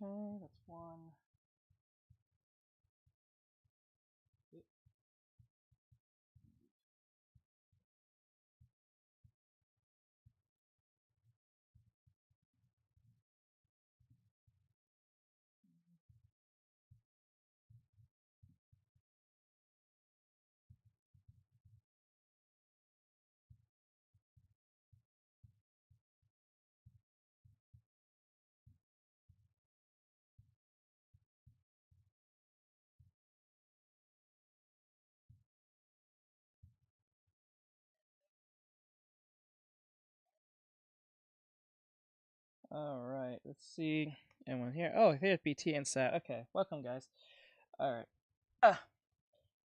Okay, that's one. Alright, let's see. Anyone here? Oh, here's BT and Sat. Okay, welcome guys. Alright.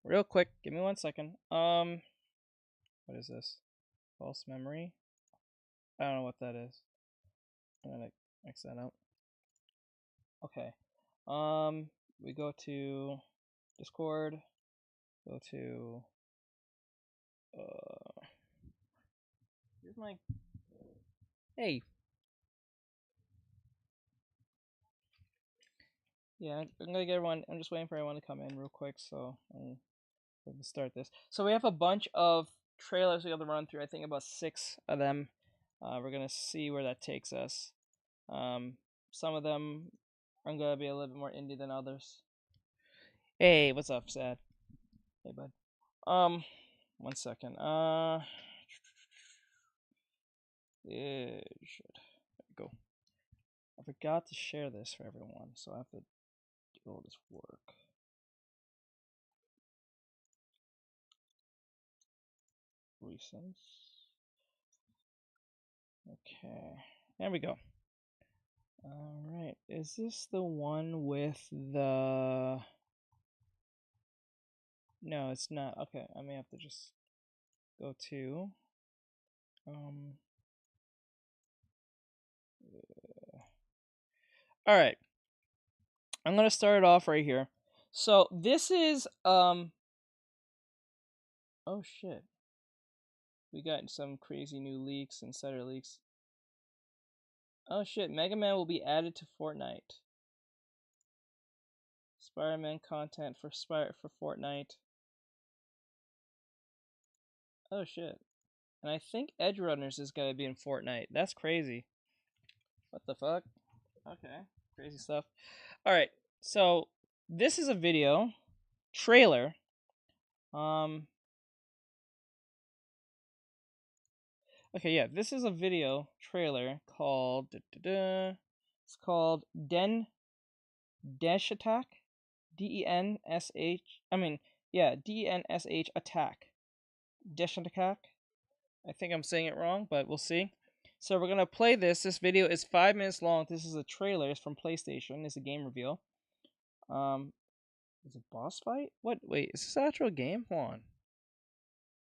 Real quick, give me 1 second. What is this? False memory? I don't know what that is. I'm gonna X that out. Okay. We go to Discord. Go to here's my hey. Yeah, I'm gonna get everyone. I'm just waiting for everyone to come in real quick, so we can start this. So we have a bunch of trailers we have to run through. I think about 6 of them. We're gonna see where that takes us. Some of them are gonna be a little bit more indie than others. Hey, what's up, Sad? Hey, bud. 1 second. Yeah, shit. There we go. I forgot to share this for everyone, so I have to do all this work. Recents. Okay, there we go. Alright, is this the one with the... No, it's not. Okay, I may have to just go to... Alright, I'm gonna start it off right here. So, this is, oh shit. We got some crazy new leaks, insider leaks. Oh shit, Mega Man will be added to Fortnite. Spider-Man content for Fortnite. Oh shit. And I think Edge Runners is gonna be in Fortnite. That's crazy. What the fuck? Okay, crazy stuff. Alright, so this is a video trailer. Okay, yeah, this is a video trailer called it's called Desh Attack. DENSH Attack. Desh Attack. I think I'm saying it wrong, but we'll see. So we're gonna play this. This video is 5 minutes long. This is a trailer. It's from PlayStation. It's a game reveal. Is it boss fight? What? Wait, is this an actual game? Hold on.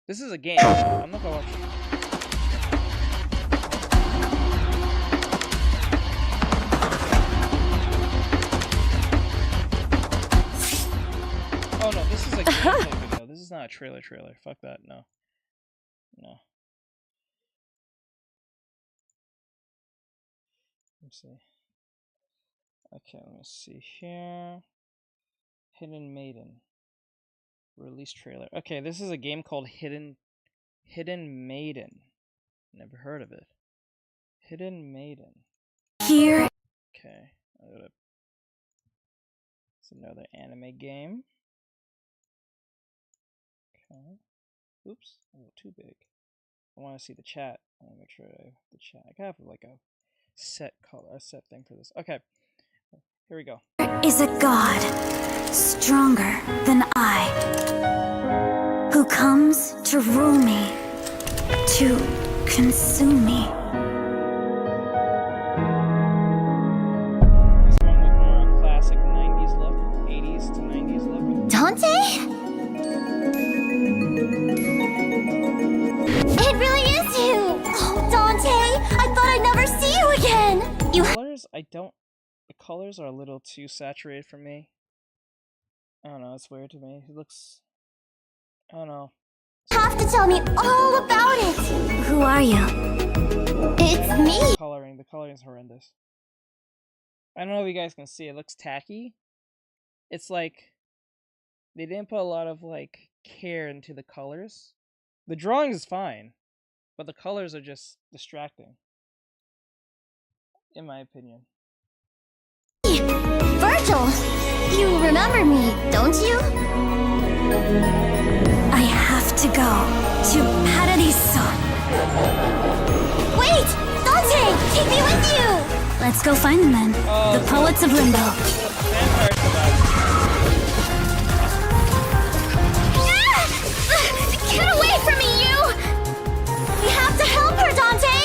This is a game. I'm not gonna watch it. Oh no, this is a gameplay video. This is not a trailer. Fuck that. No. Let's see. Okay, let me see here. Hidden Maiden. Release trailer. Okay, this is a game called Hidden Maiden. Never heard of it. Hidden Maiden. Here. Okay. It's another anime game. Okay. Oops, a little too big. I want to see the chat. I want to make sure I have the chat. I have like a set color, a set thing for this. Okay. Here we go. Is a god stronger than I, who comes to rule me, to consume me. This one with more classic 90s look, 80s to 90s look. Dante? It really is you! Oh, Dante! I thought I'd never see you again! The colors are a little too saturated for me. I don't know, it's weird to me. It looks... I don't know. You have to tell me all about it! Who are you? It's me! The coloring is horrendous. I don't know if you guys can see. It looks tacky. It's like they didn't put a lot of like care into the colors. The drawing is fine, but the colors are just distracting, in my opinion. Virgil, you remember me, don't you? I have to go to Paradiso. Wait! Dante! Take me with you! Let's go find them then. The poets of Limbo. Get away from me, you! We have to help her, Dante!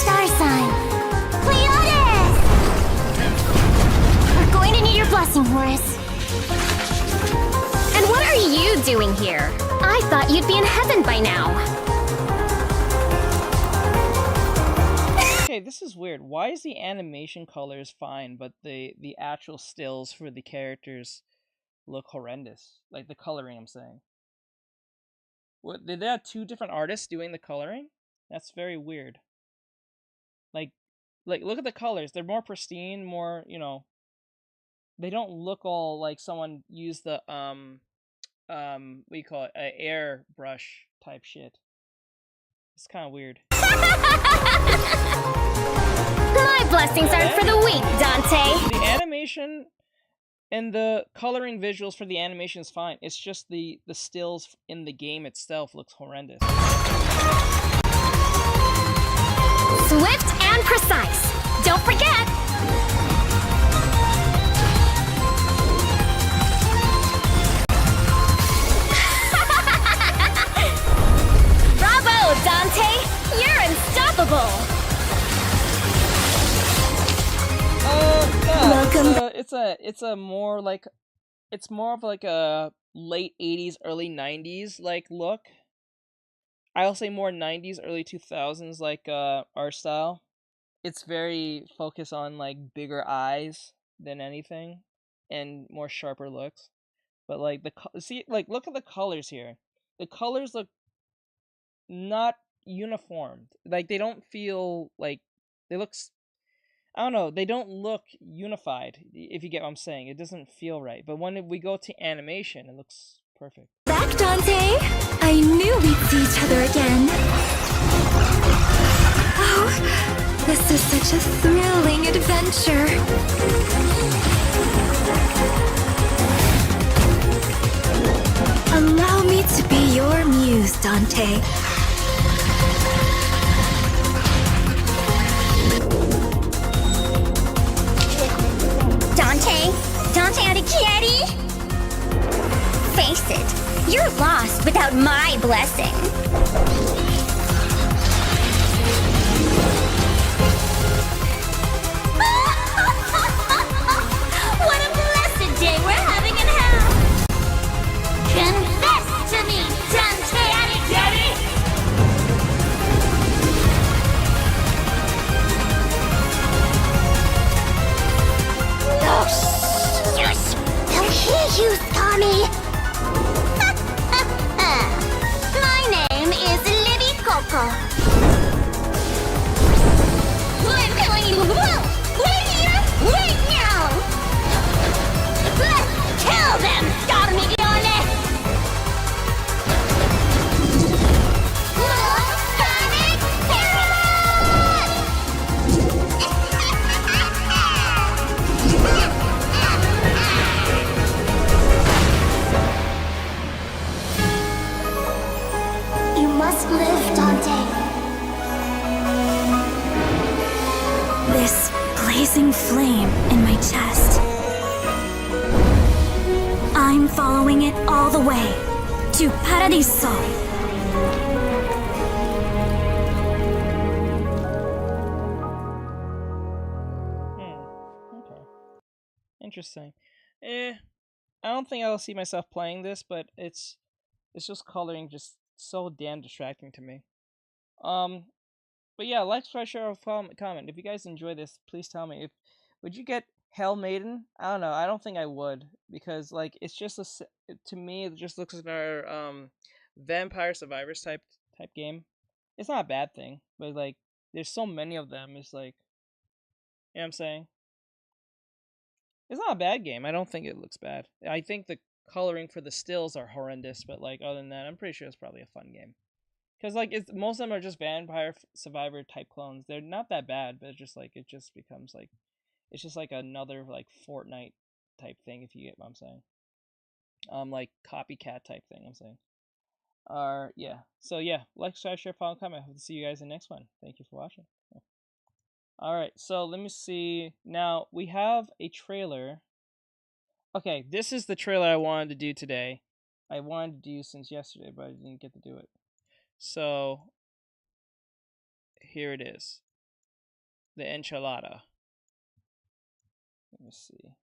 Star sign. Pleiades! We're going to need your blessing, Horace. And what are you doing here? I thought you'd be in heaven by now. Okay, this is weird. Why is the animation colors fine, but the actual stills for the characters look horrendous? Like the coloring, I'm saying. What, did they have two different artists doing the coloring? That's very weird. Like look at the colors. They're more pristine, more, you know. They don't look all like someone used the what do you call it? Airbrush type shit. It's kind of weird. My blessings aren't for the weak, Dante. The animation and the coloring visuals for the animation is fine. It's just the stills in the game itself looks horrendous. Swift and precise. Don't forget. Bravo, Dante. You're unstoppable. Welcome. It's more of like a late 80s, early 90s like look. I'll say more 90s, early 2000s like art style. It's very focused on like bigger eyes than anything and more sharper looks. But like look at the colors here. The colors look not uniformed. Like they don't feel like they look I don't know, they don't look unified, if you get what I'm saying. It doesn't feel right. But when we go to animation, it looks perfect. Back, Dante! I knew we'd see each other again. Oh, this is such a thrilling adventure. Allow me to be your muse, Dante. Dante Artextric? Face it, you're lost without my blessing. What a blessed day we're having in hell! Confess to me, Dante Artextric! They'll hear you, Tommy! My name is Libby Coco. I'm telling you, right here, right now! Let's kill them, Dormiglione! Sonic You must live, Dante. This blazing flame in my chest. I'm following it all the way to Paradiso. Okay. Interesting. I don't think I'll see myself playing this, but it's just coloring just so damn distracting to me. But yeah, like, subscribe, share, or comment. If you guys enjoy this, please tell me. Would you get Hell Maiden? I don't know. I don't think I would, because like it's just to me it just looks like our Vampire Survivors type game. It's not a bad thing, but like there's so many of them. It's like You know what I'm saying? It's not a bad game. I don't think it looks bad. I think the coloring for the stills are horrendous, but like other than that, I'm pretty sure it's probably a fun game. Because like most of them are just Vampire Survivor type clones. They're not that bad, but it's just like it just becomes like it's just like another like Fortnite type thing, if you get what I'm saying. Like copycat type thing, I'm saying. Yeah. So yeah, like, subscribe, share, follow, comment. Hope to see you guys in the next one. Thank you for watching. Alright, so let me see. Now, we have a trailer. Okay, this is the trailer I wanted to do today. I wanted to do since yesterday, but I didn't get to do it. So, here it is. The enchilada. Let me see.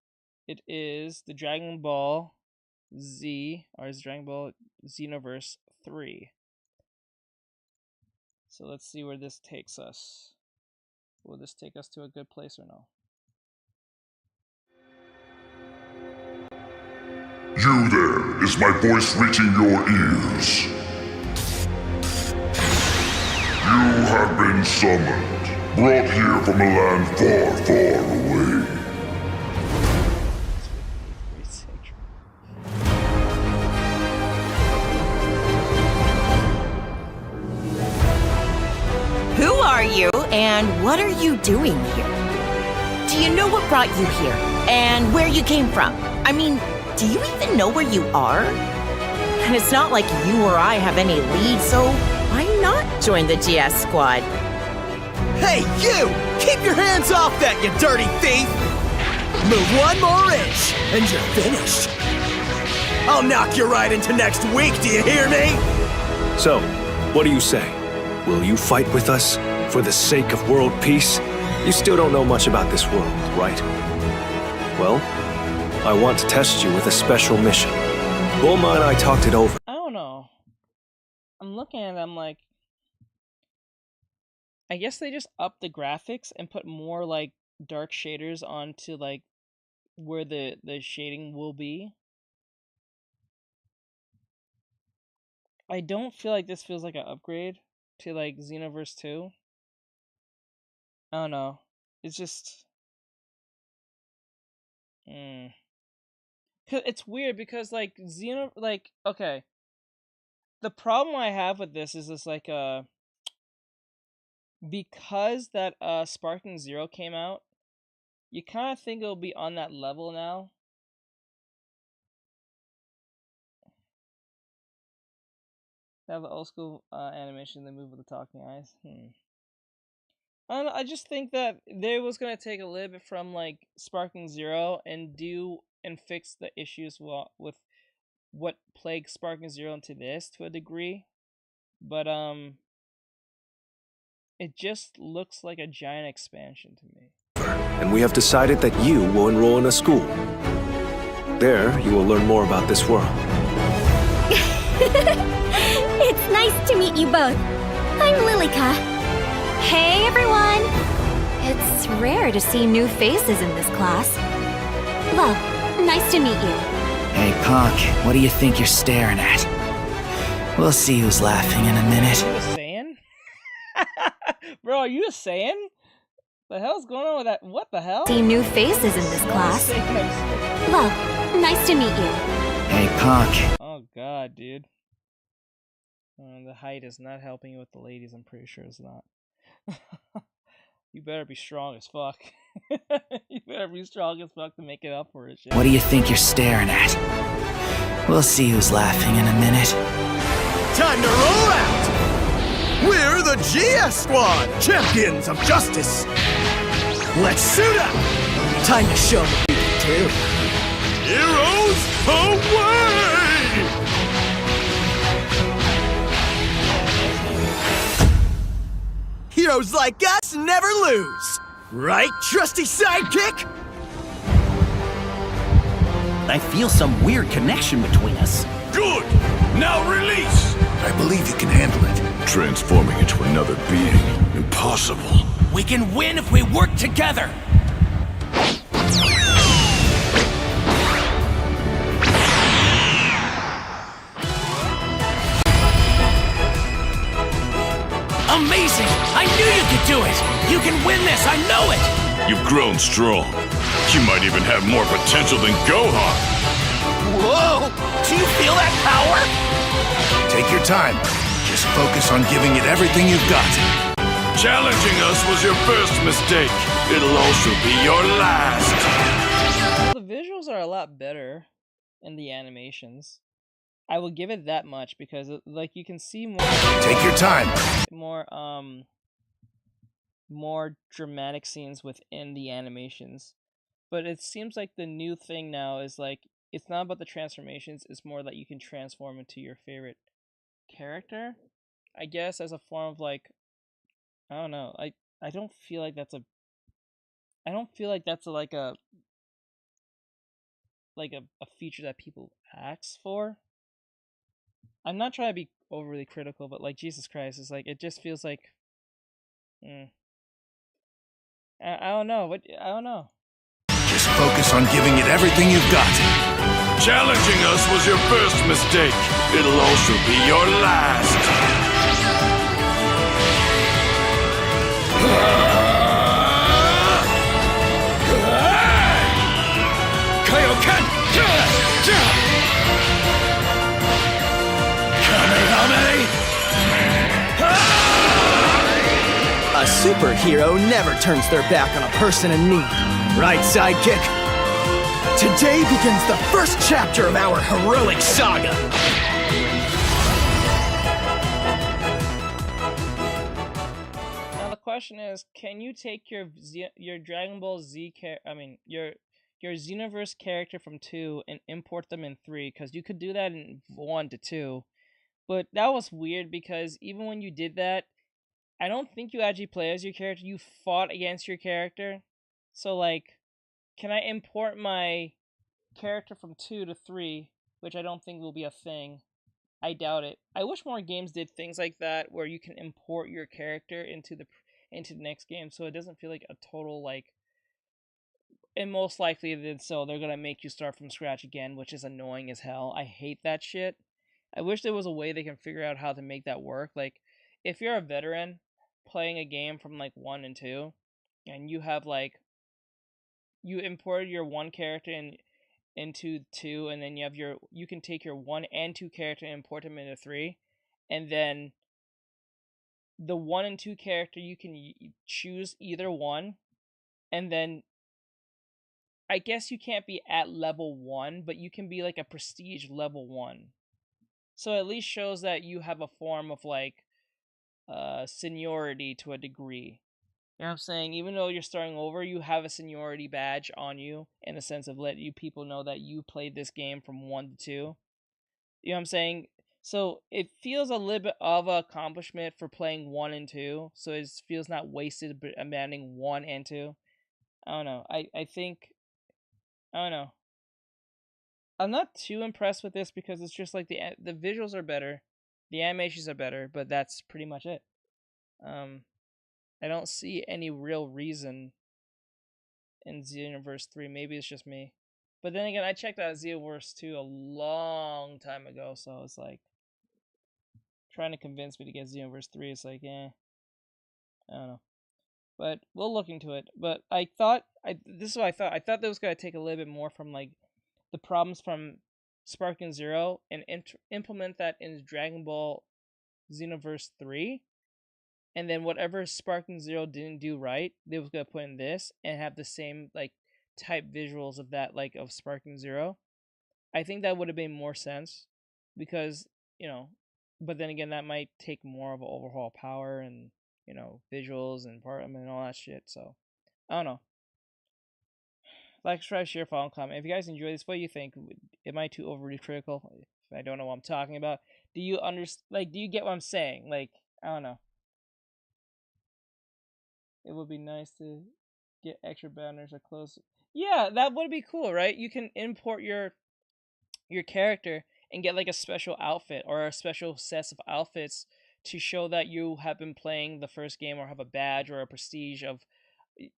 It is the Dragon Ball Z, or is Dragon Ball Xenoverse 3. So let's see where this takes us. Will this take us to a good place or no? You there, is my voice reaching your ears? You have been summoned, brought here from a land far, far away. Who are you, and what are you doing here? Do you know what brought you here, and where you came from? I mean, do you even know where you are? And it's not like you or I have any lead, so why not join the GS squad? Hey, you! Keep your hands off that, you dirty thief! Move one more inch, and you're finished. I'll knock you right into next week, do you hear me? So, what do you say? Will you fight with us for the sake of world peace? You still don't know much about this world, right? Well, I want to test you with a special mission. Bulma and I talked it over. I don't know. I'm looking at it, I'm like, I guess they just upped the graphics and put more like dark shaders onto like where the shading will be. I don't feel like this feels like an upgrade to like Xenoverse 2. I don't know. It's just it's weird because like okay. The problem I have with this is this like because that Sparking Zero came out, you kind of think it'll be on that level now. They have the old school animation, they move with the talking eyes. I don't know, I just think that they was gonna take a little bit from like Sparking Zero and fix the issues with what plagued Sparking Zero into this to a degree, but it just looks like a giant expansion to me. And we have decided that you will enroll in a school. There, you will learn more about this world. It's nice to meet you both. I'm Lilica. Hey everyone! It's rare to see new faces in this class. Well, nice to meet you. Hey, punk, what do you think you're staring at? We'll see who's laughing in a minute. Are you a Saiyan? Bro, are you a Saiyan? The hell's going on with that? What the hell? See new faces in this class. Well, nice to meet you. Hey, punk. Oh god, dude. The height is not helping you with the ladies, I'm pretty sure it's not. You better be strong as fuck. You better be strong as fuck to make it up for it, shit. What do you think you're staring at? We'll see who's laughing in a minute. Time to roll out! We're the GS Squad, champions of justice! Let's suit up! Time to show them what we can do. Heroes away! Heroes like us never lose! Right, trusty sidekick? I feel some weird connection between us. Good! Now release! I believe you can handle it. Transforming into another being. Impossible. We can win if we work together! Amazing! I knew you could do it! You can win this, I know it! You've grown strong. You might even have more potential than Gohan. Whoa! Do you feel that power? Take your time. Just focus on giving it everything you've got. Challenging us was your first mistake. It'll also be your last. Well, the visuals are a lot better in the animations. I will give it that much because, like, you can see more. Take your time. More dramatic scenes within the animations. But it seems like the new thing now is like it's not about the transformations, it's more that you can transform into your favorite character. I guess as a form of like I don't know. I don't feel like that's a a feature that people ask for. I'm not trying to be overly critical, but like Jesus Christ, it's like it just feels like I don't know. I don't know. Just focus on giving it everything you've got. Challenging us was your first mistake. It'll also be your last. Kaioken! Kamehame! A superhero never turns their back on a person in need. Right, sidekick? Today begins the first chapter of our heroic saga. Now the question is, can you take your Dragon Ball Z your Xenoverse character from 2 and import them in 3? Because you could do that in 1 to 2. But that was weird because even when you did that, I don't think you actually play as your character. You fought against your character. So, like, can I import my character from 2 to 3, which I don't think will be a thing. I doubt it. I wish more games did things like that, where you can import your character into the next game, so it doesn't feel like a total, like... And most likely than so, they're gonna make you start from scratch again, which is annoying as hell. I hate that shit. I wish there was a way they can figure out how to make that work. Like, if you're a veteran playing a game from, like, 1 and 2, and you have, like... You imported your 1 character into 2, and then you can take your 1 and 2 character and import them into 3, and then the 1 and 2 character you can choose either one, and then I guess you can't be at level 1, but you can be like a prestige level 1. So at least shows that you have a form of like seniority to a degree. You know what I'm saying? Even though you're starting over, you have a seniority badge on you in the sense of let you people know that you played this game from 1 to 2. You know what I'm saying? So it feels a little bit of an accomplishment for playing 1 and 2. So it feels not wasted but abandoning 1 and 2. I don't know. I don't know. I'm not too impressed with this because it's just like the visuals are better, the animations are better, but that's pretty much it. I don't see any real reason in Xenoverse 3. Maybe it's just me. But then again, I checked out Xenoverse 2 a long time ago, so it's like trying to convince me to get Xenoverse 3 is like, I don't know. But we'll look into it. But this is what I thought. I thought they was going to take a little bit more from like the problems from Sparking Zero and implement that in Dragon Ball Xenoverse 3. And then whatever Sparking Zero didn't do right, they was gonna put in this and have the same like type visuals of that, like of Sparking Zero. I think that would have made more sense because, but then again, that might take more of an overhaul power and, visuals and and all that shit. So I don't know. Like, subscribe, share, follow, and comment. If you guys enjoy this, what do you think? Am I too overly critical? If I don't know what I'm talking about, do you do you get what I'm saying? Like, I don't know. It would be nice to get extra banners or clothes. Yeah, that would be cool, right? You can import your character and get like a special outfit or a special set of outfits to show that you have been playing the first game or have a badge or a prestige of.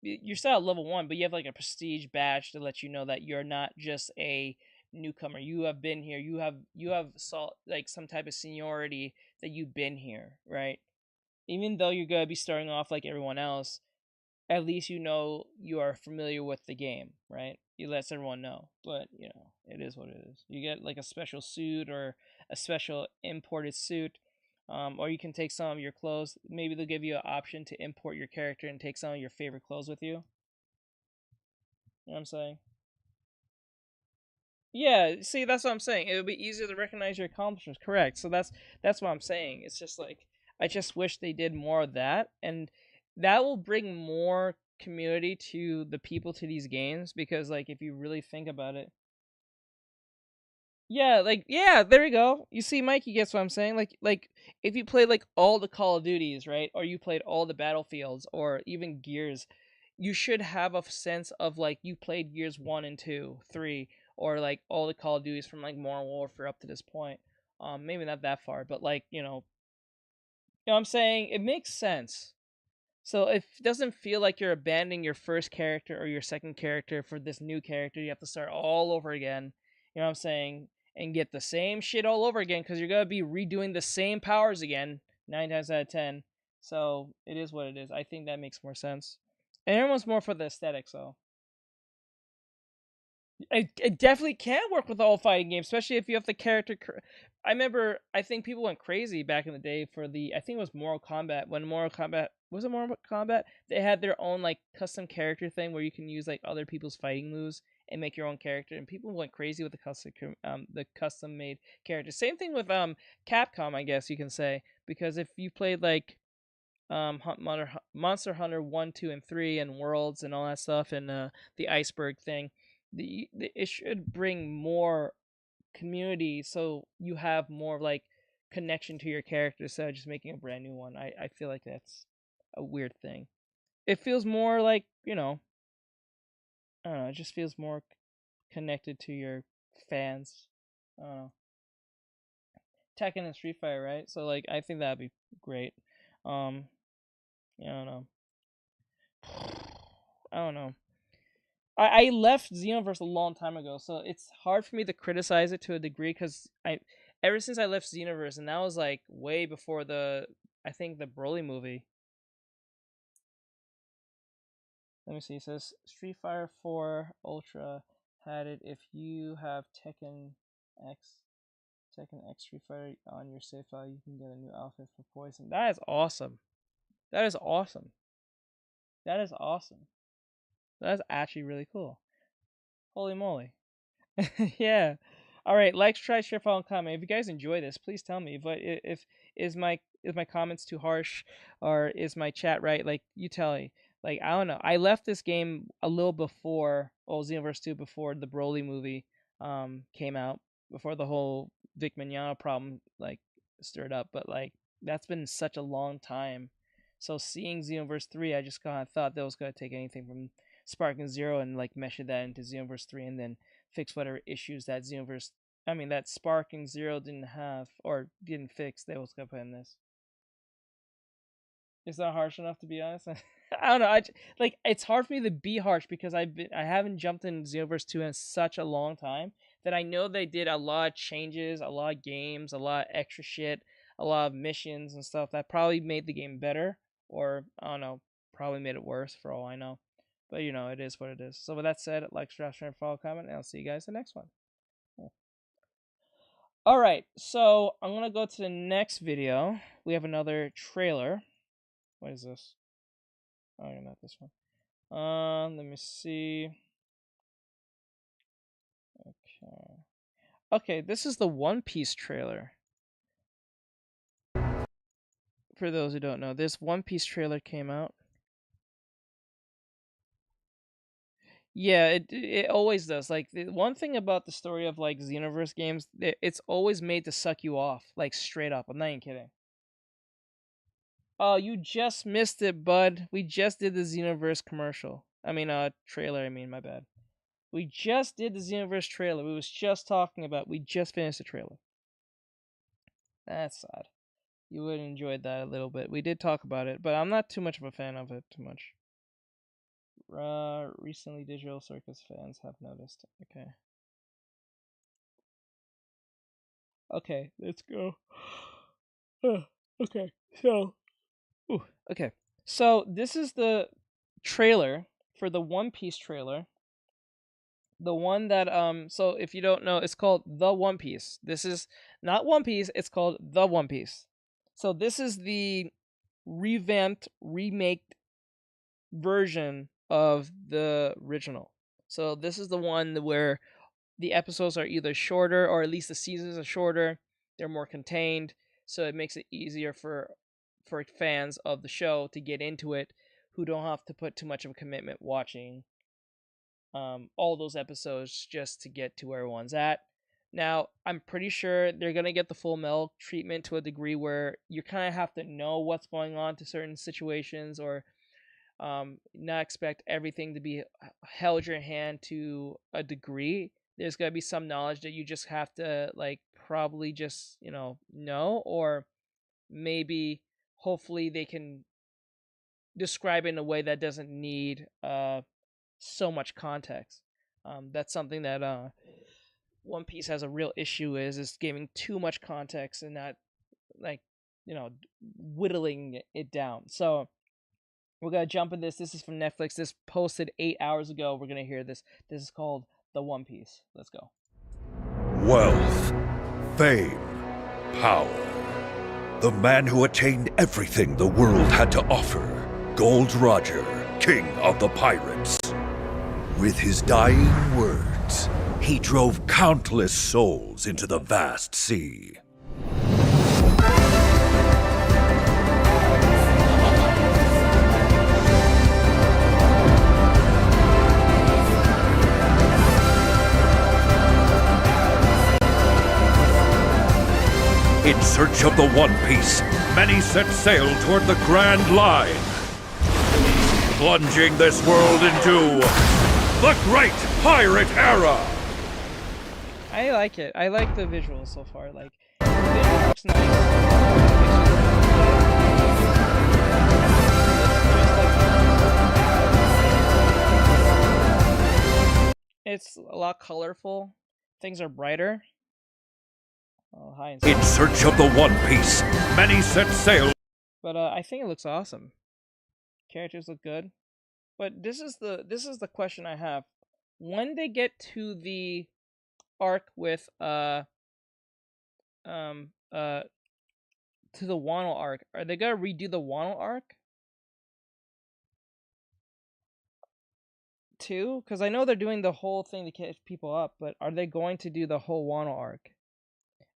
You're still at level 1, but you have like a prestige badge to let you know that you're not just a newcomer. You have been here. You have like some type of seniority that you've been here, right? Even though you're gonna be starting off like everyone else, at least you know you are familiar with the game, right? You let everyone know, but you know it is what it is. You get like a special suit or a special imported suit, or you can take some of your clothes. Maybe they'll give you an option to import your character and take some of your favorite clothes with you. You know what I'm saying? Yeah, see, that's what I'm saying. It would be easier to recognize your accomplishments. Correct. So that's what I'm saying. It's just like I just wish they did more of that, and that will bring more community to the people to these games because, like, if you really think about it, yeah, like yeah, there you go. You see, Mikey gets what I'm saying. Like if you played like all the Call of Duties, right, or you played all the Battlefields, or even Gears, you should have a sense of like you played Gears 1 and 2, 3, or like all the Call of Duties from like Modern Warfare up to this point. Maybe not that far, but like you know what I'm saying? It makes sense. So if it doesn't feel like you're abandoning your first character or your second character for this new character, you have to start all over again. You know what I'm saying? And get the same shit all over again because you're gonna be redoing the same powers again 9 times out of 10. So it is what it is. I think that makes more sense. And everyone's more for the aesthetics, though. It definitely can work with all fighting games, especially if you have the character. I remember, I think people went crazy back in the day for I think it was Mortal Kombat. When Mortal Kombat, was it Mortal Kombat? They had their own, like, custom character thing where you can use, like, other people's fighting moves and make your own character. And people went crazy with the custom made character. Same thing with, Capcom, I guess you can say. Because if you played, like, Monster Hunter 1, 2, and 3, and Worlds and all that stuff, and the Iceberg thing, it should bring more community, so you have more like connection to your character instead of just making a brand new one. I feel like that's a weird thing. It feels more like, I don't know, it just feels more connected to your fans. I don't know. Tekken and Street Fighter, right? So like I think that'd be great. Um yeah, I don't know. I don't know. I left Xenoverse a long time ago, so it's hard for me to criticize it to a degree because ever since I left Xenoverse, and that was like way before I think the Broly movie. Let me see. It says Street Fighter 4 Ultra had it. If you have X, Tekken X Street Fighter on your save file, you can get a new outfit for Poison. That is awesome. That is awesome. That is awesome. That's actually really cool. Holy moly. Yeah. All right. Like, subscribe, share, follow, and comment. If you guys enjoy this, please tell me. But if is my comments too harsh, or is my chat right? Like, you tell me. Like, I don't know. I left this game a little before, Xenoverse 2, before the Broly movie came out, before the whole Vic Mignogna problem like stirred up. But like that's been such a long time. So seeing Xenoverse 3, I just kind of thought that was gonna take anything from Sparking Zero and like mesh that into Xenoverse 3, and then fix whatever issues that that Sparking Zero didn't have or didn't fix. They was gonna put in this. It's not harsh enough, to be honest. I don't know. Like it's hard for me to be harsh because I haven't jumped in Xenoverse 2 in such a long time that I know they did a lot of changes, a lot of games, a lot of extra shit, a lot of missions and stuff that probably made the game better, or I don't know, probably made it worse for all I know. But it is what it is. So with that said, like, subscribe, share, follow, comment, and I'll see you guys in the next one. All right, so I'm gonna go to the next video. We have another trailer. What is this? Oh, not this one. Let me see. Okay, this is the One Piece trailer. For those who don't know, this One Piece trailer came out. Yeah, it always does. Like, the one thing about the story of like Xenoverse games, it's always made to suck you off, like straight up. I'm not even kidding. Oh, you just missed it, bud. We just did the Xenoverse commercial. Trailer. My bad. We just did the Xenoverse trailer. We was just talking about. We just finished the trailer. That's sad. You would have enjoyed that a little bit. We did talk about it, but I'm not too much of a fan of it. Too much. Recently, Digital Circus fans have noticed. Okay. Okay, let's go. Okay, so. Okay, so this is the trailer for the One Piece trailer. The one that so if you don't know, it's called The One Piece. This is not One Piece, it's called The One Piece. So this is the revamped, remake version of the original. So this is the one where the episodes are either shorter, or at least the seasons are shorter. They're more contained, so it makes it easier for fans of the show to get into it, who don't have to put too much of a commitment watching all those episodes just to get to where everyone's at. Now, I'm pretty sure they're going to get the full Mel treatment to a degree where you kind of have to know what's going on to certain situations, or not expect everything to be held your hand to a degree. There's going to be some knowledge that you just have to, like, probably just, know, or maybe hopefully they can describe it in a way that doesn't need so much context. That's something that One Piece has a real issue is giving too much context and not, like, whittling it down. So we're gonna jump in this. This is from Netflix. This posted 8 hours ago. We're gonna hear this. This is called The One Piece. Let's go. Wealth, fame, power. The man who attained everything the world had to offer. Gold Roger, king of the pirates. With his dying words, he drove countless souls into the vast sea. In search of the One Piece, many set sail toward the Grand Line, plunging this world into the Great Pirate Era! I like it. I like the visuals so far. Like, the visual looks nice. It's a lot colorful. Things are brighter. Oh, hi. In search of the One Piece, many set sail. But I think it looks awesome. Characters look good. But this is the question I have. When they get to the arc with to the Wano arc, are they gonna redo the Wano arc too? Because I know they're doing the whole thing to catch people up, but are they going to do the whole Wano arc?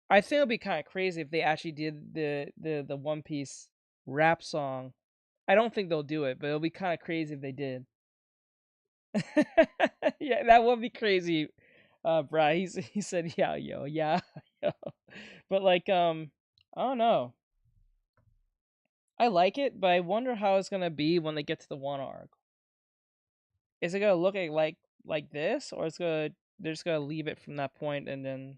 I think it'd be kind of crazy if they actually did the One Piece rap song. I don't think they'll do it, but it'll be kind of crazy if they did. Yeah, that would be crazy. Bruh, he said, yeah, yo, yeah, yo. But like, I don't know. I like it, but I wonder how it's gonna be when they get to the Wano arc. Is it gonna look like this, or they're just gonna leave it from that point and then?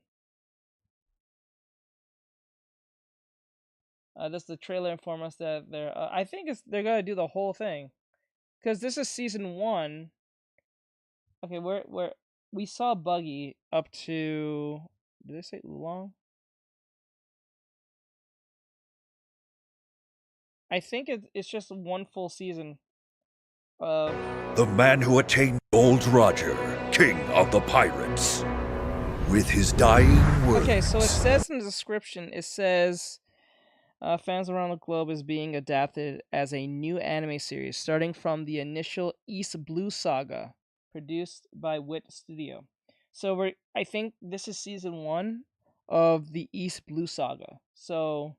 Does the trailer inform us that they're? I think they're gonna do the whole thing, because this is season 1. Okay, where we saw Buggy up to? Did they say Oolong? I think it's just one full season. The man who attained Gold Roger, king of the pirates. With his dying words. Okay, so it says in the description, it says. Fans around the globe is being adapted as a new anime series starting from the initial East Blue saga, produced by Wit Studio. So I think this is season 1 of the East Blue saga. So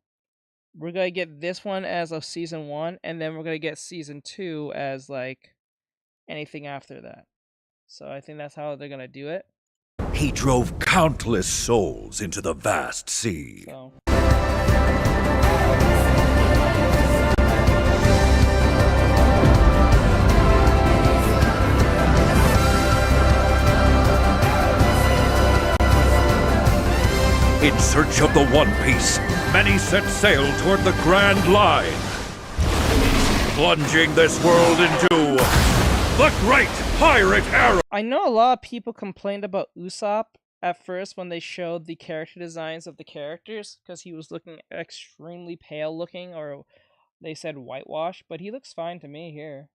we're gonna get this one as of season 1, and then we're gonna get season 2 as like anything after that. So I think that's how they're gonna do it. He drove countless souls into the vast sea. So. In search of the One Piece, many set sail toward the Grand Line, plunging this world into the Great Pirate Era. I know a lot of people complained about Usopp at first when they showed the character designs of the characters, because he was looking extremely pale looking, or they said whitewash, but he looks fine to me here.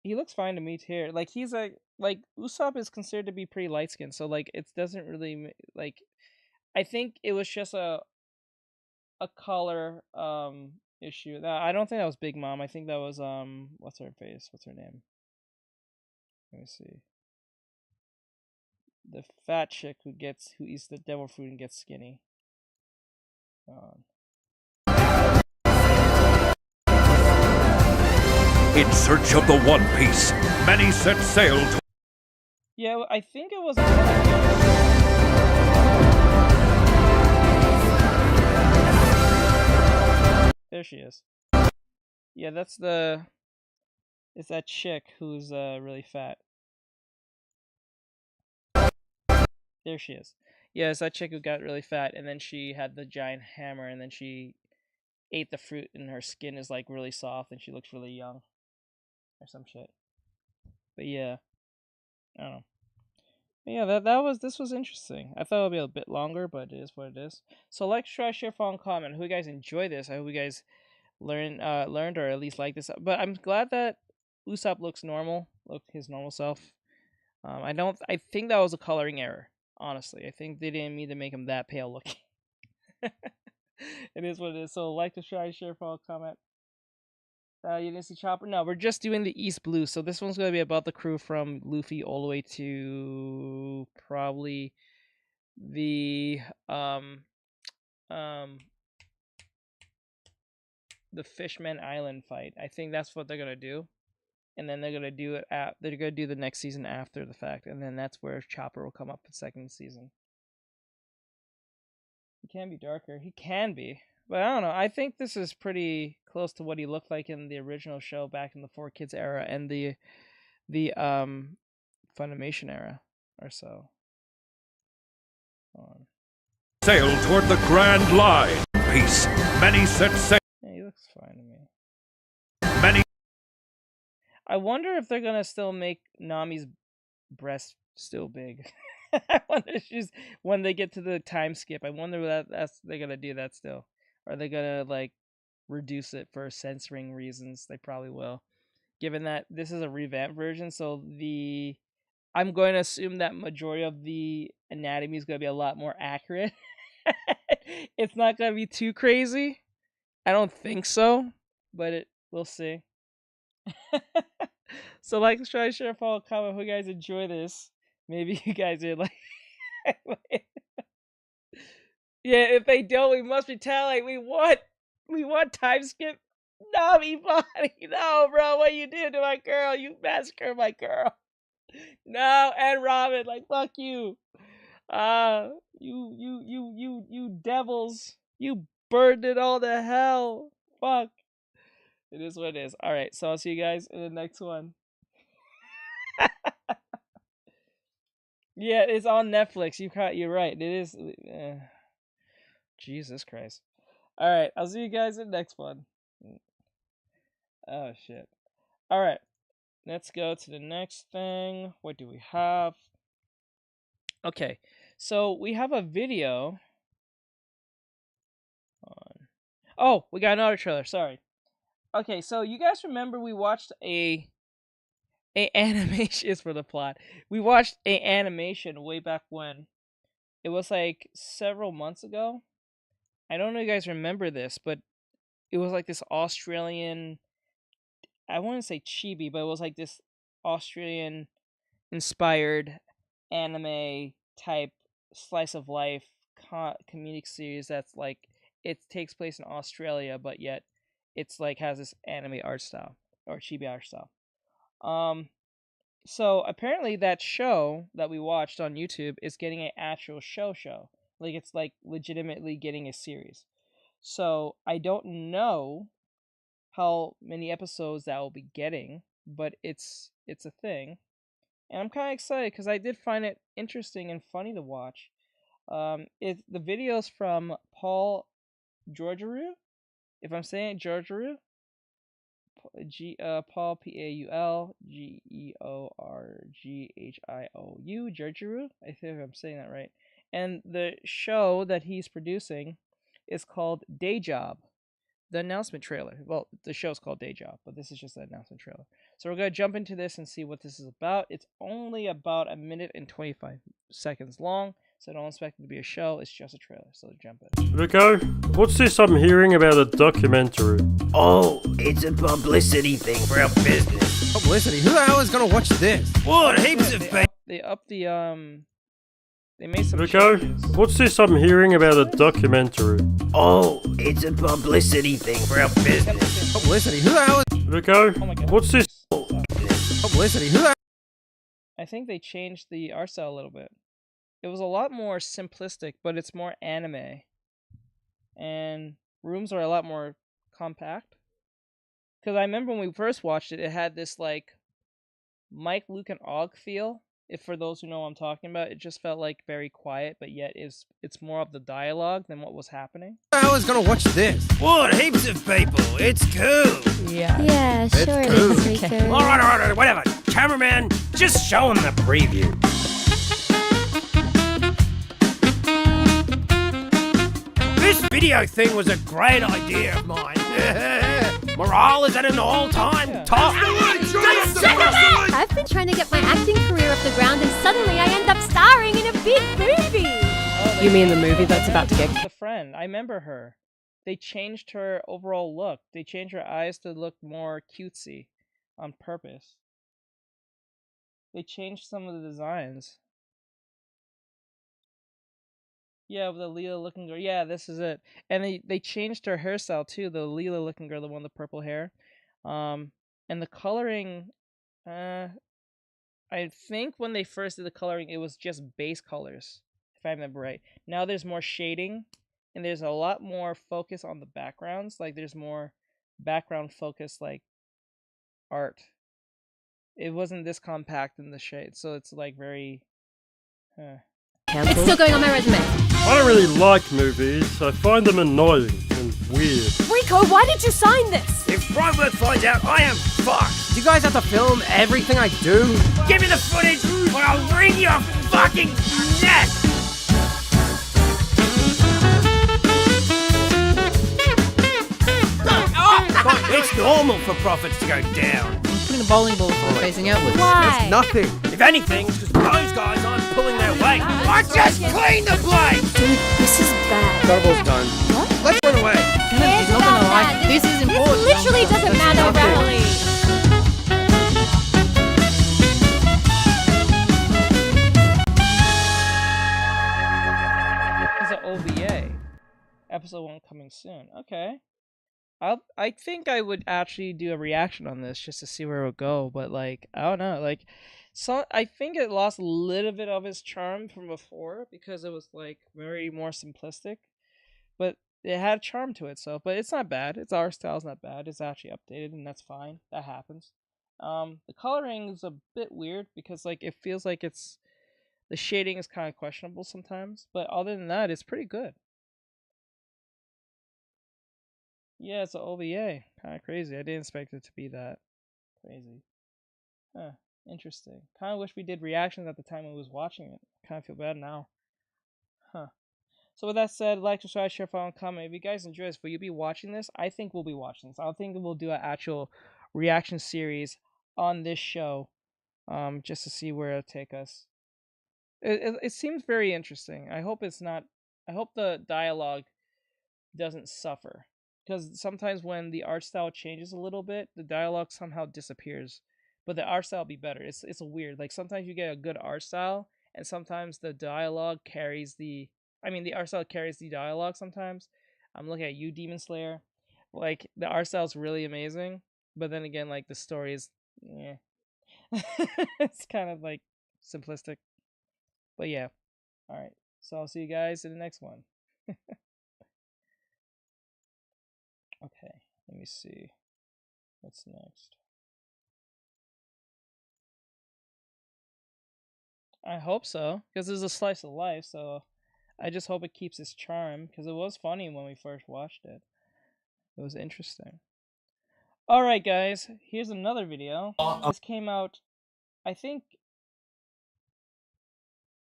he looks fine to me too. Like he's like Usopp is considered to be pretty light skinned, so like it doesn't really like. I think it was just a color issue. I don't think that was Big Mom. I think that was what's her face? What's her name? Let me see. The fat chick who eats the devil fruit and gets skinny. In search of the One Piece, many set sail to... Yeah, I think it was. There she is. Yeah, that's the. It's that chick who's really fat. There she is. Yeah, it's that chick who got really fat, and then she had the giant hammer, and then she ate the fruit, and her skin is like really soft, and she looks really young, or some shit. But yeah, I don't know. But yeah, this was interesting. I thought it would be a bit longer, but it is what it is. So like, try, share, follow, and comment. I hope you guys enjoy this. I hope you guys learned or at least like this. But I'm glad that Usopp looks normal, look his normal self. I think that was a coloring error. Honestly, I think they didn't mean to make him that pale looking. It is what it is. So like, try, share, follow, comment. You didn't see Chopper? No, we're just doing the East Blue. So this one's gonna be about the crew from Luffy all the way to probably the the Fishman Island fight. I think that's what they're gonna do, and then they're gonna do it they're gonna do the next season after the fact, and then that's where Chopper will come up in second season. He can be darker. He can be. But I don't know. I think this is pretty close to what he looked like in the original show back in the 4Kids era and the Funimation era or so. Hold on. Sail toward the Grand Line. Peace. Many set sail. Yeah, he looks fine to me. Many. I wonder if they're gonna still make Nami's breast still big. I wonder if she's when they get to the time skip. I wonder that's they're gonna do that still. Are they gonna like reduce it for censoring reasons? They probably will, given that this is a revamped version. So I'm going to assume that majority of the anatomy is going to be a lot more accurate. It's not going to be too crazy. I don't think so, but we'll see. So like, try, share, follow, comment. Hope you guys enjoy this. Maybe you guys are like, yeah. If they don't, we must retaliate. We want time skip. Nami body. No, bro, what you do to my girl? You massacre my girl. No, and Robin, like fuck you. You devils. You burned it all to hell. Fuck. It is what it is. Alright, so I'll see you guys in the next one. Yeah, it's on Netflix. You're right. It is. Jesus Christ. Alright, I'll see you guys in the next one. Oh shit. Alright. Let's go to the next thing. What do we have? Okay, so we have a video. Oh, we got another trailer. Sorry. Okay, so you guys remember we watched a animation is for the plot. We watched a animation way back when. It was like several months ago. I don't know if you guys remember this, but it was like this Australian. I wouldn't say chibi, but it was like this Australian inspired anime type slice of life comedic series that's like it takes place in Australia, but yet it's like has this anime art style or chibi art style. So apparently that show that we watched on YouTube is getting an actual show. Like it's like legitimately getting a series. So I don't know how many episodes that will be getting, but it's a thing. And I'm kind of excited because I did find it interesting and funny to watch. The video's from Paul Georgiou, if I'm saying it, Georgiou. Paul Paulgeorgiou, Georgiou. I think I'm saying that right. And the show that he's producing is called Day Job. the announcement trailer. Well, the show's called Day Job, but this is just the announcement trailer. So we're gonna jump into this and see what this is about. It's only about 1 minute and 25 seconds long, so don't expect it to be a show. It's just a trailer. So jump in. Rico, what's this I'm hearing about a documentary? Oh, it's a publicity thing for our business. Publicity? Who the hell is gonna watch this? What? Heaps of fake. They upped the They made some Rico, changes. what's this I'm hearing about a documentary? Oh, it's a publicity thing for our business. Publicity? Who the hell is... Rico, Oh my God. what's this? Publicity? Who the... I think they changed the art style a little bit. It was a lot more simplistic, but it's more anime. And rooms are a lot more compact. Because I remember when we first watched it, it had this like Mike, Luke, and Og feel. If for those who know what I'm talking about, it just felt like very quiet, but yet it's more of the dialogue than what was happening. Who the hell is gonna watch this? What? Heaps of people. It's cool. Yeah. Yeah, sure it is, Rico. Alright, whatever. Cameraman, just show him the preview. This video thing was a great idea of mine. Morale is at an all-time top. I've been trying to get my acting career off the ground and suddenly I end up starring in a big movie. Oh, You mean the movie that's about to get... The friend. I remember her. They changed her overall look. They changed her eyes to look more cutesy on purpose. They changed some of the designs. Yeah, with the Leela looking girl. Yeah, this is it. And they changed her hairstyle too. The Leela looking girl, the one with the purple hair. And the coloring, I think when they first did the coloring, it was just base colors, if I remember right. Now there's more shading, and there's a lot more focus on the backgrounds. Like there's more background focus, like art. It wasn't this compact in the shade, so it's like very. It's still going on my resume. I don't really like movies. I find them annoying and weird. Rico, why did you sign this? If Private finds out, I am fucked. Do you guys have to film everything I do? Give me the footage, or I'll wring your fucking neck. It's normal for profits to go down. Putting a bowling ball facing outwards. Why? Nothing. If anything, it's because those guys aren't pulling their weight. I just cleaned the blade! Dude, this is bad. Double's done. What? Let's run away. He's not gonna like this. Is important. This literally doesn't matter, Rowley. It's an OVA. Episode 1 coming soon. Okay. I think I would actually do a reaction on this just to see where it would go, but like I don't know, like so I think it lost a little bit of its charm from before because it was like very more simplistic, but it had charm to it. So, but it's not bad. Its art style's not bad. It's actually updated, and that's fine. That happens. The coloring is a bit weird because like it feels like the shading is kind of questionable sometimes, but other than that, it's pretty good. Yeah, it's an OVA. Kind of crazy. I didn't expect it to be that crazy. Huh. Interesting. Kind of wish we did reactions at the time I was watching it. Kind of feel bad now. Huh. So with that said, like, subscribe, share, follow, and comment. If you guys enjoy this, will you be watching this? I think we'll be watching this. I think we'll do an actual reaction series on this show, just to see where it'll take us. It seems very interesting. I hope it's not. I hope the dialogue doesn't suffer. Because sometimes when the art style changes a little bit, the dialogue somehow disappears. But the art style will be better. It's a weird. Like sometimes you get a good art style, and sometimes the dialogue carries the. I mean, the art style carries the dialogue sometimes. I'm looking at you, Demon Slayer. Like the art style is really amazing, but then again, like the story is, yeah, it's kind of like simplistic. But yeah, all right. So I'll see you guys in the next one. Okay, let me see. What's next? I hope so, because it's a slice of life, so I just hope it keeps its charm, because it was funny when we first watched it. It was interesting. Alright guys, here's another video. This came out, I think,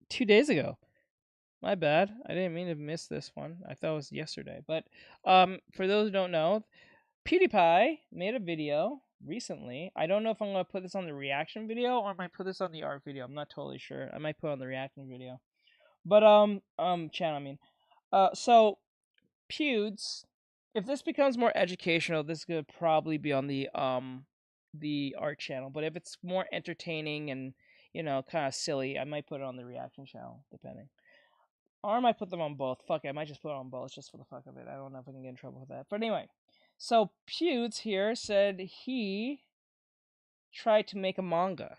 2 days ago. My bad. I didn't mean to miss this one. I thought it was yesterday. But for those who don't know, PewDiePie made a video recently. I don't know if I'm going to put this on the reaction video or I might put this on the art video. I'm not totally sure. I might put it on the reaction video. But channel, I mean. So Pewds, if this becomes more educational, this could probably be on the art channel. But if it's more entertaining and, you know, kind of silly, I might put it on the reaction channel, depending. Or I might put them on both. Fuck it, I might just put it on both just for the fuck of it. I don't know if I can get in trouble with that. But anyway, so Pewds here said he tried to make a manga.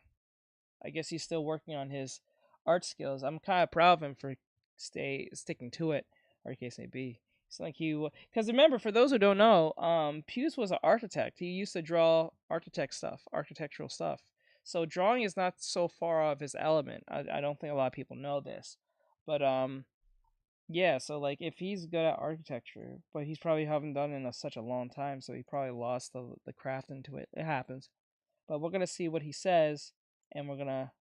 I guess he's still working on his art skills. I'm kind of proud of him for sticking to it, or case may be. It's like because remember, for those who don't know, Pewds was an architect. He used to draw architectural stuff. So drawing is not so far off his element. I don't think a lot of people know this, but yeah. So like, if he's good at architecture, but he's probably haven't done it in such a long time, so he probably lost the craft into it. It happens. But we're gonna see what he says, and we're gonna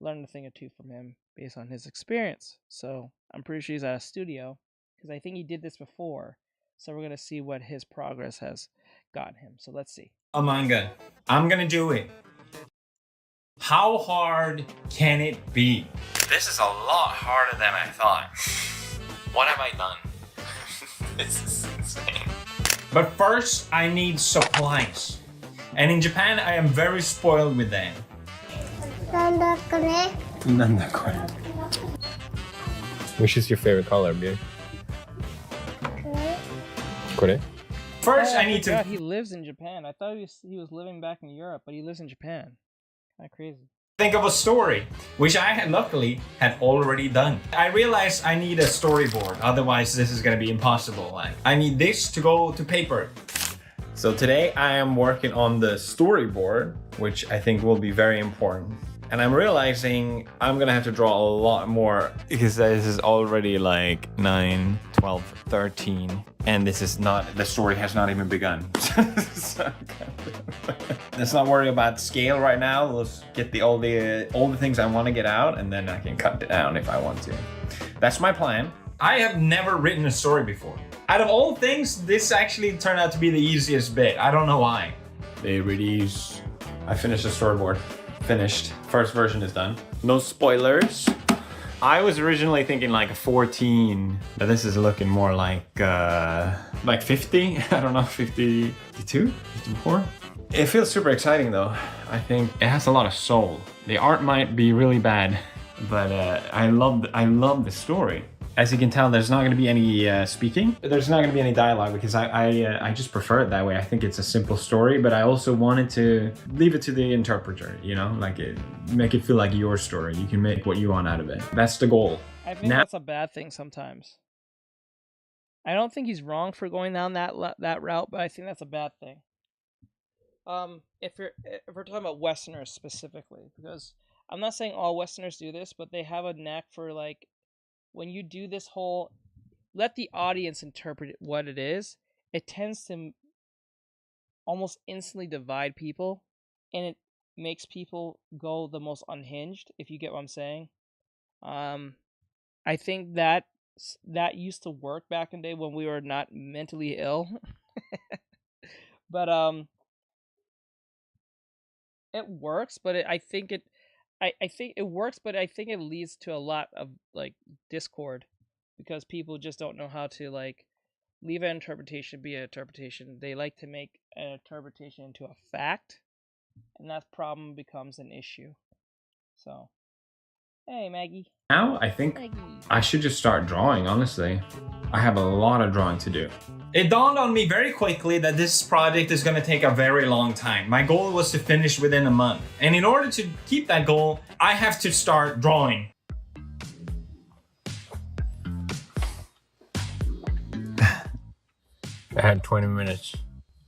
learn a thing or two from him based on his experience. So I'm pretty sure he's at a studio, because I think he did this before. So we're gonna see what his progress has gotten him. So let's see. A manga. I'm gonna do it. How hard can it be? This is a lot harder than I thought. What have I done? This is insane. But first, I need supplies. And in Japan, I am very spoiled with them. Which is your favorite color, babe? Kore? First, I need to... God, he lives in Japan. I thought he was living back in Europe, but he lives in Japan. Kind of crazy. Think of a story, which I had luckily had already done. I realized I need a storyboard, otherwise this is gonna be impossible. Like, I need this to go to paper. So today I am working on the storyboard, which I think will be very important. And I'm realizing I'm gonna have to draw a lot more because this is already like 9, 12, 13, and this is not, the story has not even begun. So, let's not worry about scale right now. Let's get all the things I want to get out, and then I can cut it down if I want to. That's my plan. I have never written a story before. Out of all things, this actually turned out to be the easiest bit. I don't know why. They release. I finished the storyboard. Finished. First version is done. No spoilers. I was originally thinking like a 14, but this is looking more like 50. I don't know, 52, 54. It feels super exciting though. I think it has a lot of soul. The art might be really bad, but I love the story. As you can tell, there's not going to be any speaking. There's not going to be any dialogue because I just prefer it that way. I think it's a simple story, but I also wanted to leave it to the interpreter, you know, like make it feel like your story. You can make what you want out of it. That's the goal. I think that's a bad thing sometimes. I don't think he's wrong for going down that route, but I think that's a bad thing. If we're talking about Westerners specifically, because I'm not saying all Westerners do this, but they have a knack for like, when you do this whole, let the audience interpret what it is, it tends to almost instantly divide people, and it makes people go the most unhinged, if you get what I'm saying. I think that used to work back in the day when we were not mentally ill. But it works, but I think it works, but I think it leads to a lot of like discord, because people just don't know how to like leave an interpretation be an interpretation. They like to make an interpretation into a fact, and that problem becomes an issue. So, hey Maggie. Now I think I should just start drawing, honestly. I have a lot of drawing to do. It dawned on me very quickly that this project is going to take a very long time. My goal was to finish within a month. And in order to keep that goal, I have to start drawing. I had 20 minutes.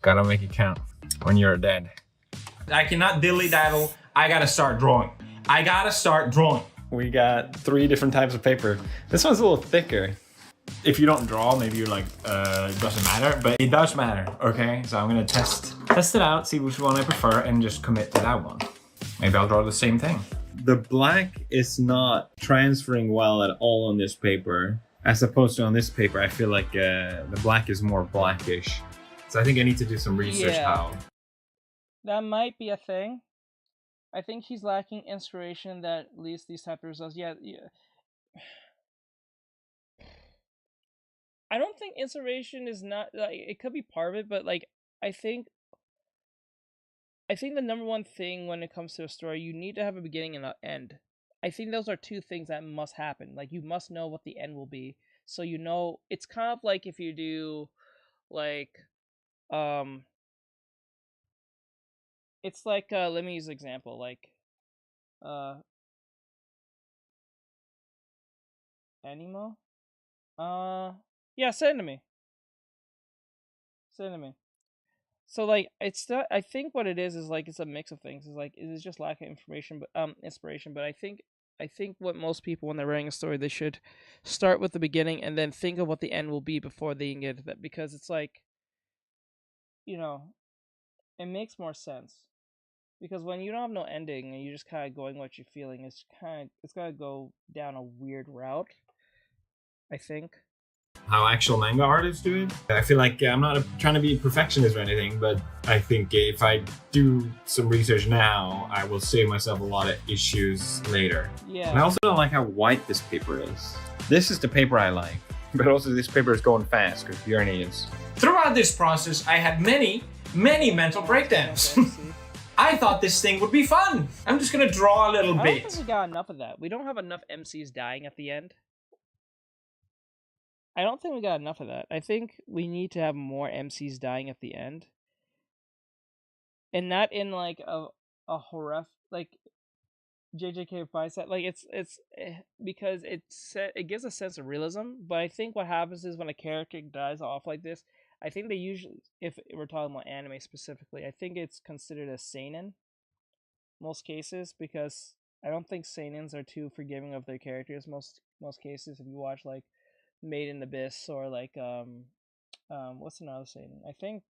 Gotta make it count when you're dead. I cannot dilly-daddle. I gotta start drawing. I gotta start drawing. We got 3 different types of paper. This one's a little thicker. If you don't draw, maybe you're like, it doesn't matter, but it does matter, okay? So I'm gonna test it out, see which one I prefer, and just commit to that one. Maybe I'll draw the same thing. the black is not transferring well at all on this paper. As opposed to on this paper, I feel like the black is more blackish. So I think I need to do some research how. That might be a thing. I think he's lacking inspiration that leads these type of results. Yeah. I don't think inspiration is not like it could be part of it, but like I think the number one thing when it comes to a story, you need to have a beginning and an end. I think those are two things that must happen. Like you must know what the end will be, so you know. It's kind of like if you do, like, it's like let me use an example. Like, Animo. Yeah, send to me. Send to me. So like it's not. I think what it is like it's a mix of things. It's like it is just lack of information, but inspiration. But I think what most people when they're writing a story, they should start with the beginning and then think of what the end will be before they can get to that, because it's like, you know, it makes more sense. Because when you don't have no ending and you're just kind of going what you're feeling, it's gonna go down a weird route, I think. How actual manga artists do it. I feel like I'm not trying to be a perfectionist or anything, but I think if I do some research now, I will save myself a lot of issues later. Yeah. And I also don't like how white this paper is. This is the paper I like, but also this paper is going fast because Björn is. Throughout this process, I had many mental breakdowns. I thought this thing would be fun. I'm just gonna draw a little bit. I don't think we got enough of that. We don't have enough MCs dying at the end. I don't think we got enough of that. I think we need to have more MCs dying at the end. And not in like a horror, like JJK bicep. Like it's because it gives a sense of realism, but I think what happens is when a character dies off like this, I think they usually, if we're talking about anime specifically, I think it's considered a seinen most cases, because I don't think seinens are too forgiving of their characters most cases. If you watch like Made in Abyss or like what's another seinen? I think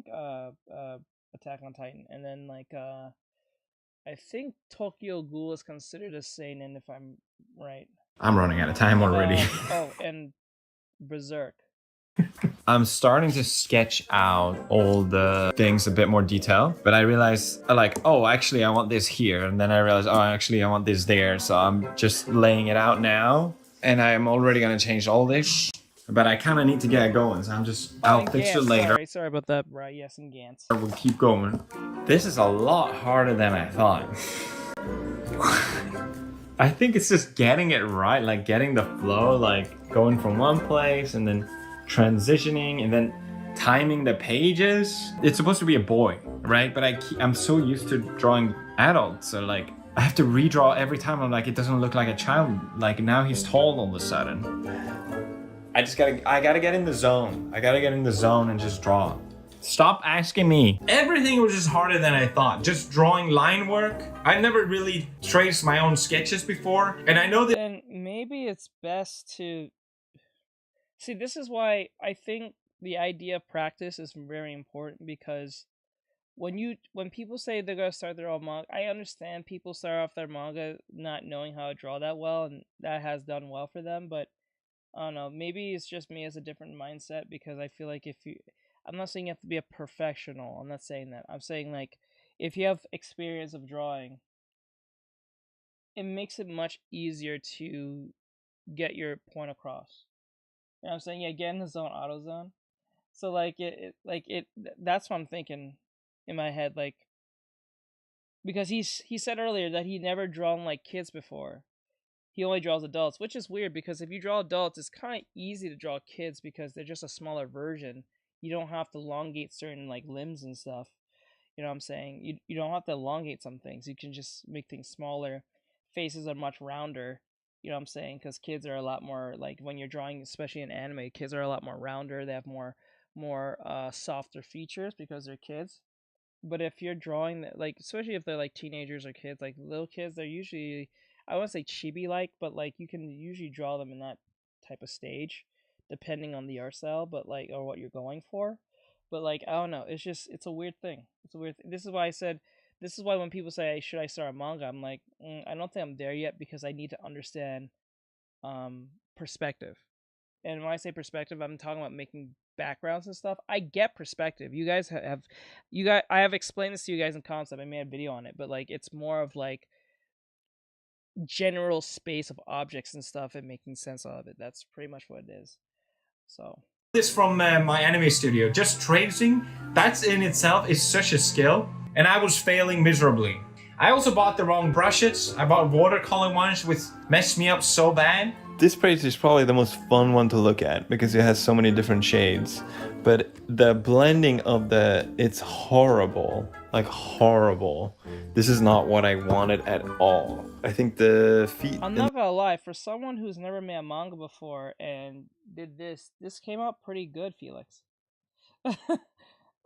Attack on Titan, and then like I think Tokyo Ghoul is considered a seinen if I'm right. I'm running out of time already. And Berserk. I'm starting to sketch out all the things a bit more detail, but I realize like, oh, actually I want this here. And then I realize, oh, actually I want this there. So I'm just laying it out now. And I'm already going to change all this, but I kind of need to get going. So I'll fix it later. Sorry about that, right? Yes, and Gantz. We'll keep going. This is a lot harder than I thought. I think it's just getting it right, like getting the flow, like going from one place and then transitioning and then timing the pages. It's supposed to be a boy, right? But I'm so used to drawing adults, so like I have to redraw every time. I'm like, it doesn't look like a child. Like now he's tall all of a sudden. I gotta get in the zone. I gotta get in the zone and just draw. Stop asking me. Everything was just harder than I thought. Just drawing line work. I never really traced my own sketches before. And I know that... And maybe it's best to... See, this is why I think the idea of practice is very important, because when people say they're going to start their own manga, I understand people start off their manga not knowing how to draw that well, and that has done well for them, but I don't know, maybe it's just me as a different mindset, because I feel like I'm not saying you have to be a professional, I'm not saying that, I'm saying like, if you have experience of drawing, it makes it much easier to get your point across. You know what I'm saying? Yeah, get in the zone, auto zone. So like that's what I'm thinking in my head, like, because he said earlier that he never drawn like kids before. He only draws adults, which is weird, because if you draw adults, it's kind of easy to draw kids because they're just a smaller version. You don't have to elongate certain like limbs and stuff. You know what I'm saying? You don't have to elongate some things. You can just make things smaller. Faces are much rounder. You know what I'm saying? Because kids are a lot more, like, when you're drawing, especially in anime, kids are a lot more rounder. They have more softer features because they're kids. But if you're drawing, like, especially if they're like teenagers or kids, like little kids, they're usually, I wouldn't say chibi-like, but like you can usually draw them in that type of stage, depending on the art style, but like, or what you're going for. But like, I don't know, it's a weird thing. This is why I said this is why when people say, should I start a manga, I'm like, I don't think I'm there yet because I need to understand perspective. And when I say perspective, I'm talking about making backgrounds and stuff. I get perspective. You guys I have explained this to you guys in concept. I made a video on it, but like it's more of like general space of objects and stuff and making sense out of it. That's pretty much what it is. So this from my anime studio. Just tracing, that's in itself is such a skill, and I was failing miserably. I also bought the wrong brushes. I bought watercolor ones, which messed me up so bad. This page is probably the most fun one to look at because it has so many different shades. But the blending of it's horrible. Like horrible. This is not what I wanted at all. I think the feet... I'm not gonna lie, for someone who's never made a manga before and did this came out pretty good, Felix.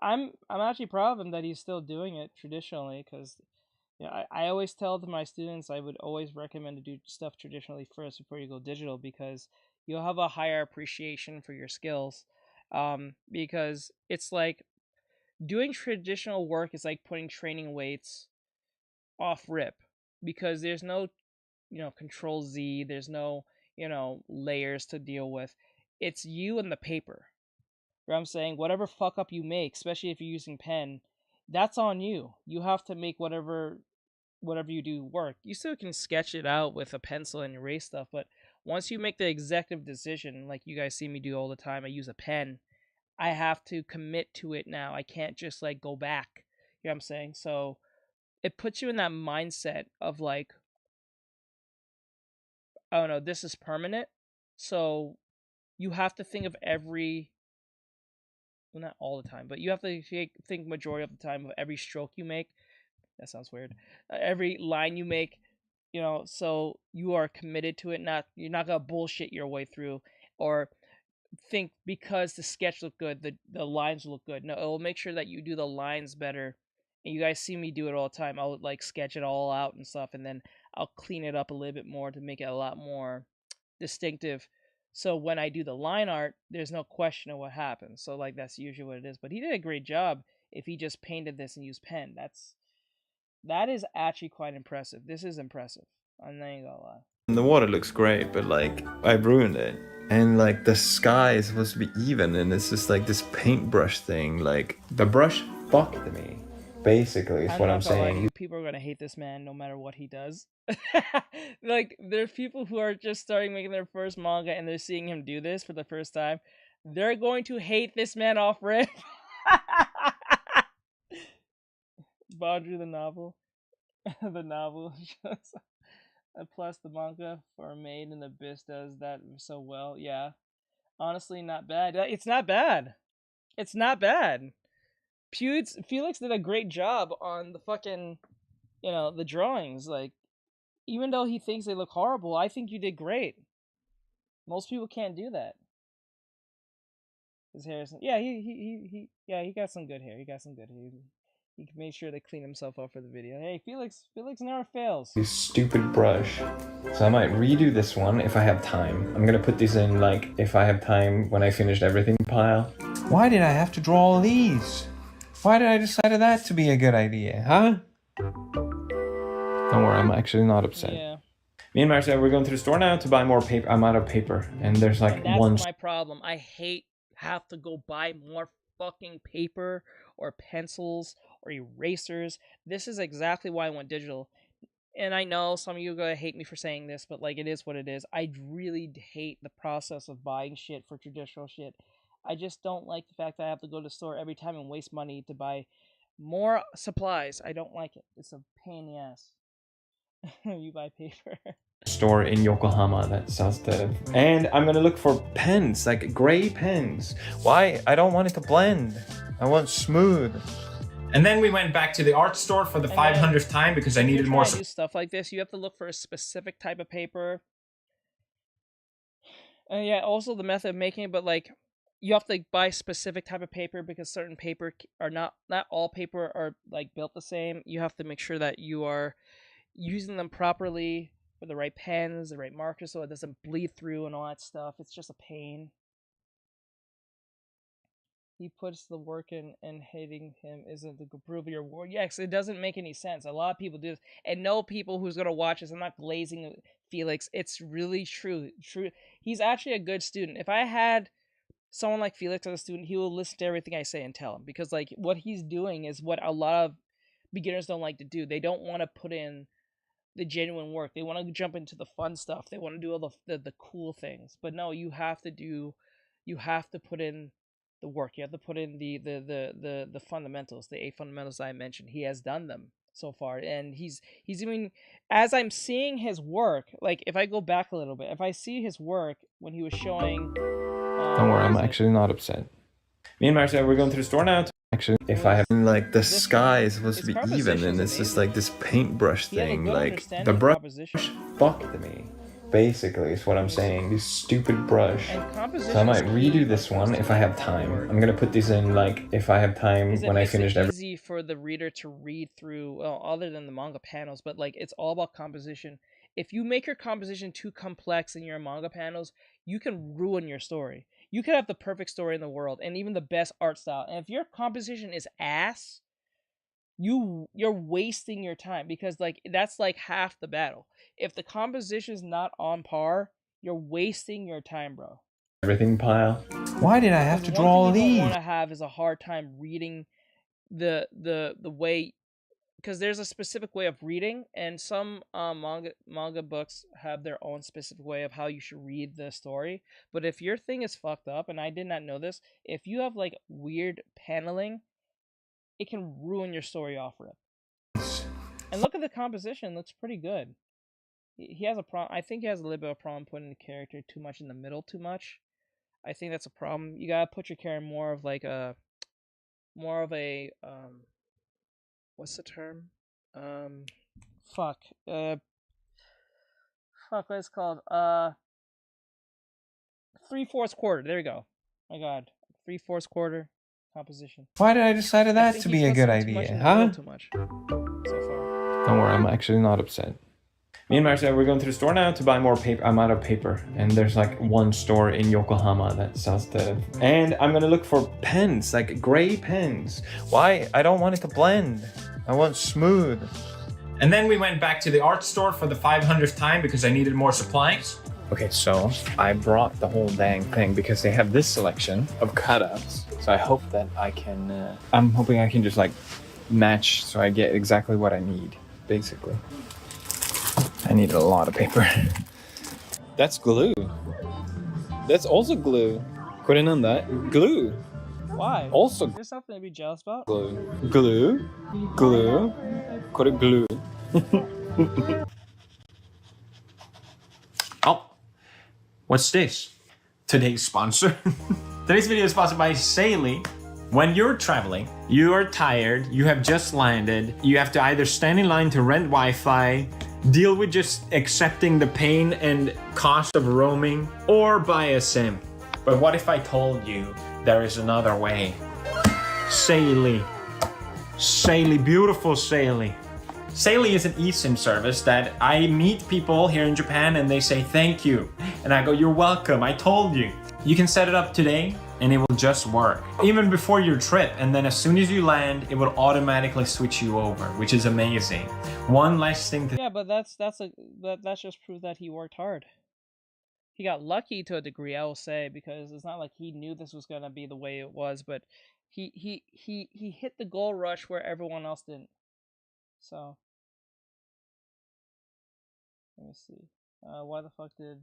I'm actually proud of him that he's still doing it traditionally, because I always tell to my students I would always recommend to do stuff traditionally first before you go digital, because you'll have a higher appreciation for your skills. Because it's like doing traditional work is like putting training weights off rip, because there's no control Z, there's no layers to deal with. It's you and the paper. Where I'm saying whatever fuck up you make, especially if you're using pen, that's on you. You have to make whatever you do work. You still can sketch it out with a pencil and erase stuff, but once you make the executive decision, like you guys see me do all the time, I use a pen, I have to commit to it now. I can't just like go back. You know what I'm saying? So it puts you in that mindset of like, I don't know, this is permanent. So you have to think of well, not all the time, but you have to think majority of the time of every stroke you make. That sounds weird. Every line you make, so you are committed to it. You're not gonna bullshit your way through, or think because the sketch looked good, the lines look good. No, it will make sure that you do the lines better. And you guys see me do it all the time. I'll like sketch it all out and stuff, and then I'll clean it up a little bit more to make it a lot more distinctive. So when I do the line art, there's no question of what happens. So like that's usually what it is. But he did a great job. If he just painted this and used pen, that is actually quite impressive. This is impressive. I'm not even gonna lie. The water looks great, but like I ruined it. And like the sky is supposed to be even, and it's just like this paintbrush thing. Like the brush fucked me. Basically, is what I'm saying. People are gonna hate this man no matter what he does. Like there's people who are just starting making their first manga and they're seeing him do this for the first time. They're going to hate this man off rip. Baudru the novel. The novel shows. Plus the manga for Made in Abyss does that so well. Yeah. Honestly, not bad. It's not bad. It's not bad. Felix did a great job on the fucking, the drawings. Like, even though he thinks they look horrible, I think you did great. Most people can't do that. His hair is, yeah, he got some good hair. He made sure to clean himself up for the video. Hey, Felix never fails. This stupid brush. So I might redo this one if I have time. I'm gonna put these in like if I have time when I finished everything pile. Why did I have to draw all these? Why did I decide that to be a good idea, huh? Don't worry, I'm actually not upset. Yeah. Me and Marcia, we're going to the store now to buy more paper. I'm out of paper, and there's like one. That's my problem. I hate have to go buy more fucking paper or pencils or erasers. This is exactly why I went digital. And I know some of you are gonna hate me for saying this, but like it is what it is. I really hate the process of buying shit for traditional shit. I just don't like the fact that I have to go to the store every time and waste money to buy more supplies. I don't like it. It's a pain in the ass. You buy paper. Store in Yokohama that sells the, and I'm gonna look for pens, like gray pens. Why? I don't want it to blend. I want smooth. And then we went back to the art store for the 500th time because I needed more. To do stuff like this, you have to look for a specific type of paper. And yeah, also the method of making it, but like you have to like, buy specific type of paper because certain paper are not all paper are like built the same. You have to make sure that you are using them properly with the right pens, the right markers, so it doesn't bleed through and all that stuff. It's just a pain. he puts the work in, and hating him isn't the proof of your war. Yes, it doesn't make any sense. A lot of people do this, and no people who's gonna watch this. I'm not glazing Felix. It's really true. He's actually a good student. If I had someone like Felix as a student, he will listen to everything I say and tell him, because like what he's doing is what a lot of beginners don't like to do. They don't want to put in the genuine work. They want to jump into the fun stuff. They want to do all the cool things. But no, you have to put in the work. You have to put in the fundamentals, the 8 fundamentals I mentioned. He has done them so far, and he's doing, as I'm seeing his work, like if I go back a little bit, if I see his work when he was showing Don't worry, I'm actually not upset. Me and Marcia, we're going to the store now. Actually, if I have like the sky is supposed to be even, and it's just like this paintbrush thing, like the brush fucked me. Basically, is what I'm saying. This stupid brush. So I might redo this one if I have time. I'm gonna put these in like if I have time when I finish everything. It's easy for the reader to read through, well, other than the manga panels, but like it's all about composition. If you make your composition too complex in your manga panels, you can ruin your story. You could have the perfect story in the world and even the best art style, and if your composition is ass, you're wasting your time, because like that's like half the battle. If the composition is not on par, you're wasting your time, bro. Everything pile. Why did I have to draw all these? What you want to have is a hard time reading the way, because there's a specific way of reading, and some manga books have their own specific way of how you should read the story. But if your thing is fucked up, and I did not know this, if you have like weird paneling, it can ruin your story off rip. And look at the composition; looks pretty good. He has a problem. I think he has a little bit of a problem putting the character too much in the middle. Too much. I think that's a problem. You gotta put your character more of a what's the term? Fuck. Fuck. What is it called? 3/4 quarter. There you go. My God, 3/4 quarter composition. Why did I decide that to be a good idea, huh? Too much. So far. Don't worry, I'm actually not upset. Me and Marcia, we're going to the store now to buy more paper. I'm out of paper, and there's like one store in Yokohama that sells the... And I'm gonna look for pens, like gray pens. Why? I don't want it to blend. I want smooth. And then we went back to the art store for the 500th time because I needed more supplies. Okay, so I brought the whole dang thing because they have this selection of cutouts. So I hope that I can... I'm hoping I can just like match so I get exactly what I need, basically. I needed a lot of paper. That's glue. That's also glue. Glue. Why? Also there's something to be jealous about. Glue. Glue. Oh, what's this? Today's sponsor. Today's video is sponsored by Saley. When you're traveling, you are tired, you have just landed, you have to either stand in line to rent Wi-Fi, deal with just accepting the pain and cost of roaming, or buy a SIM. But what if I told you there is another way? Saley. Saley, beautiful Saley. Saley is an eSIM service that I meet people here in Japan and they say thank you. And I go, you're welcome, I told you. You can set it up today and it will just work. Even before your trip, and then as soon as you land, it will automatically switch you over, which is amazing. One less thing to... Yeah, but that's just proof that he worked hard. He got lucky to a degree, I will say, because it's not like he knew this was gonna be the way it was, but he hit the goal rush where everyone else didn't. So let me see. Why the fuck did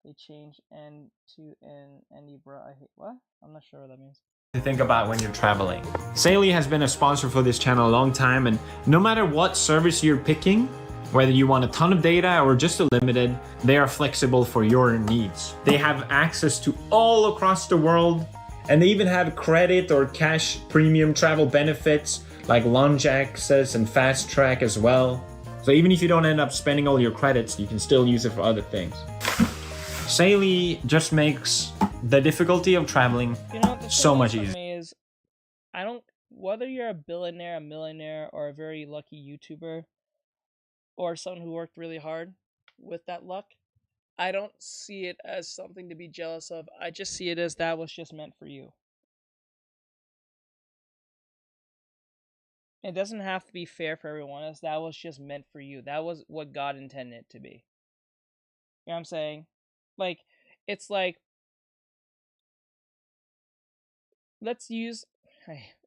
they change N to N bro? I hate what? I'm not sure what that means. To think about when you're traveling. Saley has been a sponsor for this channel a long time, and no matter what service you're picking, whether you want a ton of data or just a limited, they are flexible for your needs. They have access to all across the world, and they even have credit or cash premium travel benefits like lounge access and fast track as well. So even if you don't end up spending all your credits, you can still use it for other things. Saley just makes the difficulty of traveling so much easier. Is I don't, whether you're a billionaire, a millionaire, or a very lucky YouTuber, or someone who worked really hard with that luck, I don't see it as something to be jealous of. I just see it as that was just meant for you. It doesn't have to be fair for everyone else. That was just meant for you. That was what God intended it to be. You know what I'm saying? Like, it's like, let's use,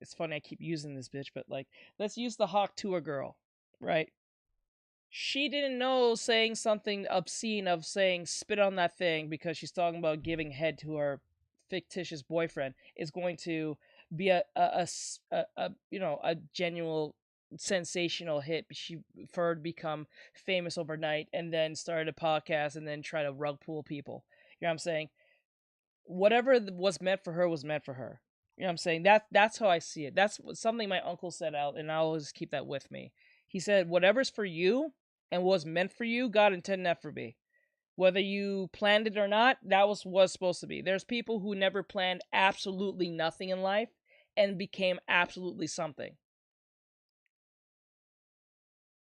it's funny I keep using this bitch, but like, let's use the Hawk Tuah girl, right? She didn't know saying something obscene of saying spit on that thing because she's talking about giving head to her fictitious boyfriend is going to be a you know, a genuine sensational hit for her to become famous overnight and then start a podcast and then try to rug pull people. You know what I'm saying? Whatever was meant for her was meant for her. You know what I'm saying? That's how I see it. That's something my uncle said out, and I always keep that with me. He said, whatever's for you and was meant for you, God intended that for me. Whether you planned it or not, that was supposed to be. There's people who never planned absolutely nothing in life and became absolutely something.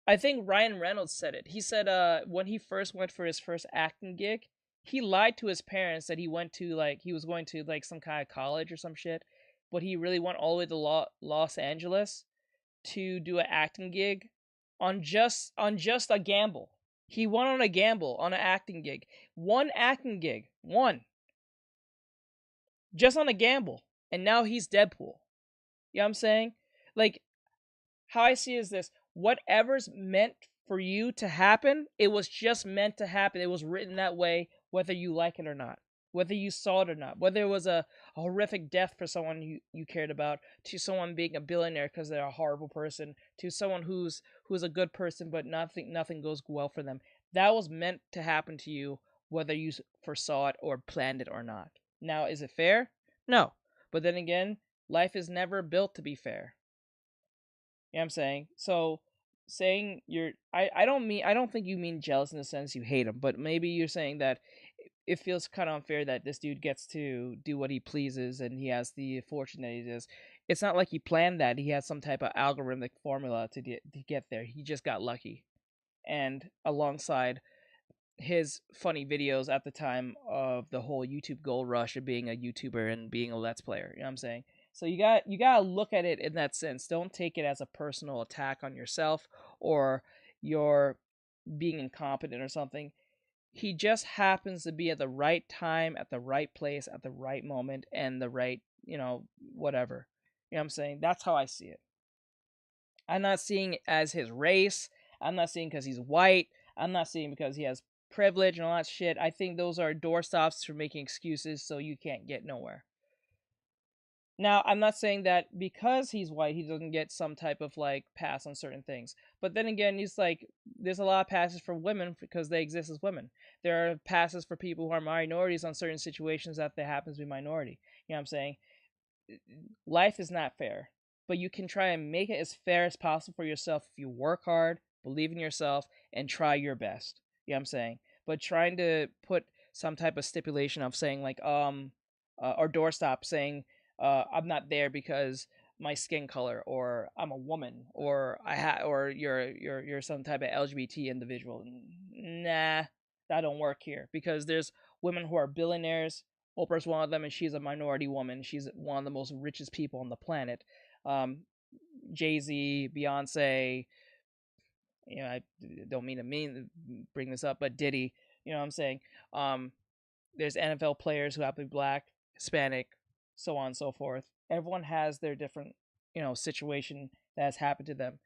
I think Ryan Reynolds said it. He said when he first went for his first acting gig, he lied to his parents that he went to, like, he was going to, like, some kind of college or some shit, but he really went all the way to Los Angeles to do an acting gig on just a gamble. He went on a gamble on an acting gig. One acting gig. One. Just on a gamble. And now he's Deadpool. You know what I'm saying? Like, how I see it is this. Whatever's meant for you to happen, it was just meant to happen. It was written that way, whether you like it or not. Whether you saw it or not. Whether it was a horrific death for someone you cared about, to someone being a billionaire because they're a horrible person, to someone who's a good person but nothing goes well for them. That was meant to happen to you, whether you foresaw it or planned it or not. Now, is it fair? No. But then again, life is never built to be fair. You know what I'm saying? So, saying I don't think you mean jealous in the sense you hate him, but maybe you're saying that it feels kind of unfair that this dude gets to do what he pleases and he has the fortune that he does. It's not like he planned that. He has some type of algorithmic formula to get there. He just got lucky. And alongside his funny videos at the time of the whole YouTube gold rush of being a YouTuber and being a Let's Player. You know what I'm saying? So you gotta look at it in that sense. Don't take it as a personal attack on yourself or you're being incompetent or something. He just happens to be at the right time, at the right place, at the right moment, and the right, you know, whatever. You know what I'm saying? That's how I see it. I'm not seeing it as his race. I'm not seeing because he's white. I'm not seeing because he has privilege and all that shit. I think those are doorstops for making excuses so you can't get nowhere. Now, I'm not saying that because he's white, he doesn't get some type of, like, pass on certain things. But then again, he's like, there's a lot of passes for women because they exist as women. There are passes for people who are minorities on certain situations that they happen to be minority. You know what I'm saying? Life is not fair. But you can try and make it as fair as possible for yourself if you work hard, believe in yourself, and try your best. You know what I'm saying? But trying to put some type of stipulation of saying, like, or doorstop saying, I'm not there because my skin color, or I'm a woman, or or you're some type of LGBT individual. Nah, that don't work here because there's women who are billionaires. Oprah's one of them, and she's a minority woman. She's one of the most richest people on the planet. Jay-Z, Beyonce. You know, I don't mean to bring this up, but Diddy. You know what I'm saying? There's NFL players who happen to be black, Hispanic, so on and so forth. Everyone has their different, you know, situation that has happened to them.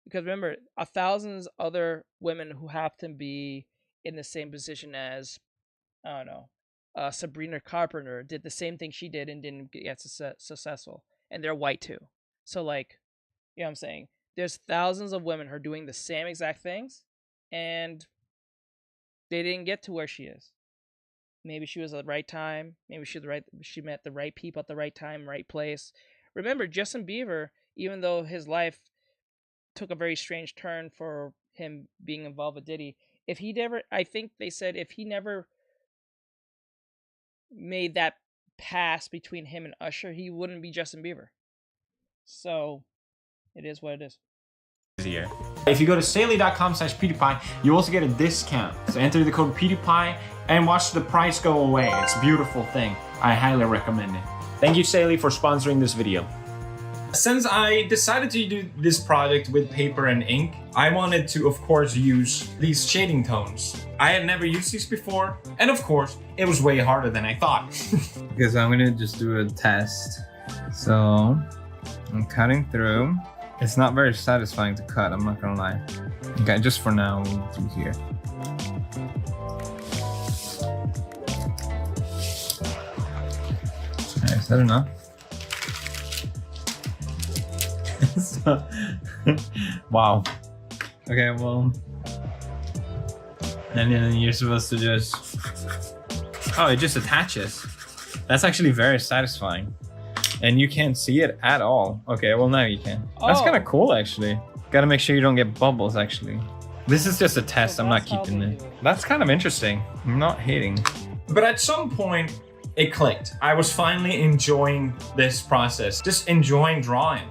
Because remember, thousands other women who happen to be in the same position as, I don't know, Sabrina Carpenter did the same thing she did and didn't get successful. And they're white too. So, like, you know what I'm saying? There's thousands of women who are doing the same exact things and they didn't get to where she is. Maybe she was at the right time. Maybe she met the right people at the right time, right place. Remember, Justin Bieber, even though his life took a very strange turn for him being involved with Diddy, I think they said if he never made that pass between him and Usher, he wouldn't be Justin Bieber. So, it is what it is. Easier. If you go to Saley.com/PewDiePie, you also get a discount. So enter the code PewDiePie and watch the price go away. It's a beautiful thing. I highly recommend it. Thank you, Saley, for sponsoring this video. Since I decided to do this project with paper and ink, I wanted to, of course, use these shading tones. I had never used these before, and of course, it was way harder than I thought. Because I'm gonna just do a test. So, I'm cutting through. It's not very satisfying to cut, I'm not gonna lie. Okay, just for now, we'll do here. Okay, is that enough? So, wow. Okay, well. And then you're supposed to just. Oh, it just attaches. That's actually very satisfying. And you can't see it at all. Okay, well now you can. That's kind of cool actually. Gotta make sure you don't get bubbles actually. This is just a test, I'm not keeping it. That's kind of interesting. I'm not hating. But at some point, it clicked. I was finally enjoying this process. Just enjoying drawing.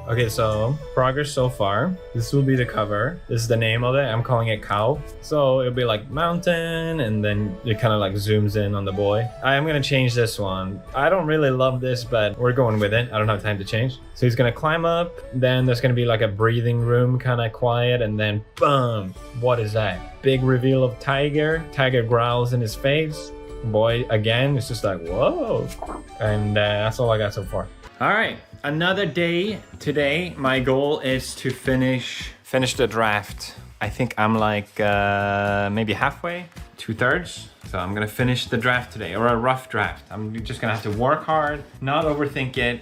Okay, so progress so far. This will be the cover. This is the name of it. I'm calling it Cow. So it'll be like mountain, and then it kind of like zooms in on the boy. I am gonna change this one. I don't really love this, but we're going with it. I don't have time to change. So he's gonna climb up. Then there's gonna be like a breathing room, kind of quiet, and then boom. What is that? Big reveal of Tiger. Tiger growls in his face. Boy, again, it's just like, whoa. And that's all I got so far. All right. Another day today. My goal is to finish the draft. I think I'm like maybe halfway, 2/3. So I'm gonna finish the draft today, or a rough draft. I'm just gonna have to work hard, not overthink it.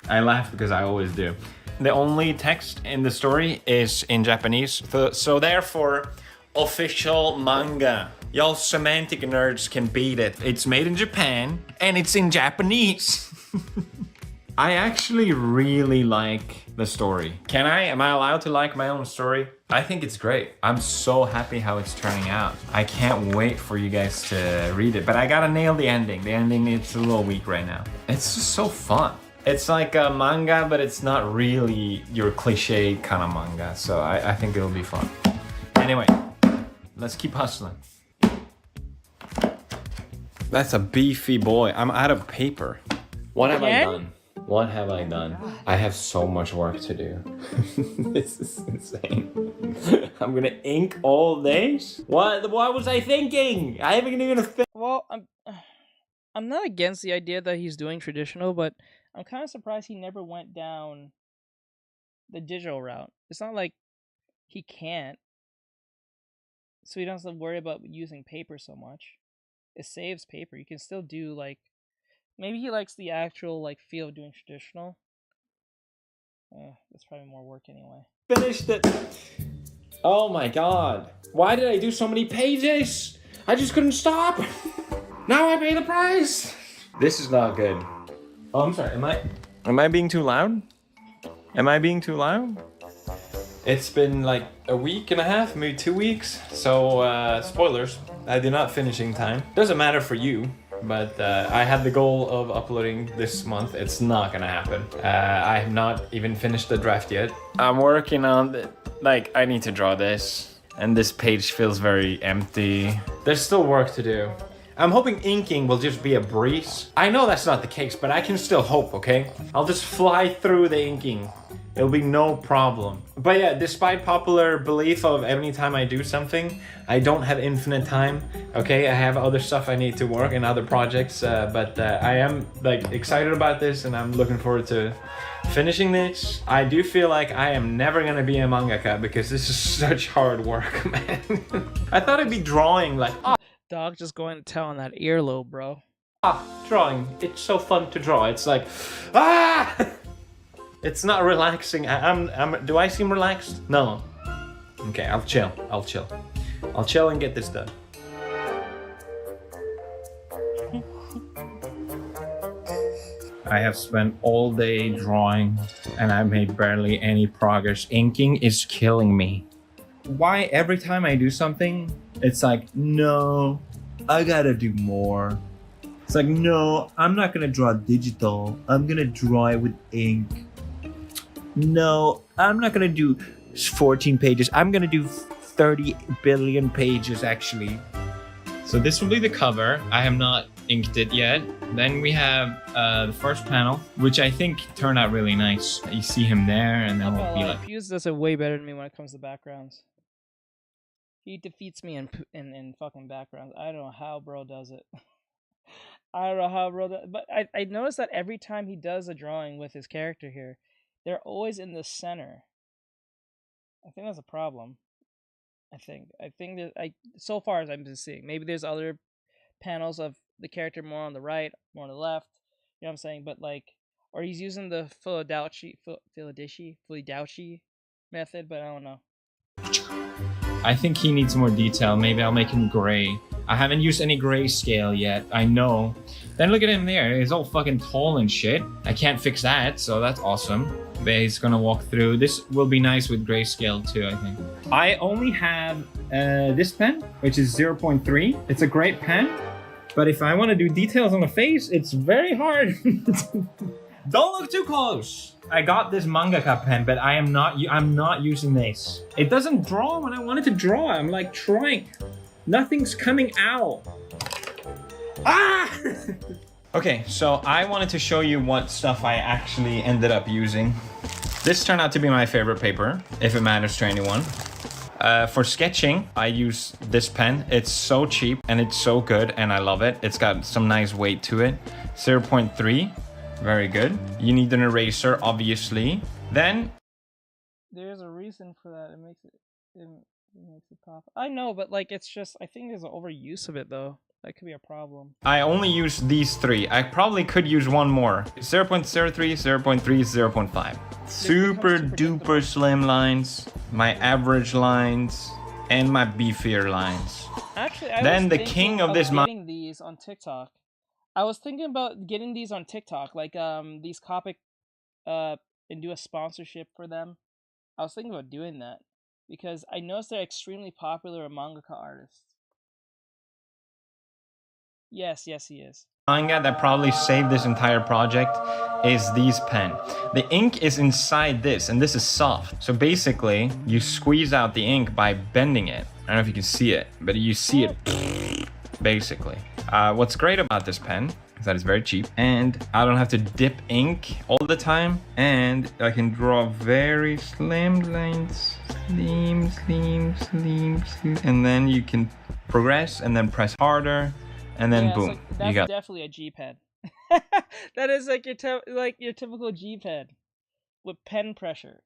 I laugh because I always do. The only text in the story is in Japanese, so therefore, official manga. Y'all semantic nerds can beat it. It's made in Japan and it's in Japanese. I actually really like the story. Am I allowed to like my own story? I think it's great. I'm so happy how it's turning out. I can't wait for you guys to read it, but I gotta nail the ending. The ending, it's a little weak right now. It's just so fun. It's like a manga, but it's not really your cliche kind of manga. So I think it'll be fun. Anyway, let's keep hustling. That's a beefy boy. I'm out of paper. What have I done? What have I done? I have so much work to do. This is insane. I'm gonna ink all days? What was I thinking? I haven't even Well, I'm not against the idea that he's doing traditional, but I'm kind of surprised he never went down the digital route. It's not like he can't. So he doesn't have to worry about using paper so much. It saves paper. You can still do like, maybe he likes the actual like feel of doing traditional. That's probably more work anyway. Finished it. Oh my god. Why did I do so many pages? I just couldn't stop. Now I pay the price. This is not good. Oh, I'm sorry. Am I being too loud? Am I being too loud? It's been like a week and a half, maybe 2 weeks. So, spoilers, I did not finish in time. Doesn't matter for you, but I had the goal of uploading this month. It's not gonna happen. I have not even finished the draft yet. I'm working on like, I need to draw this. And this page feels very empty. There's still work to do. I'm hoping inking will just be a breeze. I know that's not the case, but I can still hope, okay? I'll just fly through the inking. It'll be no problem. But yeah, despite popular belief of any time I do something, I don't have infinite time, okay? I have other stuff I need to work and other projects, but I am like excited about this and I'm looking forward to finishing this. I do feel like I am never gonna be a mangaka because this is such hard work, man. I thought I'd be drawing like, Dog just going to town on that earlobe, bro. Drawing. It's so fun to draw. It's like, It's not relaxing. Do I seem relaxed? No. Okay, I'll chill. I'll chill and get this done. I have spent all day drawing and I made barely any progress. Inking is killing me. Why every time I do something, it's like, no, I gotta do more. It's like, no, I'm not gonna draw digital. I'm gonna draw it with ink. No, I'm not gonna do 14 pages. I'm gonna do 30 billion pages actually. So this will be the cover. I have not inked it yet. Then we have the first panel, which I think turned out really nice. You see him there, and then we'll be like... Fuse does it way better than me when it comes to backgrounds. He defeats me in fucking backgrounds. I don't know how bro does it. I don't know how bro does it. But I noticed that every time he does a drawing with his character here, they're always in the center. I think that's a problem. I think that so far as I've been seeing, maybe there's other panels of the character more on the right, more on the left. You know what I'm saying? But like, or he's using the Philadelphia method, but I don't know. I think he needs more detail. Maybe I'll make him gray. I haven't used any grayscale yet. I know. Then look at him there. He's all fucking tall and shit. I can't fix that, so that's awesome. But he's gonna walk through. This will be nice with grayscale too, I think. I only have this pen, which is 0.3. It's a great pen, but if I want to do details on the face, it's very hard. Don't look too close. I got this mangaka pen, but I'm not using this. It doesn't draw when I want it to draw. I'm like trying. Nothing's coming out. Ah! Okay, so I wanted to show you what stuff I actually ended up using. This turned out to be my favorite paper, if it matters to anyone. For sketching, I use this pen. It's so cheap and it's so good and I love it. It's got some nice weight to it. 0.3, very good. You need an eraser, obviously. Then... There's a reason for that. It makes it pop. I know, but like, it's just, I think there's an overuse of it though. That could be a problem. I only use these three. I probably could use one more. 0.03, 0.3, 0.5. Super duper slim lines, my average lines, and my beefier lines. Actually, I then was the king of this getting these on TikTok. I was thinking about getting these on TikTok, like these Copic, and do a sponsorship for them. I was thinking about doing that because I noticed they're extremely popular with mangaka artists. Yes, he is. Manga that probably saved this entire project is these pen. The ink is inside this, and this is soft. So basically, you squeeze out the ink by bending it. I don't know if you can see it, but you see it basically. What's great about this pen is that it's very cheap, and I don't have to dip ink all the time, and I can draw very slim lines. Slim, and then you can progress, and then press harder. And then boom, like, that's you got definitely a G pen. That is like your typical G pen with pen pressure.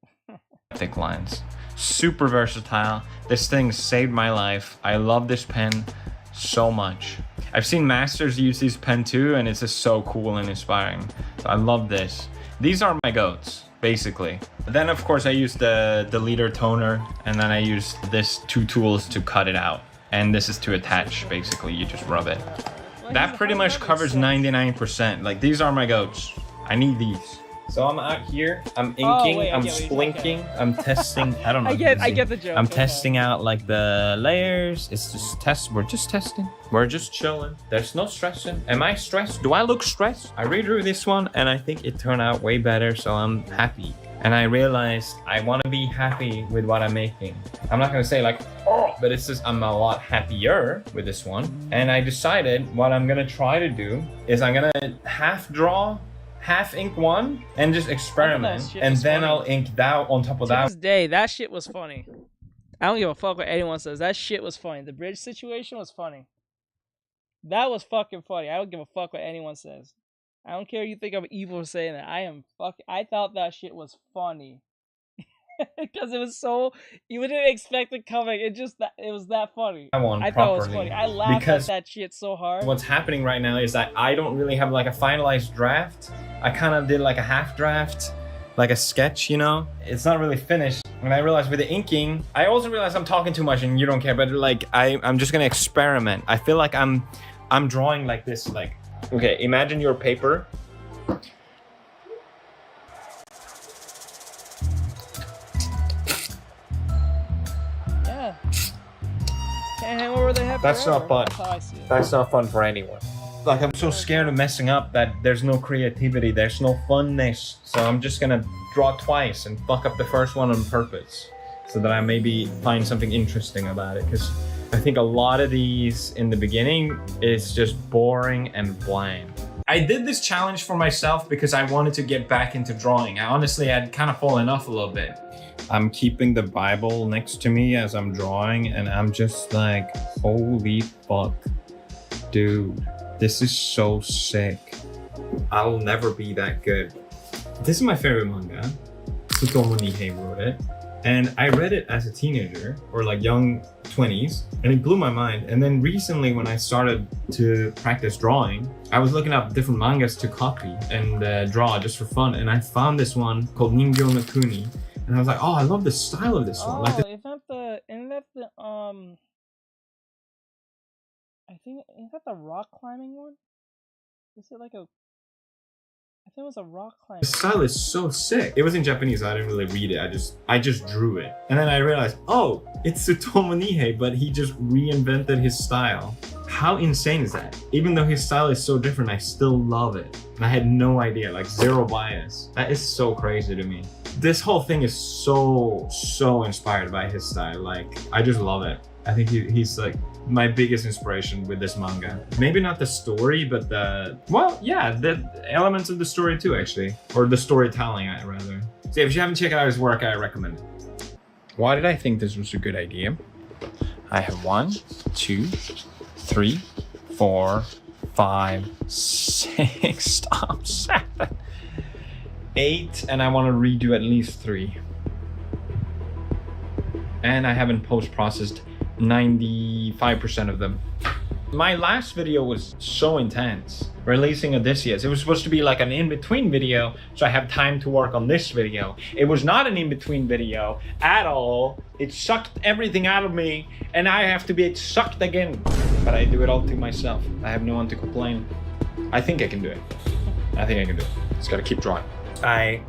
thick lines. Super versatile. This thing saved my life. I love this pen so much. I've seen masters use this pen too, and it's just so cool and inspiring. So I love this. These are my goats, basically. Then of course I use the leader toner, and then I use this two tools to cut it out. And this is to attach, basically, you just rub it. That pretty much covers 99%. Like, these are my goats. I need these. So I'm out here, I'm inking, I'm splinking, I'm testing, I don't know. I get the joke. I'm testing out like the layers. It's just we're just testing. We're just chilling. There's no stressing. Am I stressed? Do I look stressed? I redrew this one and I think it turned out way better, so I'm happy. And I realized I want to be happy with what I'm making. I'm not gonna say like, oh, but it's just I'm a lot happier with this one. And I decided what I'm gonna try to do is I'm gonna half draw, half ink one, and just experiment. And then I'll ink that on top of that. To this day, that shit was funny. I don't give a fuck what anyone says. That shit was funny. The bridge situation was funny. That was fucking funny. I don't give a fuck what anyone says. I don't care if you think I'm evil for saying that. I thought that shit was funny. Because it was so, you wouldn't expect it coming. It was that funny. I thought it was funny. I laughed at that shit so hard. What's happening right now is that I don't really have like a finalized draft. I kind of did like a half draft, like a sketch, you know? It's not really finished. And I realized with the inking, I also realized I'm talking too much and you don't care, but like I'm just gonna experiment. I feel like I'm drawing like this, like, okay, imagine your paper. Yeah. Can't hang over the head. That's forever. not fun. That's how I see it. That's not fun for anyone. Like, I'm so scared of messing up that there's no creativity, there's no funness. So I'm just gonna draw twice and fuck up the first one on purpose, so that I maybe find something interesting about it. Because I think a lot of these in the beginning is just boring and bland. I did this challenge for myself because I wanted to get back into drawing. I honestly had kind of fallen off a little bit. I'm keeping the Bible next to me as I'm drawing, and I'm just like, holy fuck. Dude, this is so sick. I'll never be that good. This is my favorite manga. Tsutomu Nihei wrote it. And I read it as a teenager, or like young 20s, and it blew my mind. And then recently when I started to practice drawing, I was looking up different mangas to copy and draw just for fun. And I found this one called Ningyo no Kuni. And I was like, oh, I love the style of this one. Like isn't that the I think, is that the rock climbing one? Is it like a, I think it was a rock climbing. The style is so sick. It was in Japanese, so I didn't really read it. I just drew it. And then I realized, oh, it's Tsutomu Nihei, but he just reinvented his style. How insane is that? Even though his style is so different, I still love it. And I had no idea, like zero bias. That is so crazy to me. This whole thing is so inspired by his style. Like, I just love it. I think he's like my biggest inspiration with this manga. Maybe not the story, but the elements of the story too, actually. Or the storytelling, rather. So if you haven't checked out his work, I recommend it. Why did I think this was a good idea? I have 1, 2, 3, 4, 5, 6, stop, 7, 8, and I want to redo at least 3. And I haven't post-processed 95% of them. My last video was so intense, releasing Odysseus. It was supposed to be like an in-between video, so I have time to work on this video. It was not an in-between video at all. It sucked everything out of me, and I have to be sucked again. But I do it all to myself. I have no one to complain. I think I can do it. I think I can do it. Just gotta keep drawing. I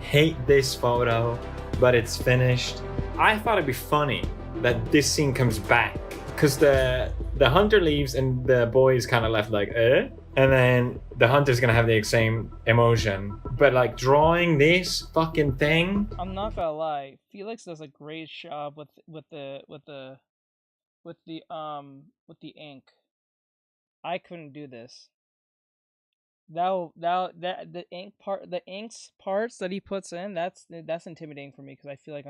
hate this photo, but it's finished. I thought it'd be funny that this scene comes back, because the hunter leaves and the boy is kind of left like, eh? And then the hunter's gonna have the same emotion. But like drawing this fucking thing, I'm not gonna lie, Felix does a great job with the ink. I couldn't do this. The inks parts that he puts in, that's intimidating for me, because I feel like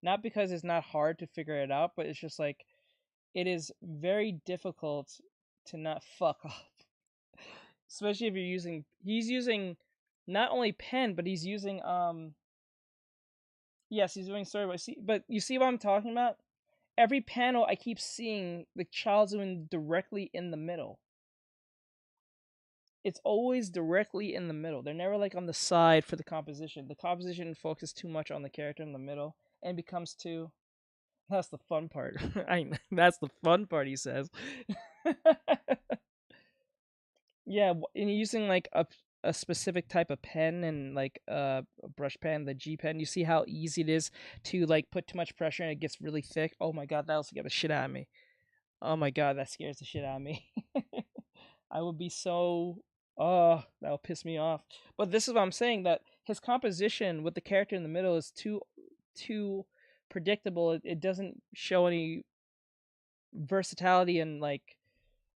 not because it's not hard to figure it out, but it's just like, it is very difficult to not fuck up. Especially if he's using not only pen, but he's using yes, he's doing storyboard. But you see what I'm talking about? Every panel I keep seeing the child's doing directly in the middle. It's always directly in the middle. They're never like on the side for the composition. The composition focuses too much on the character in the middle and becomes too... That's the fun part. That's the fun part, he says. Yeah, and using like a specific type of pen and like a brush pen, the G pen, you see how easy it is to like put too much pressure and it gets really thick. Oh my god, that'll scare the shit out of me. Oh my god, that scares the shit out of me. I would be so... Oh, that'll piss me off. But this is what I'm saying, that his composition with the character in the middle is too predictable. It doesn't show any versatility in like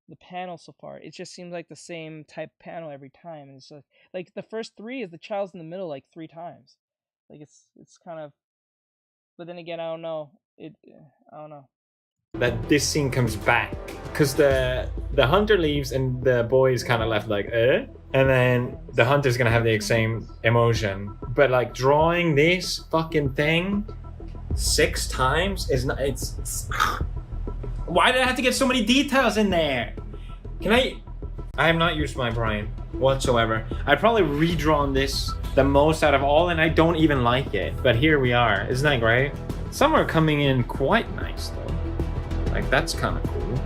the panel so far. It just seems like the same type panel every time. And it's like the first 3 is the child's in the middle like 3 times. Like it's kind of... But then again, I don't know. I don't know. That this scene comes back, because the hunter leaves and the boy is kind of left like, eh? And then the hunter's gonna have the same emotion. But like drawing this fucking thing 6 times is not... It's why did I have to get so many details in there? I have not used my brain whatsoever. I probably redrawn this the most out of all, and I don't even like it. But here we are. Isn't that great? Some are coming in quite nice though. Like, that's kind of cool.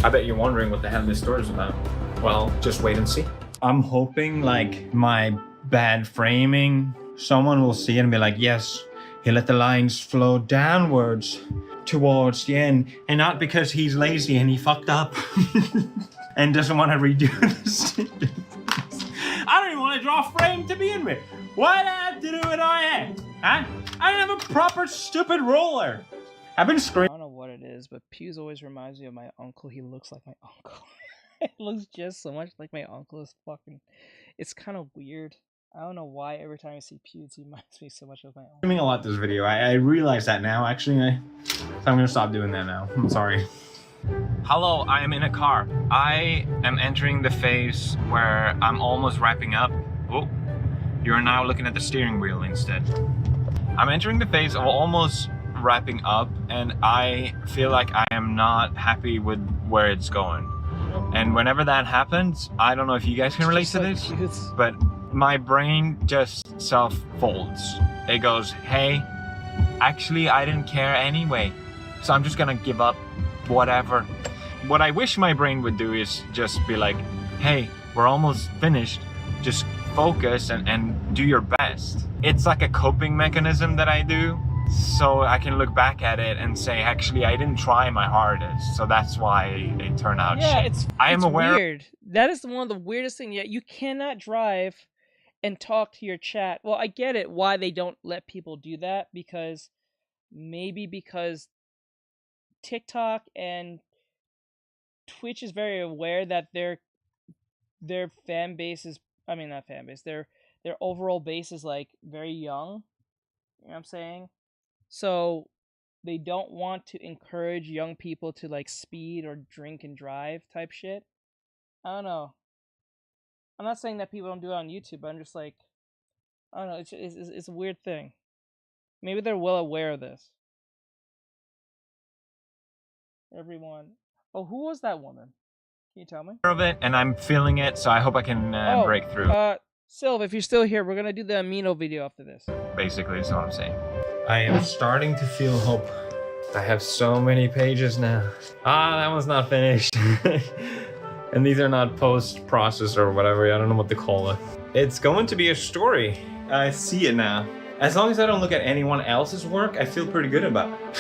I bet you're wondering what the hell this story is about. Well, just wait and see. I'm hoping, like, my bad framing, someone will see it and be like, yes, he let the lines flow downwards towards the end. And not because he's lazy and he fucked up and doesn't want to redo this. I don't even want to draw a frame to begin with. What I have to do with I had? Huh? I don't have a proper stupid ruler. I've been screaming. I don't know what it is. is, but Pew's always reminds me of my uncle. He looks like my uncle. It looks just so much like my uncle. Is fucking. It's kind of weird. I don't know why every time I see Pew, he reminds me so much of my uncle. I'm streaming a lot this video. I realize that now, actually. So I'm gonna stop doing that now. I'm sorry. Hello, I am in a car. I am entering the phase where I'm almost wrapping up. Oh, you're now looking at the steering wheel instead. I'm entering the phase of almost wrapping up, and I feel like I am not happy with where it's going. And whenever that happens, I don't know if you guys can relate to this, but my brain just self-folds. It goes, hey, actually I didn't care anyway, so I'm just gonna give up, whatever. What I wish my brain would do is just be like, hey, we're almost finished, just focus and do your best. It's like a coping mechanism that I do, so I can look back at it and say, actually, I didn't try my hardest, so that's why it turned out shit. I am aware. Weird. That is one of the weirdest things. Yeah, you cannot drive and talk to your chat. Well, I get it why they don't let people do that, because maybe because TikTok and Twitch is very aware that their fan base is, I mean, not fan base, their overall base is like very young. You know what I'm saying? So they don't want to encourage young people to like speed or drink and drive type shit. I don't know. I'm not saying that people don't do it on YouTube, but I'm just like, I don't know. It's a weird thing. Maybe they're well aware of this. Everyone. Oh, who was that woman? Can you tell me? Of it, and I'm feeling it, so I hope I can break through. Sylv, if you're still here, we're gonna do the Amino video after this. Basically, is what I'm saying. I am starting to feel hope. I have so many pages now. Ah, that one's not finished. And these are not post-processed or whatever. I don't know what to call it. It's going to be a story. I see it now. As long as I don't look at anyone else's work, I feel pretty good about it.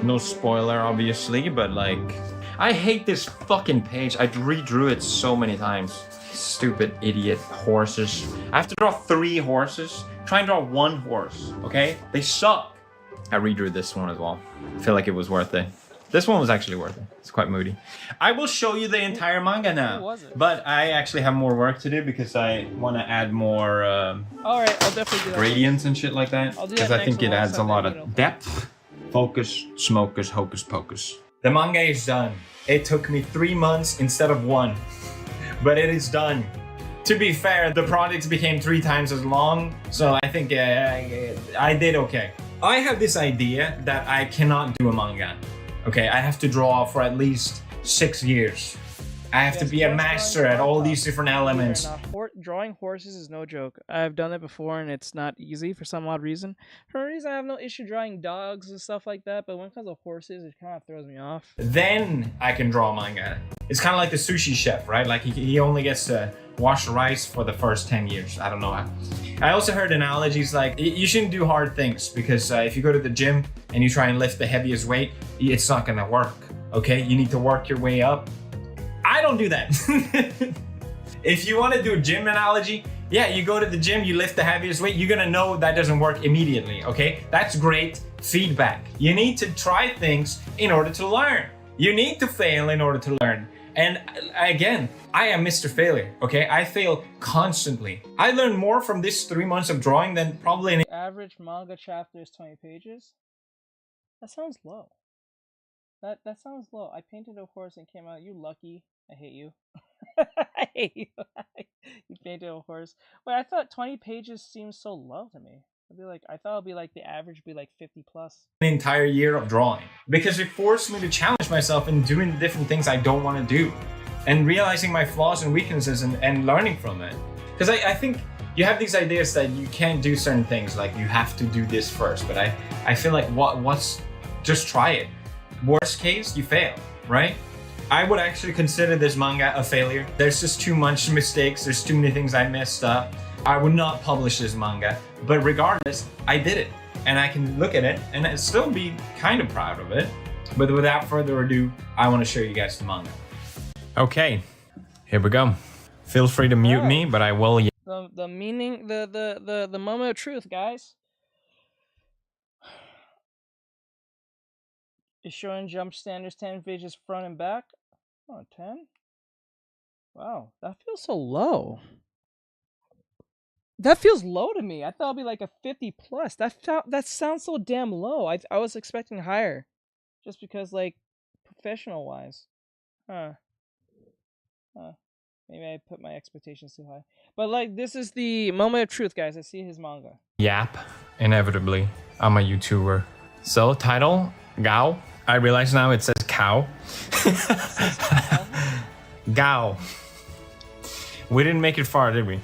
No spoiler, obviously, but like, I hate this fucking page. I redrew it so many times. Stupid idiot horses. I have to draw 3 horses. Try and draw 1 horse, okay? They suck. I redrew this one as well. I feel like it was worth it. This one was actually worth it. It's quite moody. I will show you the entire manga now. was it? But I actually have more work to do because I want to add more Alright, I'll definitely do that. gradients and shit like that. I'll do Because that I think next it one adds a once I lot do, of depth. Focus, smokers, hocus pocus. The manga is done. It took me 3 months instead of 1. But it is done. To be fair, the projects became 3 times as long, so I think I did okay. I have this idea that I cannot do a manga. Okay, I have to draw for at least 6 years. I have to be a master at all these different elements. Drawing horses is no joke. I've done it before and it's not easy for some odd reason. For a reason, I have no issue drawing dogs and stuff like that, but when it comes to horses, it kind of throws me off. Then I can draw manga. It's kind of like the sushi chef, right? Like he only gets to wash rice for the first 10 years. I don't know how. I also heard analogies like you shouldn't do hard things because if you go to the gym and you try and lift the heaviest weight, it's not gonna work, okay? You need to work your way up. I don't do that. If you want to do a gym analogy, yeah, you go to the gym, you lift the heaviest weight, you're gonna know that doesn't work immediately, okay? That's great feedback. You need to try things in order to learn. You need to fail in order to learn. And again, I am Mr. Failure, okay? I fail constantly. I learned more from this 3 months of drawing than probably any Average manga chapter is 20 pages? That sounds low. That sounds low. I painted a horse and came out. You lucky. I hate you. I hate you. You painted a horse. Wait, I thought 20 pages seems so low to me. I thought it'd be like the average would be like 50 plus. an entire year of drawing because it forced me to challenge myself in doing the different things I don't want to do and realizing my flaws and weaknesses and learning from it. Because I think you have these ideas that you can't do certain things, like you have to do this first, but I feel like what's just try it. Worst case, you fail, right? I would actually consider this manga a failure. There's just too much mistakes, there's too many things I messed up. I would not publish this manga, but regardless, I did it. And I can look at it and still be kind of proud of it. But without further ado, I want to show you guys the manga. Okay, here we go. Feel free to mute me, but I will. The meaning, the moment of truth, guys. It's showing jump standards 10 pages front and back. Oh, 10? Wow, that feels so low. That feels low to me. I thought it'd be like a 50 plus. That sounds so damn low. I was expecting higher, just because like professional wise. Huh. Maybe I put my expectations too high. But like, this is the moment of truth, guys. I see his manga. Yap, inevitably. I'm a YouTuber. So, title, Gao. I realize now it says cow. Gao. We didn't make it far, did we?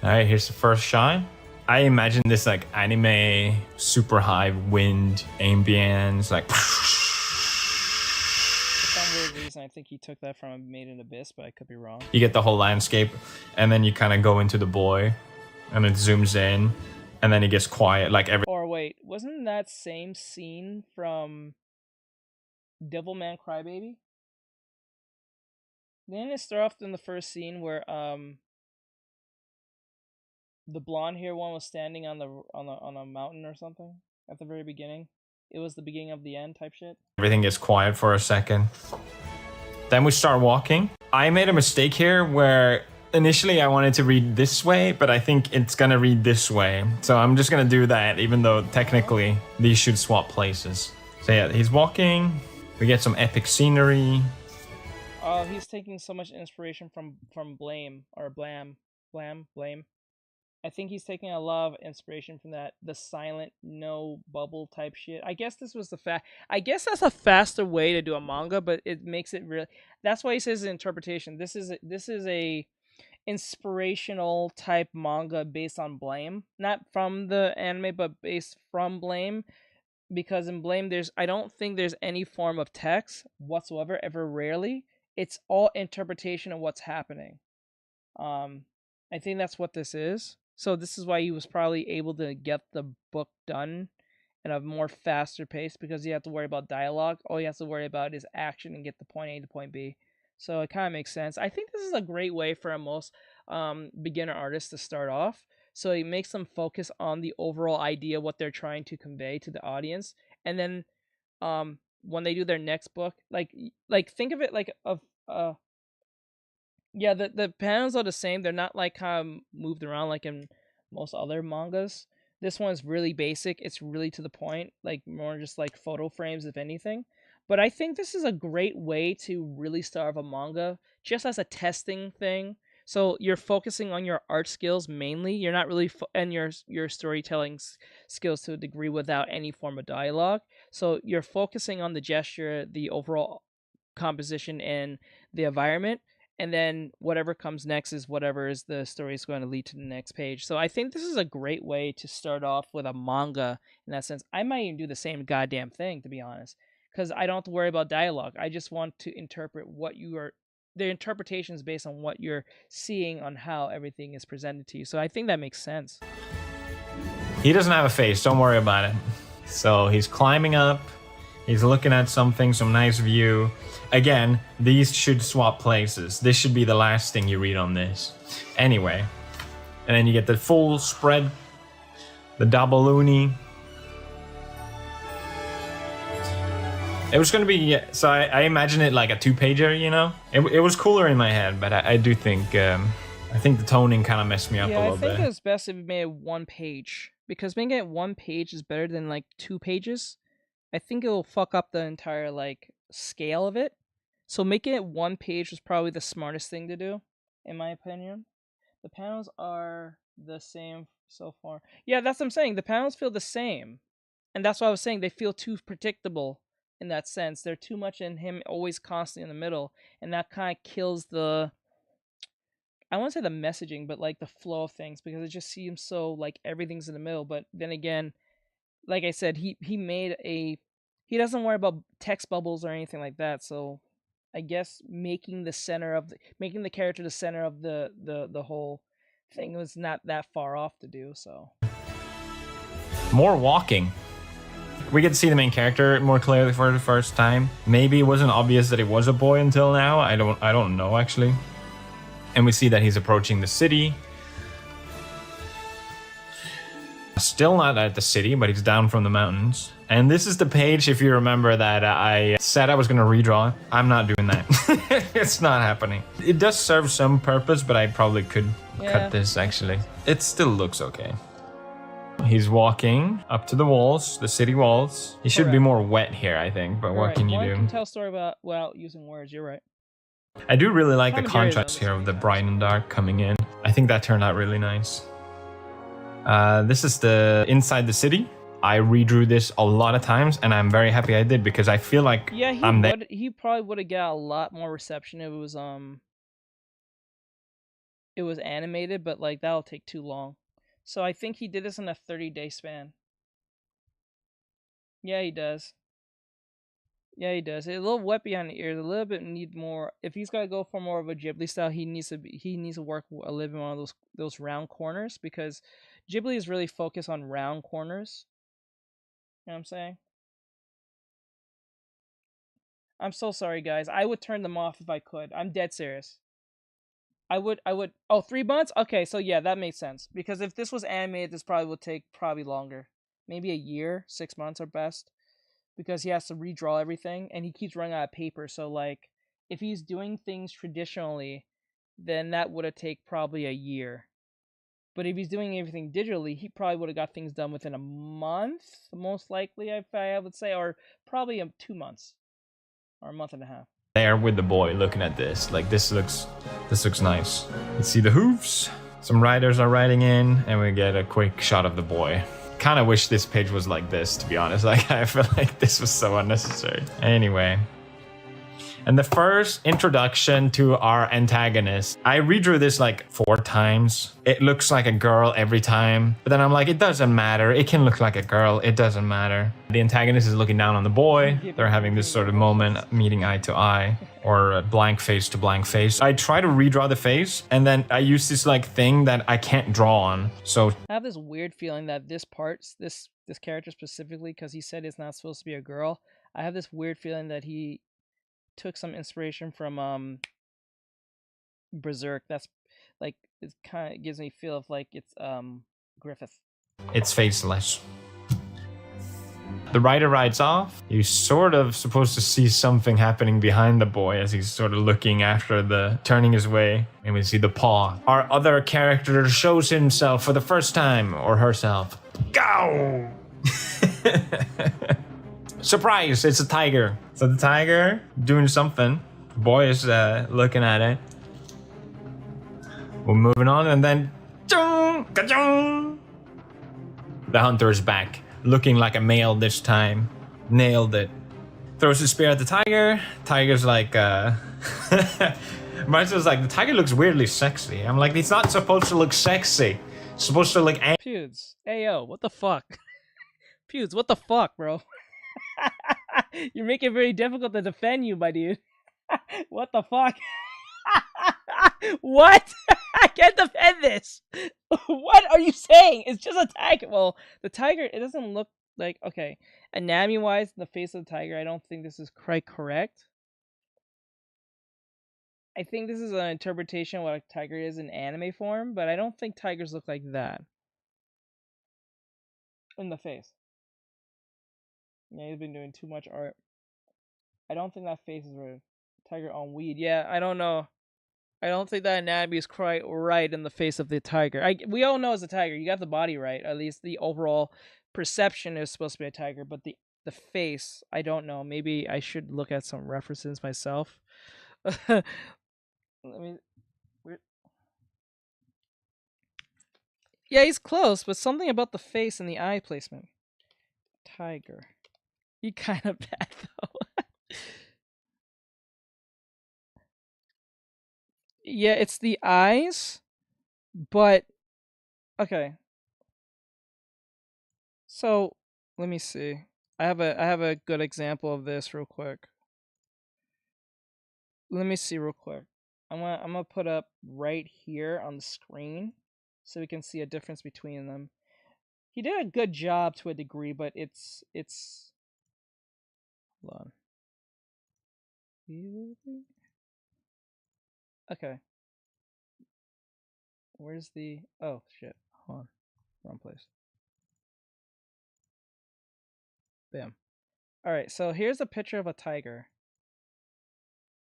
Alright, here's the first shot. I imagine this like anime, super high wind, ambience, like... For some weird reason, I think he took that from Made in Abyss, but I could be wrong. You get the whole landscape, and then you kind of go into the boy, and it zooms in, and then it gets quiet, like every... Or wait, wasn't that same scene from Devilman Crybaby? Didn't it start off in the first scene where the blonde hair one was standing on a mountain or something at the very beginning? It was the beginning of the end type shit. Everything gets quiet for a second. Then we start walking. I made a mistake here where initially I wanted to read this way, but I think it's gonna read this way. So I'm just gonna do that, even though technically these should swap places. So yeah, he's walking. We get some epic scenery. Oh, he's taking so much inspiration from Blame or Blame. I think he's taking a lot of inspiration from the silent, no bubble type shit. I guess this was I guess that's a faster way to do a manga, but it makes it really. That's why he says interpretation. This is a inspirational type manga based on Blame, not from the anime, but based from Blame. Because in Blame, I don't think there's any form of text whatsoever, ever rarely. It's all interpretation of what's happening. I think that's what this is. So this is why he was probably able to get the book done at a more faster pace, because you have to worry about dialogue. All you have to worry about is action and get the point A to point B. So it kind of makes sense. I think this is a great way for most beginner artists to start off. So it makes them focus on the overall idea, what they're trying to convey to the audience. And then when they do their next book, like think of it like yeah, the panels are the same. They're not like moved around like in most other mangas. This one's really basic. It's really to the point, like more just like photo frames, if anything. But I think this is a great way to really start a manga, just as a testing thing. So you're focusing on your art skills mainly. You're not really and your storytelling skills to a degree without any form of dialogue. So you're focusing on the gesture, the overall composition, and the environment. And then whatever comes next is whatever is the story is going to lead to the next page. So I think this is a great way to start off with a manga in that sense. I might even do the same goddamn thing, to be honest, because I don't have to worry about dialogue. I just want to interpret what you are. The interpretation is based on what you're seeing on how everything is presented to you. So I think that makes sense. He doesn't have a face. Don't worry about it. So he's climbing up. He's looking at something, some nice view. Again, these should swap places. This should be the last thing you read on this. Anyway. And then you get the full spread. The double uni. It was going to be... So I imagine it like a two-pager, you know? It was cooler in my head, but I do think... I think the toning kind of messed me up a little bit. I think it was best if it made it one page. Because making it one page is better than like 2 pages. I think it will fuck up the entire like scale of it. So making it one page was probably the smartest thing to do, in my opinion. The panels are the same so far. Yeah, that's what I'm saying. The panels feel the same. And that's what I was saying. They feel too predictable in that sense. They're too much in him always constantly in the middle. And that kind of kills the... I won't say the messaging, but like the flow of things. Because it just seems so like everything's in the middle. But then again... Like I said, he made he doesn't worry about text bubbles or anything like that. So I guess making the character the center of the whole thing was not that far off to do. So more walking. We get to see the main character more clearly for the first time. Maybe it wasn't obvious that it was a boy until now. I don't know actually. And we see that he's approaching the city. Still not at the city, but he's down from the mountains. And this is the page, if you remember, that I said I was gonna redraw. I'm not doing that. It's not happening. It does serve some purpose, but I probably could cut this actually. It still looks okay. He's walking up to the walls, the city walls. He should be more wet here, I think, but what can you do? One can tell a story about without using words, you're right. I do really like the Commentary, contrast though, here of the bright and dark coming in. I think that turned out really nice. This is the inside the city. I redrew this a lot of times, and I'm very happy I did because I feel like I'm there. He probably would have got a lot more reception if it was animated, but like that'll take too long. So I think he did this in a 30-day span. Yeah, he does. Yeah, he does. It's a little wet behind the ears. A little bit need more. If he's gotta go for more of a Ghibli style, he needs to work a little bit on those round corners because Ghibli is really focused on round corners. You know what I'm saying? I'm so sorry, guys. I would turn them off if I could. I'm dead serious. I would. Oh, 3 months? Okay, so yeah, that makes sense. Because if this was animated, this probably would take longer. Maybe a year, 6 months are best. Because he has to redraw everything, and he keeps running out of paper. So, like, if he's doing things traditionally, then that would have taken probably a year. But if he's doing everything digitally, he probably would have got things done within a month, most likely, I would say, or probably 2 months, or a month and a half. There with the boy looking at this. Like, this looks nice. You see the hooves. Some riders are riding in, and we get a quick shot of the boy. Kind of wish this page was like this, to be honest. Like, I feel like this was so unnecessary. Anyway. And the first introduction to our antagonist, I redrew this like 4 times. It looks like a girl every time. But then I'm like, it doesn't matter. It can look like a girl. It doesn't matter. The antagonist is looking down on the boy. They're having this sort of moment, meeting eye to eye, or blank face to blank face. I try to redraw the face, and then I use this like thing that I can't draw on. So I have this weird feeling that this character specifically, because he said it's not supposed to be a girl, I have this weird feeling that he took some inspiration from Berserk. That's like, it kind of gives me a feel of like it's Griffith. It's faceless. The rider rides off. You're sort of supposed to see something happening behind the boy as he's sort of looking after turning his way. And we see the paw. Our other character shows himself for the first time, or herself. Go! Surprise, it's a tiger. So the tiger doing something. The boy is looking at it. We're moving on, and then the hunter is back, looking like a male this time. Nailed it. Throws his spear at the tiger. Tiger's like, Marcel's like, the tiger looks weirdly sexy. I'm like, it's not supposed to look sexy. It's supposed to look Pewds. Ayo, what the fuck? Pewds, what the fuck, bro? You're making it very difficult to defend you, my dude. What the fuck? What? I can't defend this. What are you saying? It's just a tiger. Well, the tiger, it doesn't look like, okay, anatomy-wise, the face of the tiger, I don't think this is quite correct. I think this is an interpretation of what a tiger is in anime form, but I don't think tigers look like that. In the face. Yeah, he's been doing too much art. I don't think that face is a tiger on weed. Yeah, I don't know. I don't think that anatomy is quite right in the face of the tiger. We all know it's a tiger. You got the body right. At least the overall perception is supposed to be a tiger, but the face, I don't know. Maybe I should look at some references myself. Let me. Yeah, he's close, but something about the face and the eye placement. Tiger. He kind of bad though. Yeah, it's the eyes, but okay. So let me see. I have a good example of this real quick. Let me see real quick. I'm gonna put up right here on the screen so we can see a difference between them. He did a good job to a degree, but it's hold on. Okay. Where's the... Oh, shit. Hold on. Wrong place. Bam. All right, so here's a picture of a tiger.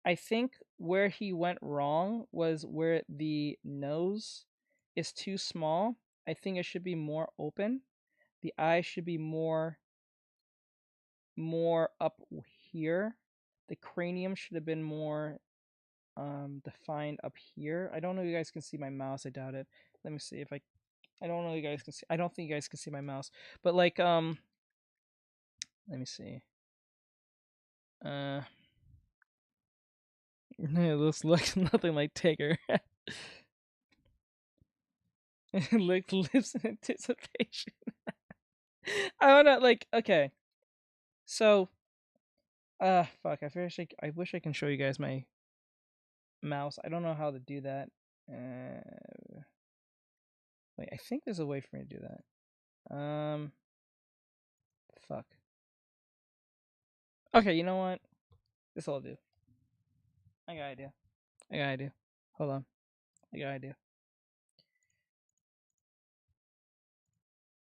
I think where he went wrong was where the nose is too small. I think it should be more open. The eye should be more up here. The cranium should have been more defined up here. I don't know if you guys can see my mouse. I doubt it. Let me see if I don't know if you guys can see. I don't think you guys can see my mouse. But like let me see. It looks like nothing like Tigger. Licked lips in anticipation. I wanna like okay. So fuck, I wish I can show you guys my mouse. I don't know how to do that. Wait, I think there's a way for me to do that. Fuck. Okay, you know what? This will do. I got an idea. Hold on. I got an idea.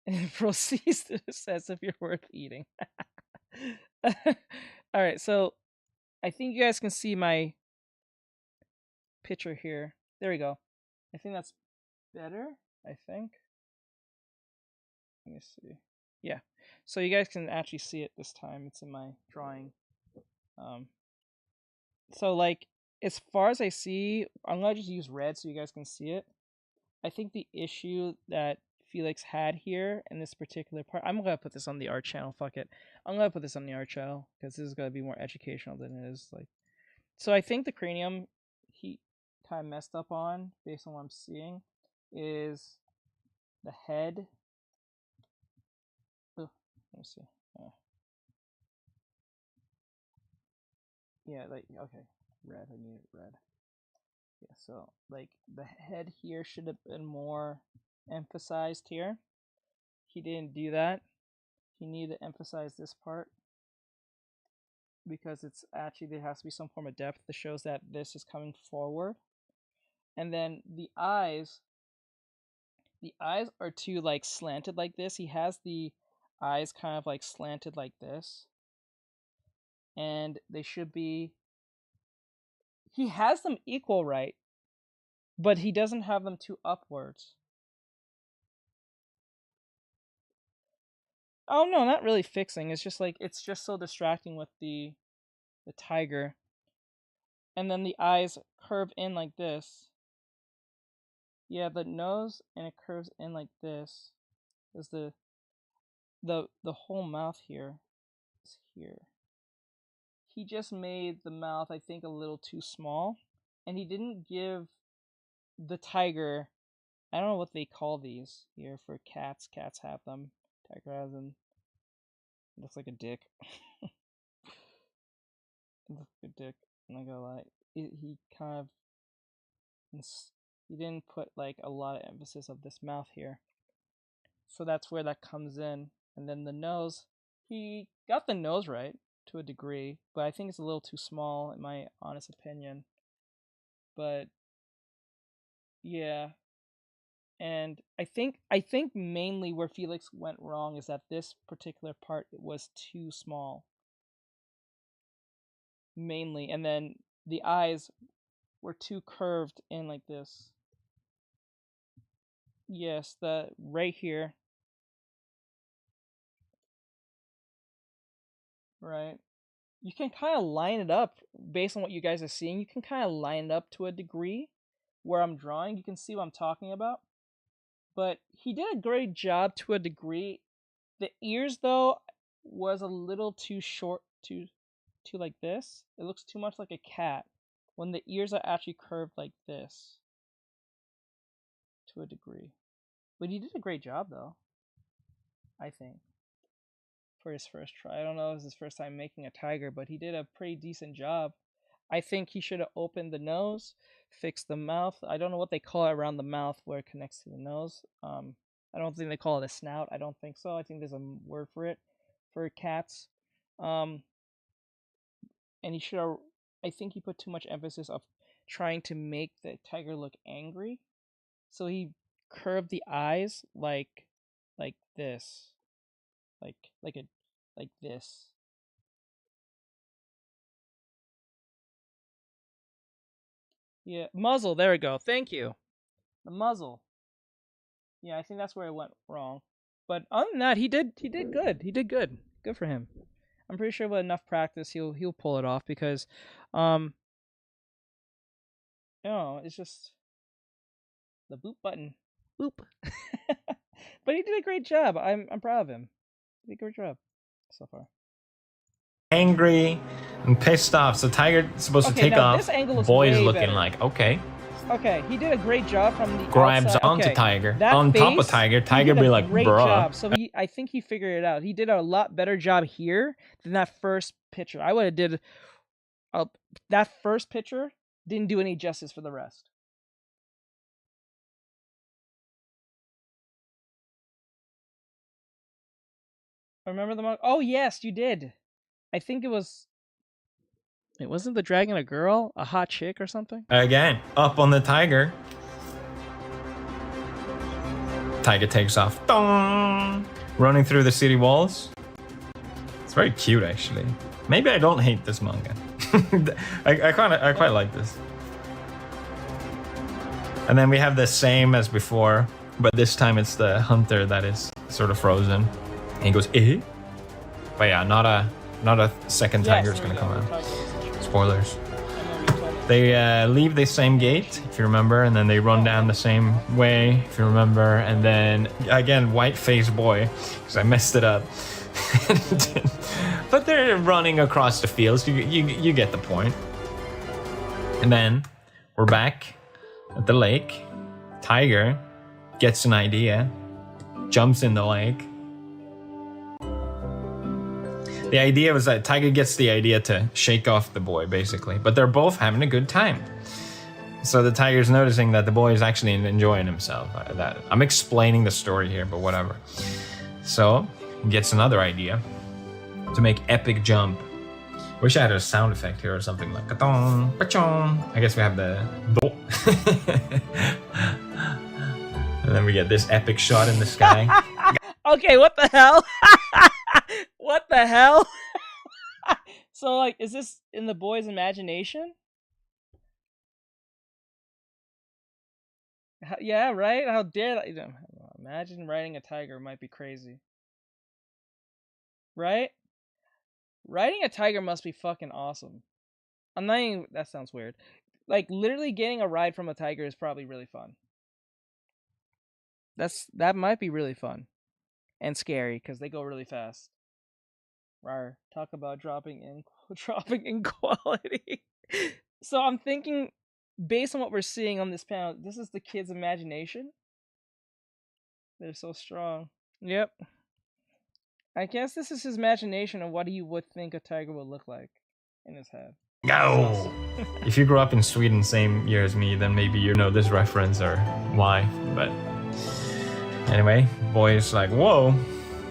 And it proceeds to assess if you're worth eating. Alright, so I think you guys can see my picture here. There we go. I think that's better, I think. Let me see. Yeah. So you guys can actually see it this time. It's in my drawing. So like as far as I see, I'm gonna just use red so you guys can see it. I think the issue that Felix had here in this particular part, I'm gonna put this on the art channel, fuck it. I'm gonna put this on the art channel because this is gonna be more educational than it is like. So I think the cranium he kind of messed up on, based on what I'm seeing, is the head. Oh, let me see. Yeah, like okay, red. I need red. Yeah, so like the head here should have been more emphasized here. He didn't do that. He needed to emphasize this part because it's actually there has to be some form of depth that shows that this is coming forward. And then the eyes are too like slanted like this. He has the eyes kind of like slanted like this. And they should be, he has them equal right, but he doesn't have them too upwards. Oh no, not really fixing. It's just like it's just so distracting with the tiger. And then the eyes curve in like this. Yeah, the nose and it curves in like this. There's the whole mouth here is here. He just made the mouth, I think, a little too small, and he didn't give the tiger, I don't know what they call these here for cats. Cats have them. Tiger has them. It looks like a dick. It looks like a dick. I'm not gonna lie. He kind of, he didn't put like a lot of emphasis of this mouth here. So that's where that comes in. And then the nose, he got the nose right to a degree, but I think it's a little too small in my honest opinion. But yeah. And I think mainly where Felix went wrong is that this particular part was too small. Mainly, and then the eyes were too curved in like this. Yes, the right here. Right. You can kind of line it up based on what you guys are seeing. You can kind of line it up to a degree where I'm drawing. You can see what I'm talking about. But he did a great job to a degree. The ears, though, was a little too short, too like this. It looks too much like a cat when the ears are actually curved like this to a degree. But he did a great job, though, I think, for his first try. I don't know if it's his first time making a tiger, but he did a pretty decent job. I think he should have opened the nose, fixed the mouth. I don't know what they call it around the mouth where it connects to the nose. I don't think they call it a snout. I don't think so. I think there's a word for it for cats. And he should have, I think he put too much emphasis of trying to make the tiger look angry. So he curved the eyes like this. Like like this. Yeah, muzzle. There we go. Thank you. The muzzle. Yeah, I think that's where I went wrong. But other than that, he did good. He did good. Good for him. I'm pretty sure with enough practice, he'll pull it off because, you know, it's just the boop button. Boop. But he did a great job. I'm proud of him. He did a great job so far. Angry and pissed off. So Tiger is supposed to take off. This angle looks Boy is way looking better. like, okay. Okay, he did a great job from the Grabs outside. onto Okay, Tiger. that On top of face, Tiger. he Tiger did be a like, great bruh. job. So I think he figured it out. He did a lot better job here than that first picture. I would have did that first picture didn't do any justice for the rest. Remember the monk? Oh yes, you did. I think it was. It wasn't the dragon a girl, a hot chick or something. Again, up on the Tiger. Tiger takes off. Dong! Running through the city walls. It's very cute, actually. Maybe I don't hate this manga. I quite like this. And then we have the same as before, but this time it's the hunter that is sort of frozen. And he goes, eh? But yeah, not a second tiger is gonna come out. Spoilers. They leave the same gate, if you remember, and then they run down the same way, if you remember, and then again, white-faced boy, because I messed it up. But they're running across the fields. You get the point. And then we're back at the lake. Tiger gets an idea, jumps in the lake. The idea was that Tiger gets the idea to shake off the boy, basically. But they're both having a good time. So the Tiger's noticing that the boy is actually enjoying himself. I'm explaining the story here, but whatever. So he gets another idea to make epic jump. Wish I had a sound effect here or something like ka-dong, pa-chong. I guess we have the do. And then we get this epic shot in the sky. Okay, what the hell? What the hell? So, like, is this in the boy's imagination? Yeah, right? How dare that? Imagine riding a tiger might be crazy. Right? Riding a tiger must be fucking awesome. I'm not even... That sounds weird. Like, literally getting a ride from a tiger is probably really fun. That might be really fun. And scary, because they go really fast. Rawr, talk about dropping in quality. So I'm thinking, based on what we're seeing on this panel, this is the kid's imagination. They're so strong. Yep. I guess this is his imagination of what he would think a tiger would look like in his head. No! If you grew up in Sweden same year as me, then maybe you know this reference or why, but... Anyway, boy's like, whoa!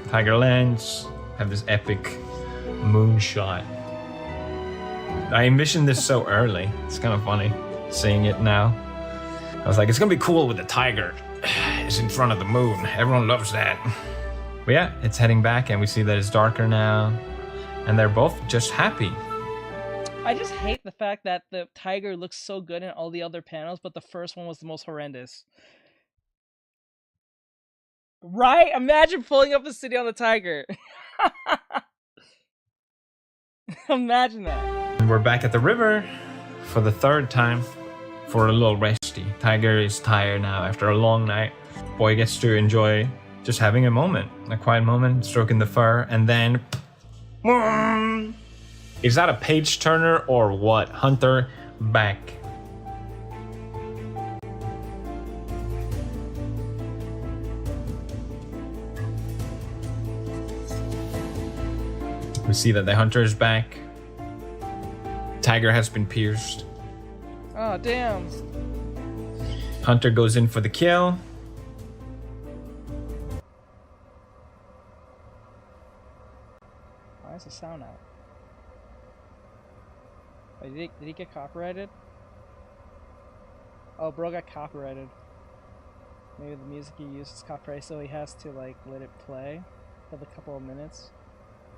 Tiger lands, have this epic moonshot. I envisioned this so early. It's kind of funny seeing it now. I was like, it's gonna be cool with the tiger. It's in front of the moon. Everyone loves that. But yeah, it's heading back and we see that it's darker now. And they're both just happy. I just hate the fact that the tiger looks so good in all the other panels, but the first one was the most horrendous. Right? Imagine pulling up the city on the tiger. Imagine that. And we're back at the river for the third time for a little resty. Tiger is tired now after a long night. Boy gets to enjoy just having a moment, a quiet moment, stroking the fur, and then... Is that a page turner or what? Hunter back. We see that the hunter is back. Tiger has been pierced. Oh, damn. Hunter goes in for the kill. Why is the sound out? Wait, did he get copyrighted? Oh, bro got copyrighted. Maybe the music he used is copyrighted, so he has to, like, let it play for the couple of minutes.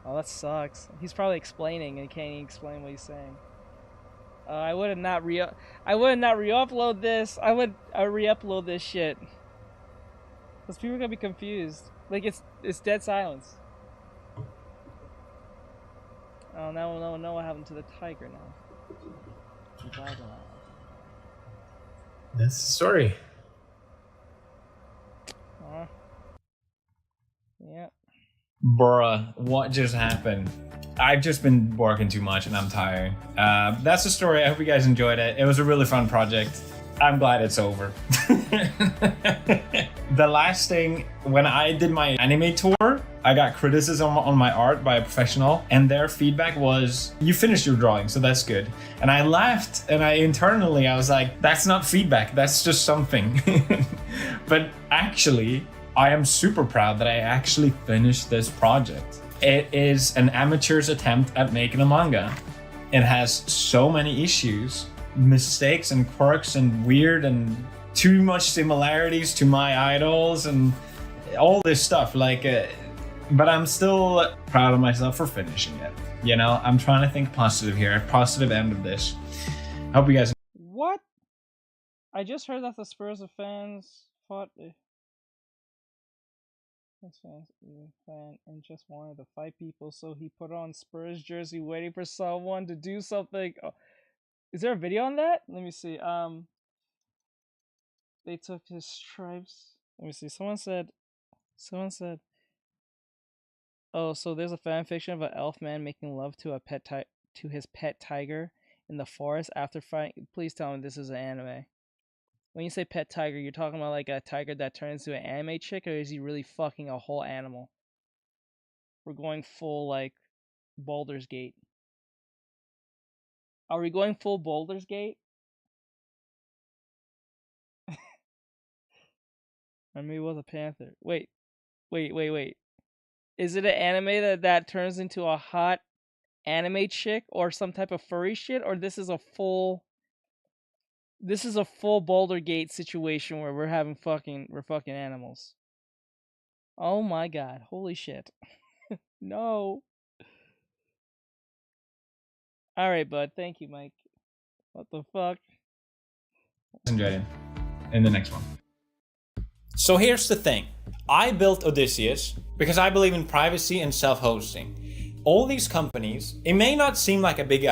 Oh, that sucks. He's probably explaining and can't even explain what he's saying. I would not re-upload this. I would re-upload this shit. Cause people are gonna be confused. Like it's dead silence. Oh, now we'll know what happened to the tiger now. The tiger now. That's the story. Yep. Bruh, what just happened? I've just been working too much and I'm tired. That's the story. I hope you guys enjoyed it. It was a really fun project. I'm glad it's over. The last thing, when I did my anime tour, I got criticism on my art by a professional, and their feedback was, you finished your drawing, so that's good. And I laughed, and I was like, that's not feedback, that's just something. But actually, I am super proud that I actually finished this project. It is an amateur's attempt at making a manga. It has so many issues, mistakes and quirks and weird and too much similarities to my idols and all this stuff. But I'm still proud of myself for finishing it. You know, I'm trying to think positive here, positive end of this. I hope you guys. What? I just heard that the Spurs fans fought. His fan and just wanted to fight people, so he put on Spurs jersey, waiting for someone to do something. Oh, is there a video on that? Let me see. They took his stripes. Let me see. Someone said. Oh, so there's a fan fiction of an elf man making love to his pet tiger in the forest after fighting. Please tell me this is an anime. When you say pet tiger, you're talking about like a tiger that turns into an anime chick, or is he really fucking a whole animal? We're going full like Baldur's Gate. Are we going full Baldur's Gate? Or maybe it was a panther. Wait. Is it an anime that turns into a hot anime chick or some type of furry shit, or this is a full Boulder Gate situation where we're fucking animals? Oh my god, holy shit. No. Alright, bud, thank you, Mike. What the fuck? Enjoy it in the next one. So here's the thing. I built Odysseus because I believe in privacy and self-hosting. All these companies, it may not seem like a big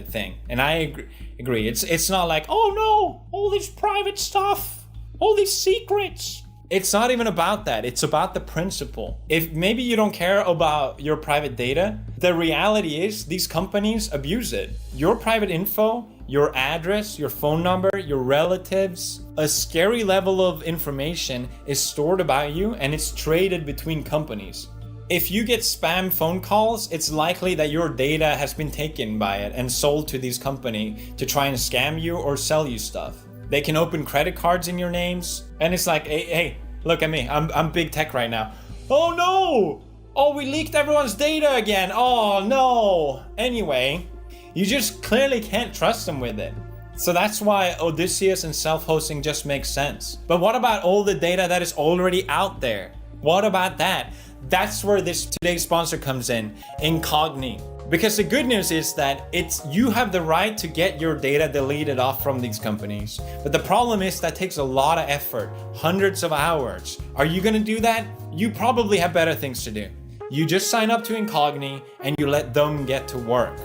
thing, and I agree. It's not like, oh no, all this private stuff, all these secrets. It's not even about that. It's about the principle. If maybe you don't care about your private data, the reality is these companies abuse it. Your private info, your address, your phone number, your relatives, a scary level of information is stored about you and it's traded between companies. If you get spam phone calls, it's likely that your data has been taken by it and sold to these companies to try and scam you or sell you stuff. They can open credit cards in your names, and it's like, hey, look at me, I'm big tech right now. Oh no! Oh, we leaked everyone's data again. Oh no! Anyway, you just clearly can't trust them with it. So that's why Odysseus and self-hosting just makes sense. But what about all the data that is already out there? What about that? That's where today's sponsor comes in, Incogni. Because the good news is that you have the right to get your data deleted off from these companies. But the problem is that takes a lot of effort, hundreds of hours. Are you gonna do that? You probably have better things to do. You just sign up to Incogni and you let them get to work.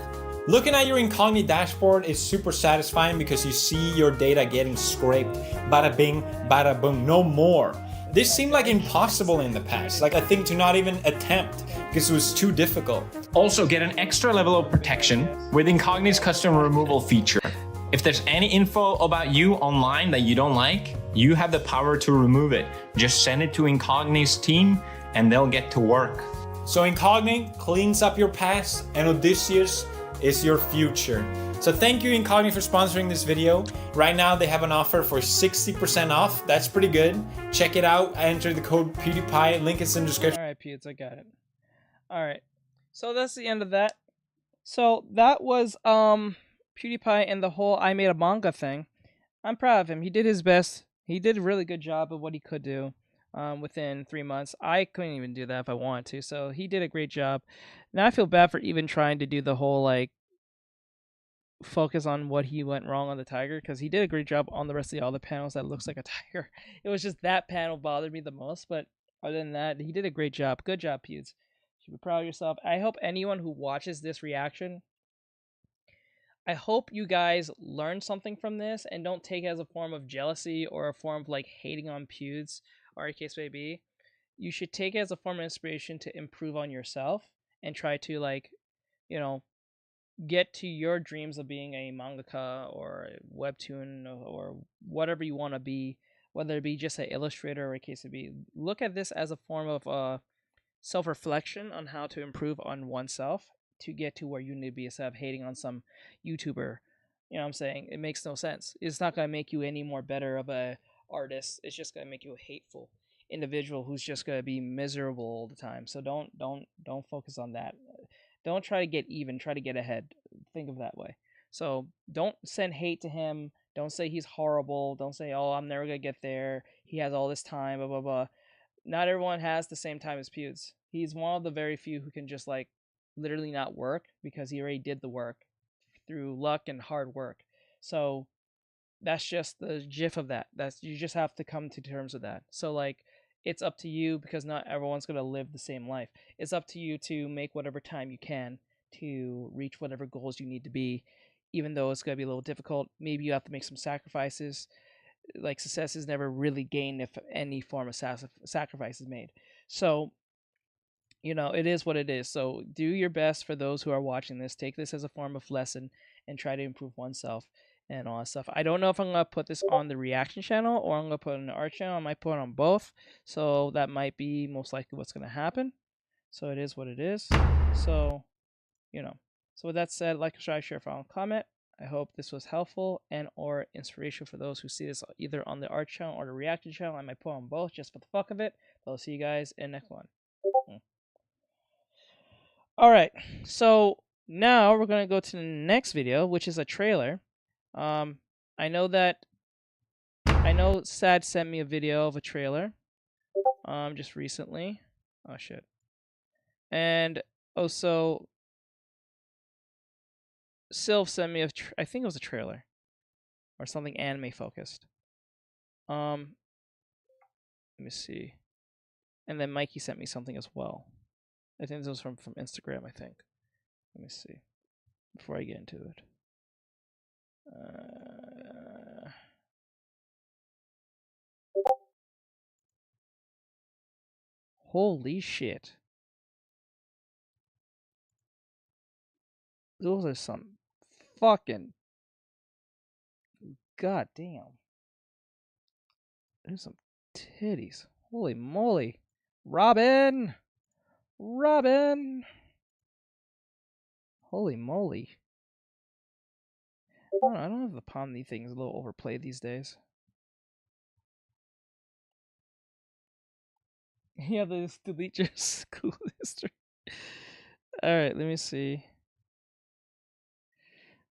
Looking at your Incogni dashboard is super satisfying because you see your data getting scraped. Bada bing, bada boom, no more. This seemed like impossible in the past, like a thing to not even attempt because it was too difficult. Also, get an extra level of protection with Incogni's custom removal feature. If there's any info about you online that you don't like, you have the power to remove it. Just send it to Incogni's team and they'll get to work. So Incogni cleans up your past and Odysseus is your future. So thank you Incogni for sponsoring this video. Right now they have an offer for 60% off. That's pretty good. Check it out. Enter the code PewDiePie. Link is in the description. Alright, Pewds, I got it. Alright. So that's the end of that. So that was PewDiePie and the whole I made a manga thing. I'm proud of him. He did his best. He did a really good job of what he could do. within 3 months. I couldn't even do that if I wanted to. So he did a great job. Now I feel bad for even trying to do the whole like focus on what he went wrong on the tiger, because he did a great job on the rest of the other panels that looks like a tiger. It was just that panel bothered me the most, but other than that, he did a great job. Good job, Pewds. You should be proud of yourself. I hope anyone who watches this reaction, I hope you guys learn something from this and don't take it as a form of jealousy or a form of like hating on Pewds or a case may be. You should take it as a form of inspiration to improve on yourself and try to like, you know, get to your dreams of being a mangaka or a webtoon or whatever you want to be, whether it be just an illustrator or a case may be. Look at this as a form of self-reflection on how to improve on oneself to get to where you need to be, instead of hating on some YouTuber. You know what I'm saying? It makes no sense. It's not going to make you any more better of a artist. It's just going to make you a hateful individual who's just going to be miserable all the time. So don't focus on that. Don't try to get even, try to get ahead. Think of that way. So don't send hate to him. Don't say he's horrible. Don't say, oh, I'm never going to get there. He has all this time, blah, blah, blah. Not everyone has the same time as Pewds. He's one of the very few who can just like literally not work because he already did the work through luck and hard work. So that's just the gif of that. You just have to come to terms with that. So like, it's up to you, because not everyone's going to live the same life. It's up to you to make whatever time you can to reach whatever goals you need to be, even though it's going to be a little difficult. Maybe you have to make some sacrifices. Like, success is never really gained if any form of sacrifice is made. So, you know, it is what it is. So do your best for those who are watching this. Take this as a form of lesson and try to improve oneself and all that stuff. I don't know if I'm going to put this on the reaction channel or I'm going to put it on the art channel. I might put it on both. So that might be most likely what's going to happen. So it is what it is. So, you know. So with that said, like, subscribe, share, follow, and comment. I hope this was helpful and or inspirational for those who see this either on the art channel or the reaction channel. I might put on both just for the fuck of it. But I'll see you guys in the next one. Alright, so now we're going to go to the next video, which is a trailer. I know Sad sent me a video of a trailer just recently. Oh shit. And also Sylv sent me I think it was a trailer or something anime focused. Let me see. And then Mikey sent me something as well. I think this was from Instagram, I think. Let me see before I get into it. Holy shit. Those are some fucking... God damn. There's some titties. Holy moly. Robin! Robin! Holy moly. I don't know if the Pomni thing is a little overplayed these days. Yeah, this delete your school history. Alright, let me see.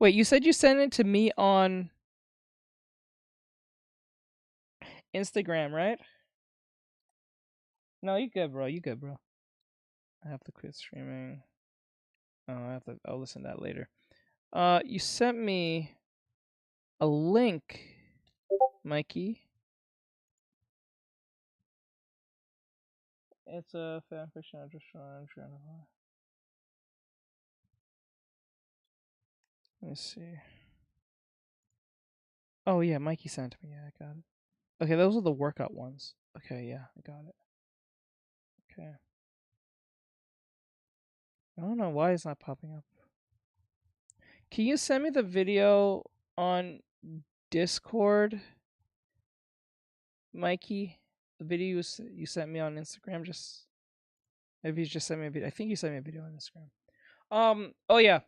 Wait, you said you sent it to me on Instagram, right? No, you good, bro. You good, bro. I have to quit streaming. Oh, I'll listen to that later. You sent me a link, Mikey. It's a fanfiction I'm just trying to find. Let me see. Oh yeah, Mikey sent it to me. Yeah, I got it. Okay, those are the workout ones. Okay, yeah, I got it. Okay. I don't know why it's not popping up. Can you send me the video on Discord, Mikey? The video you sent me on Instagram. Just maybe you just sent me a video. I think you sent me a video on Instagram. Oh yeah.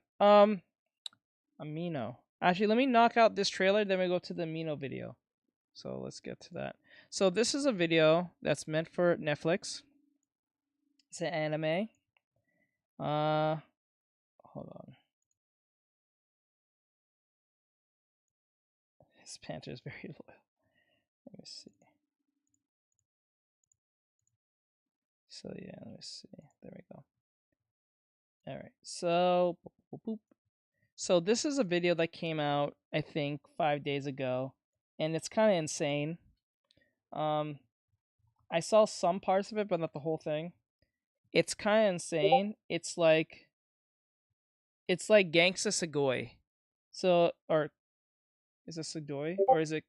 Amino. Actually, let me knock out this trailer, then we go to the Amino video. So let's get to that. So this is a video that's meant for Netflix. It's an anime. Hold on. This panther is very loyal. Let me see. So yeah, let me see. There we go. All right. So boop, boop, boop. So this is a video that came out, I think, 5 days ago, and it's kind of insane. I saw some parts of it, but not the whole thing. It's kind of insane. It's like Gangsta Segoy. So, or is it Segoy, or is it,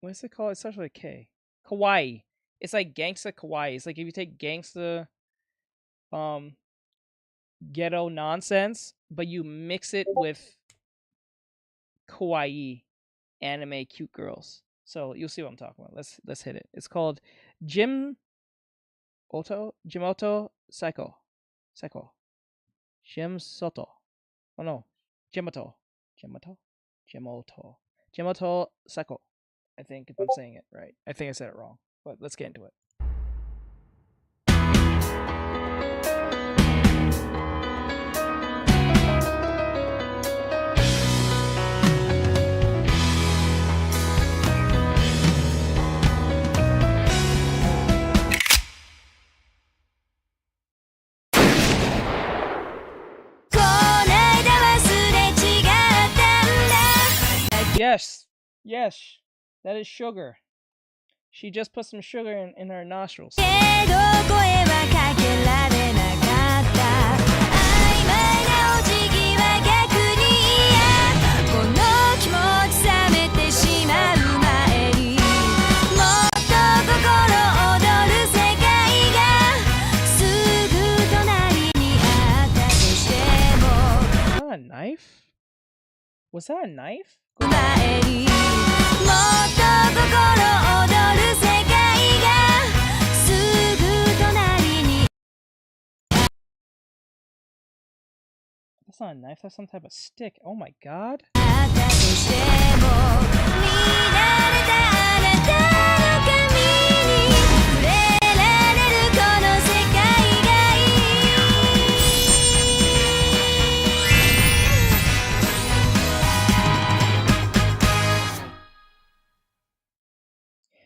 what is it called? It's actually a K. Kawaii. It's like Gangsta Kawaii. It's like if you take Gangsta ghetto nonsense, but you mix it with kawaii anime cute girls. So you'll see what I'm talking about. Let's hit it. It's called Jimoto Psycho. Jim Soto. Oh no. Jimoto Psycho. I think, if I'm saying it right. I think I said it wrong. But let's get into it. Yes, that is sugar. She just put some sugar in her nostrils. A knife? Was that a knife? That's not a knife, that's some type of stick. Oh my god.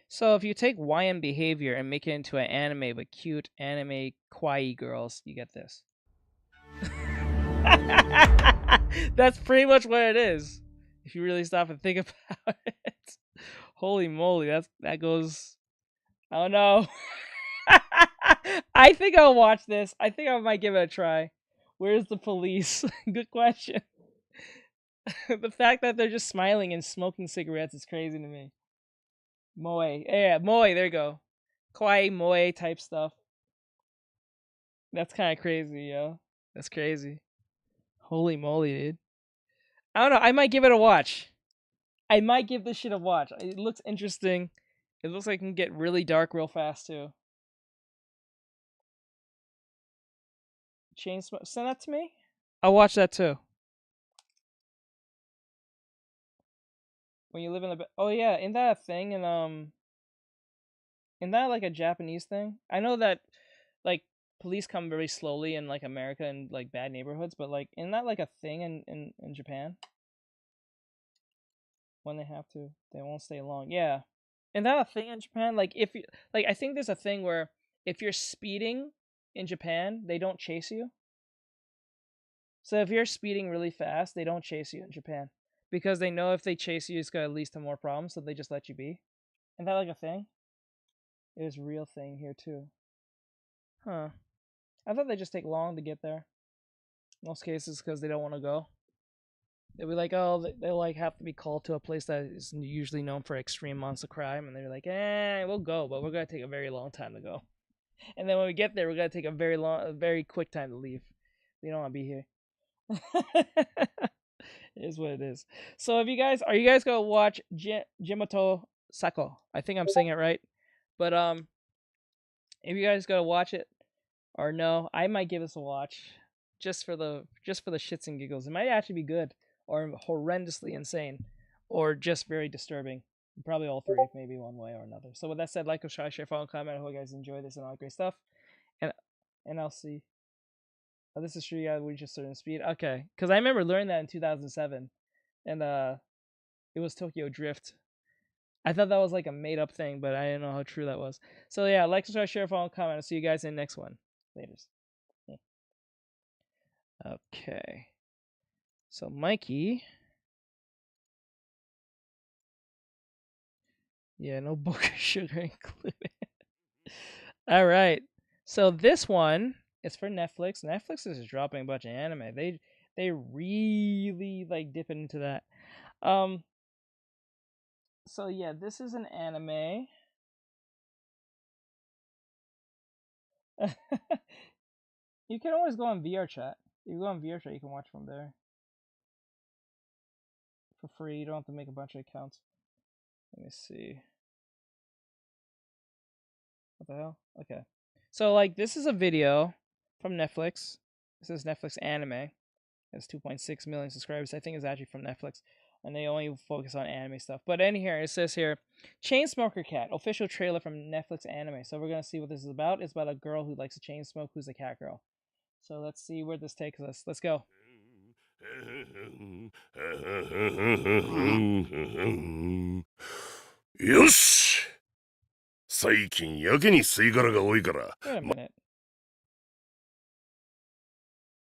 So if you take YM behavior and make it into an anime with cute anime kawaii girls, you get this. That's pretty much what it is. If you really stop and think about it. Holy moly, that goes, I don't know. I think I'll watch this. I think I might give it a try. Where's the police? Good question. The fact that they're just smiling and smoking cigarettes is crazy to me. Moe. Yeah, moe, there you go. Kawaii moe type stuff. That's kind of crazy, yo. That's crazy. Holy moly, dude. I don't know. I might give it a watch. I might give this shit a watch. It looks interesting. It looks like it can get really dark real fast, too. Chain smoke. Send that to me? I'll watch that, too. When you live in the... Oh, yeah. Isn't that a thing? Isn't that like a Japanese thing? I know that, like, police come very slowly in, like, America and, like, bad neighborhoods, but, like, isn't that, like, a thing in Japan? When they have to, they won't stay long. Yeah. Isn't that a thing in Japan? Like, if you, like, I think there's a thing where if you're speeding in Japan, they don't chase you. So if you're speeding really fast, they don't chase you in Japan. Because they know if they chase you, it's going to lead to more problems, so they just let you be. Isn't that like a thing? It is a real thing here, too. Huh. I thought they just take long to get there. Most cases, because they don't want to go. They'll be like, oh, they'll like have to be called to a place that is usually known for extreme amounts of crime, and they're like, we'll go, but we're gonna take a very long time to go. And then when we get there, we're gonna take a very quick time to leave. We don't want to be here. It is what it is. So if are you guys gonna watch Jimoto Sako? I think I'm saying it right, but if you guys gotta watch it or no, I might give this a watch just for the shits and giggles. It might actually be good. Or horrendously insane, or just very disturbing. Probably all three, maybe one way or another. So with that said, like, share, follow, comment. I hope you guys enjoy this and all that great stuff. And I'll see. Oh, this is true. Yeah, we just certain speed. Okay, because I remember learning that in 2007, and it was Tokyo Drift. I thought that was like a made up thing, but I didn't know how true that was. So yeah, like, subscribe, share, follow, comment. I'll see you guys in the next one. Later. Okay. So Mikey. Yeah, no book of sugar included. All right. So this one is for Netflix. Netflix is dropping a bunch of anime. They really like dipping into that. So yeah, this is an anime. You can always go on VR chat. If you go on VR chat, you can watch from there for free. You don't have to make a bunch of accounts. Let me see. What the hell? Okay. So like this is a video from Netflix. This is Netflix anime. It has 2.6 million subscribers. I think it's actually from Netflix. And they only focus on anime stuff. But in here, it says here, Chainsmoker Cat, official trailer from Netflix anime. So we're going to see what this is about. It's about a girl who likes to chain smoke who's a cat girl. So let's see where this takes us. Let's go. よし最近やけに吸い殻が多いから Wait a minute.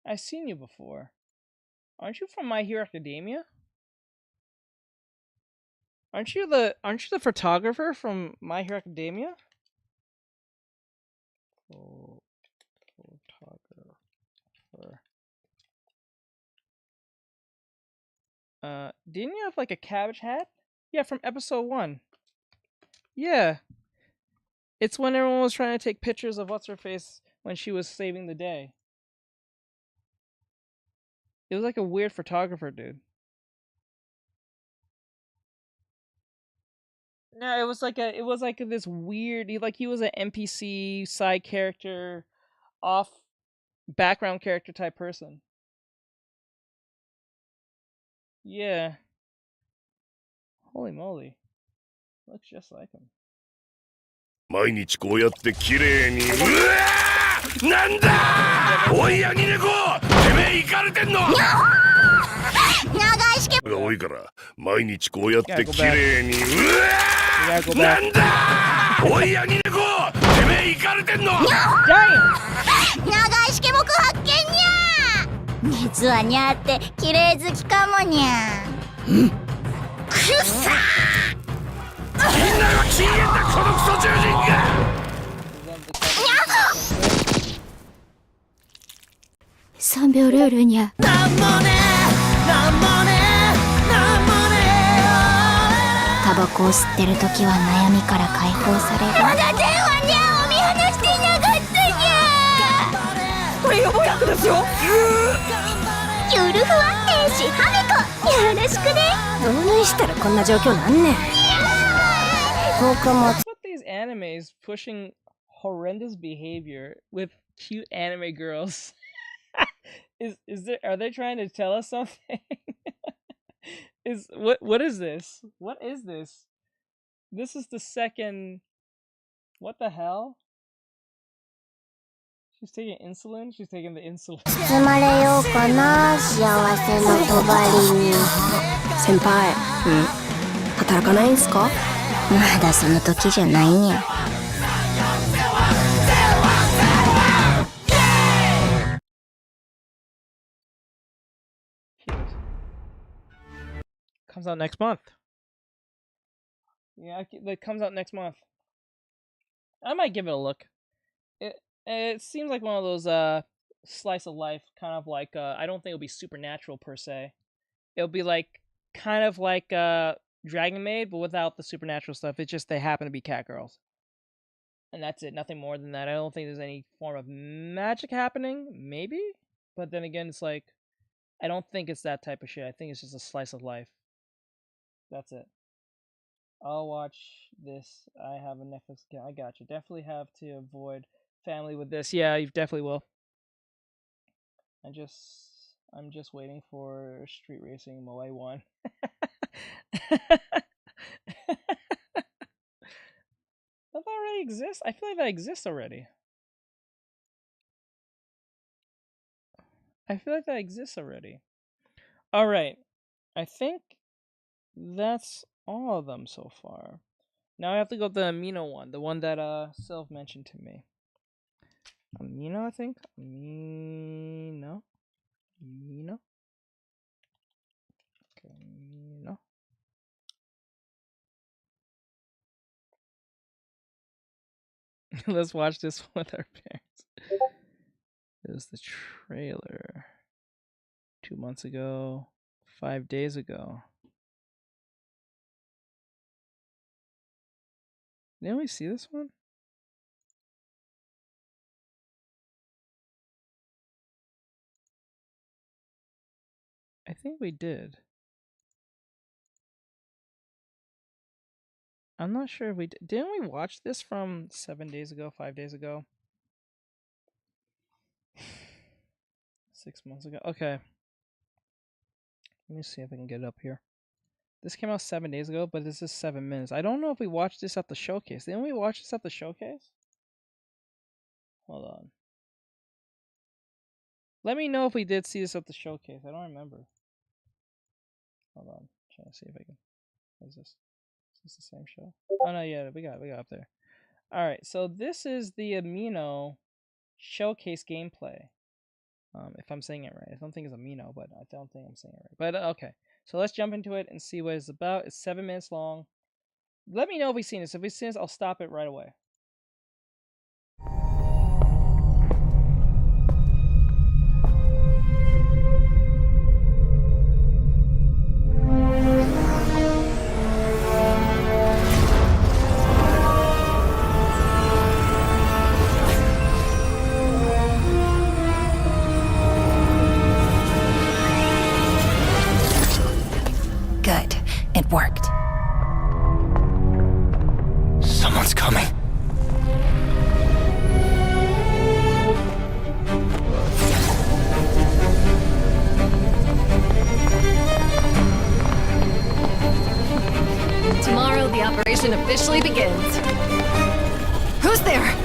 I've seen you before. Aren't you from My Hero Academia? Aren't you the photographer from My Hero Academia? Photographer. Didn't you have like a cabbage hat? Yeah, from episode 1. Yeah. It's when everyone was trying to take pictures of what's her face when she was saving the day. It was like a weird photographer dude. No, it was like this weird, he was an NPC side character, off background character type person. Yeah. Holy moly. Looks just like him. 毎日こうやって綺麗にうわーなんだおいヤギ猫てめえイカれてんの長いしけが多いから毎日こうやって綺麗にうわーなんだおいヤギ猫てめえイカれてんの長いしけ目発見にゃ実はにゃって綺麗好きかもにゃくさみんなは禁煙だこのクソ獣人が3秒ルールにゃなんもねなんもねなんもねタバコを吸ってる時は悩みから解放されるまだ電話にゃお見放していなかったにゃこれ予防薬ですよゆるふわ天使ハミコよろしくねどないしたらこんな状況なんねん僕も What's with these animes pushing horrendous behavior with cute anime girls? Are they trying to tell us something? What is this? What is this? This is the second. What the hell? She's taking insulin? She's taking the insulin. 包まれようかな幸せの帳に先輩、働かないんすか？まだその時じゃないにゃ Comes out next month. Yeah, it comes out next month. I might give it a look. It seems like one of those slice of life, kind of like I don't think it'll be supernatural per se. It'll be like kind of like Dragon Maid, but without the supernatural stuff. It's just they happen to be cat girls, and that's it. Nothing more than that. I don't think there's any form of magic happening. Maybe, but then again, it's like I don't think it's that type of shit. I think it's just a slice of life. That's it. I'll watch this. I have a Netflix account. I got you. Definitely have to avoid family with this. Yeah, you definitely will. I'm just waiting for Street Racing Moe 1. Does that already exist? I feel like that exists already. Alright. I think that's all of them so far. Now I have to go to the amino one, the one that Sylv mentioned to me. Amino, I think. Amino. Okay, amino. Let's watch this with our parents. It was the trailer 2 months ago, 5 days ago. Didn't we see this one? I think we did. I'm not sure if we did. Didn't we watch this from 7 days ago, 5 days ago? 6 months ago. Okay. Let me see if I can get it up here. This came out 7 days ago, but this is 7 minutes. I don't know if we watched this at the showcase. Didn't we watch this at the showcase? Hold on. Let me know if we did see this at the showcase. I don't remember. Hold on. I'm trying to see if I can. What is this? Is this the same show? Oh no, yeah, we got up there. Alright, so this is the Amino showcase gameplay. If I'm saying it right. I don't think it's Amino, but I don't think I'm saying it right. But okay. So let's jump into it and see what it's about. It's 7 minutes long. Let me know if we've seen this. If we've seen this, I'll stop it right away. Good. It worked. Someone's coming. Tomorrow, the operation officially begins. Who's there?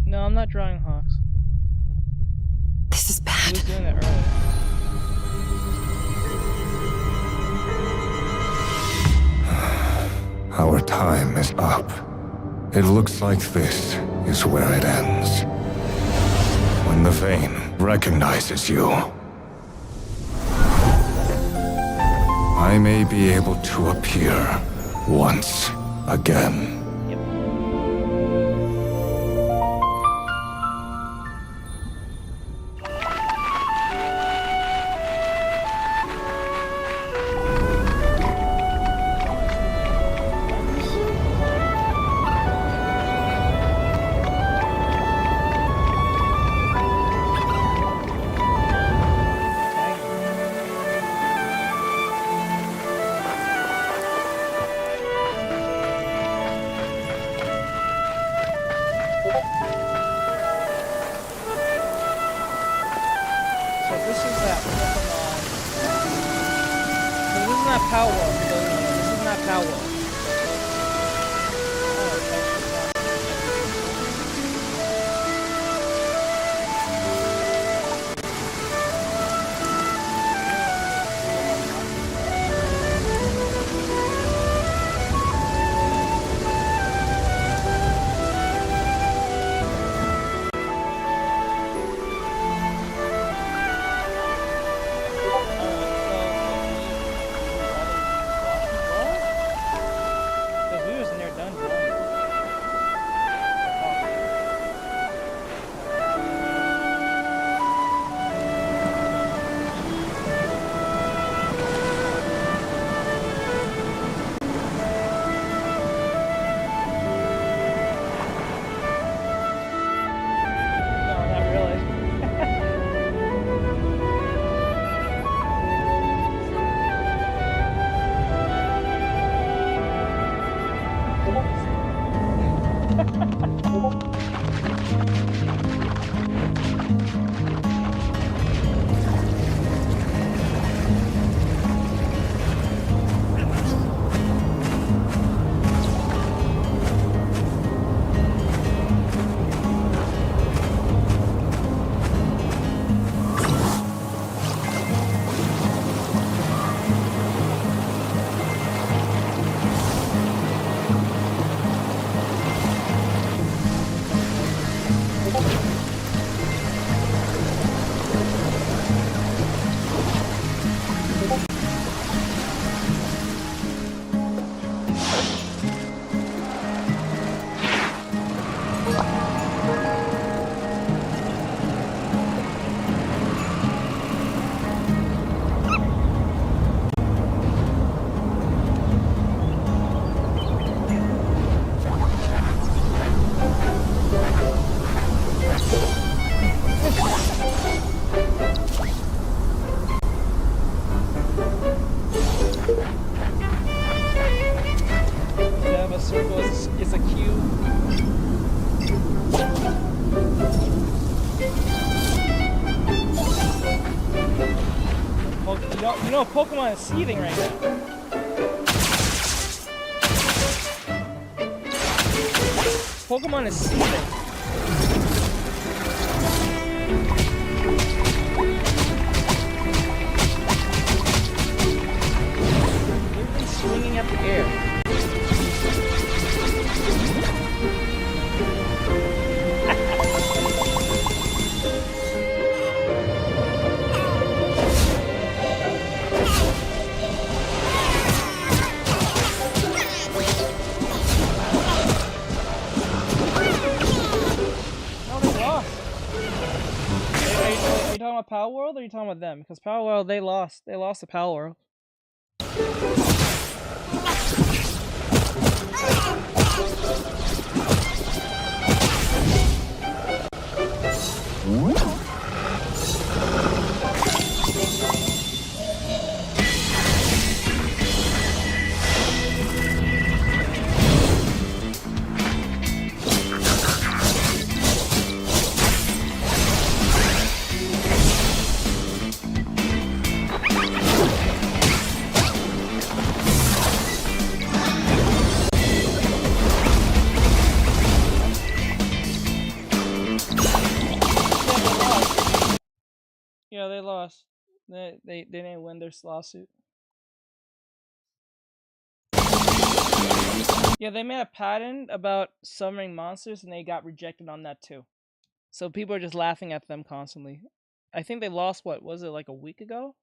No, I'm not drawing hawks. This is bad. He was doing that earlier. Our time is up. It looks like this is where it ends. When the vein recognizes you, I may be able to appear once again. You know Pokemon is seething right now. Pokemon is seething. Literally swinging up the air. Are you talking about Power World or are you talking about them? Because Power World, they lost. They lost to Power World. Yeah, they lost. They didn't win their lawsuit. Yeah, they made a patent about summoning monsters and they got rejected on that too. So people are just laughing at them constantly. I think they lost, what was it, like a week ago?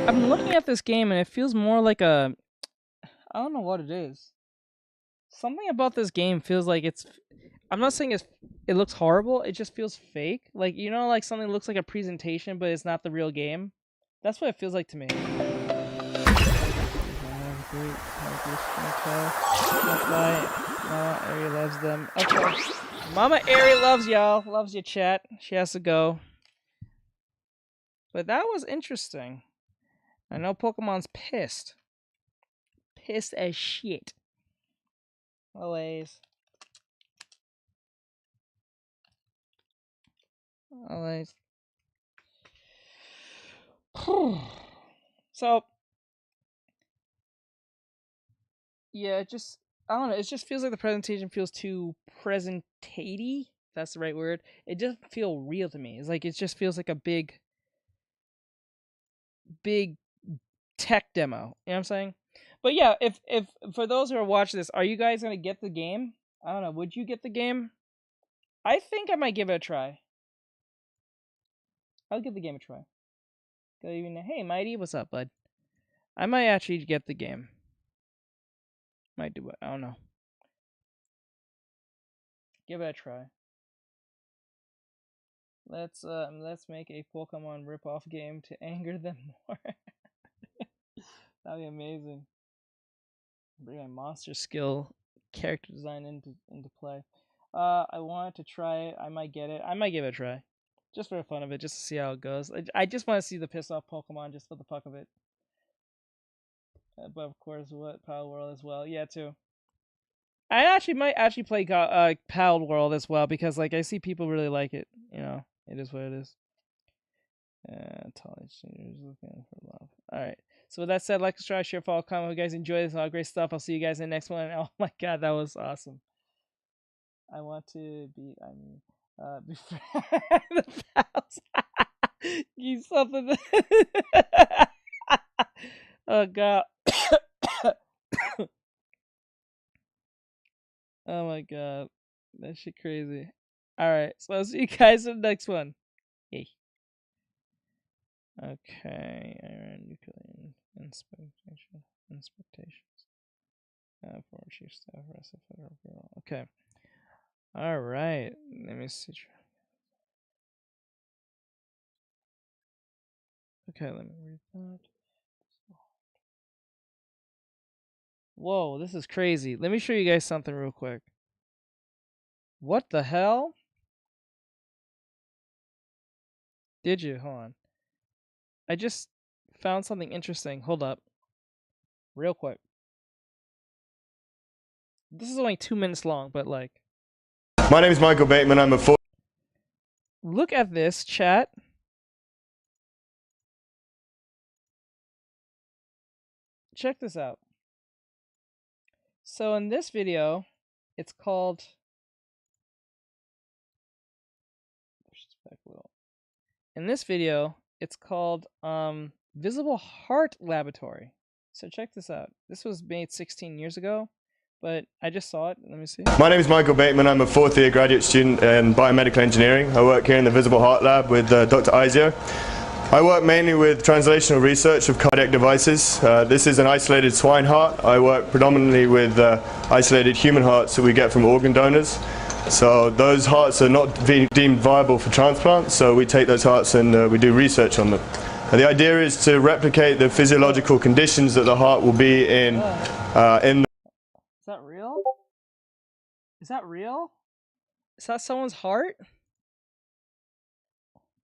I'm looking at this game and it feels more like a... I don't know what it is. Something about this game feels like it's... I'm not saying it looks horrible, it just feels fake. Like, you know, like something looks like a presentation, but it's not the real game. That's what it feels like to me. Mama Ari loves them. Okay. Mama Ari loves y'all. Loves your chat. She has to go. But that was interesting. I know Pokemon's pissed. Pissed as shit. Always. Always. So, yeah, it just, I don't know, it just feels like the presentation feels too presentatey. That's the right word. It doesn't feel real to me. It's like, it just feels like a big tech demo. You know what I'm saying? But yeah, if for those who are watching this, are you guys gonna get the game? I don't know. Would you get the game? I think I might give it a try. I'll give the game a try. Go even. Hey, Mighty, what's up, bud? I might actually get the game. Might do it. I don't know. Give it a try. Let's make a Pokemon ripoff game to anger them more. That'd be amazing. Bring my monster skill character design into play. I wanted to try it. I might get it. I might give it a try, just for the fun of it, just to see how it goes. I just want to see the piss off Pokemon just for the fuck of it. But of course, what Pal World as well. Yeah, too. I might play Pal World as well because like I see people really like it. You know, it is what it is. College seniors looking for love. All right. So with that said, like, subscribe, share, follow, comment. If you guys enjoy this, all great stuff. I'll see you guys in the next one. Oh my god, that was awesome. I want to be. The pals. You something. Oh god. Oh my god, that shit crazy. All right, so I'll see you guys in the next one. Hey. Okay, Iron Nuclear Inspectations. For Chief Staff, rest of Federal Bureau. Okay. All right. Let me see. Okay, let me read that. Whoa, this is crazy. Let me show you guys something real quick. What the hell? Did you? Hold on. I just found something interesting. Hold up. Real quick. This is only 2 minutes long, but like. My name is Michael Bateman. I'm a Look at this, chat. Check this out. So in this video, it's called. In this video, it's called Visible Heart Laboratory. So check this out. This was made 16 years ago, but I just saw it. Let me see. My name is Michael Bateman. I'm a fourth-year graduate student in biomedical engineering. I work here in the Visible Heart Lab with Dr. Izio. I work mainly with translational research of cardiac devices. This is an isolated swine heart. I work predominantly with isolated human hearts that we get from organ donors. So those hearts are not deemed viable for transplant, so we take those hearts and we do research on them. The idea is to replicate the physiological conditions that the heart will be in. Is that real? Is that real? Is that someone's heart?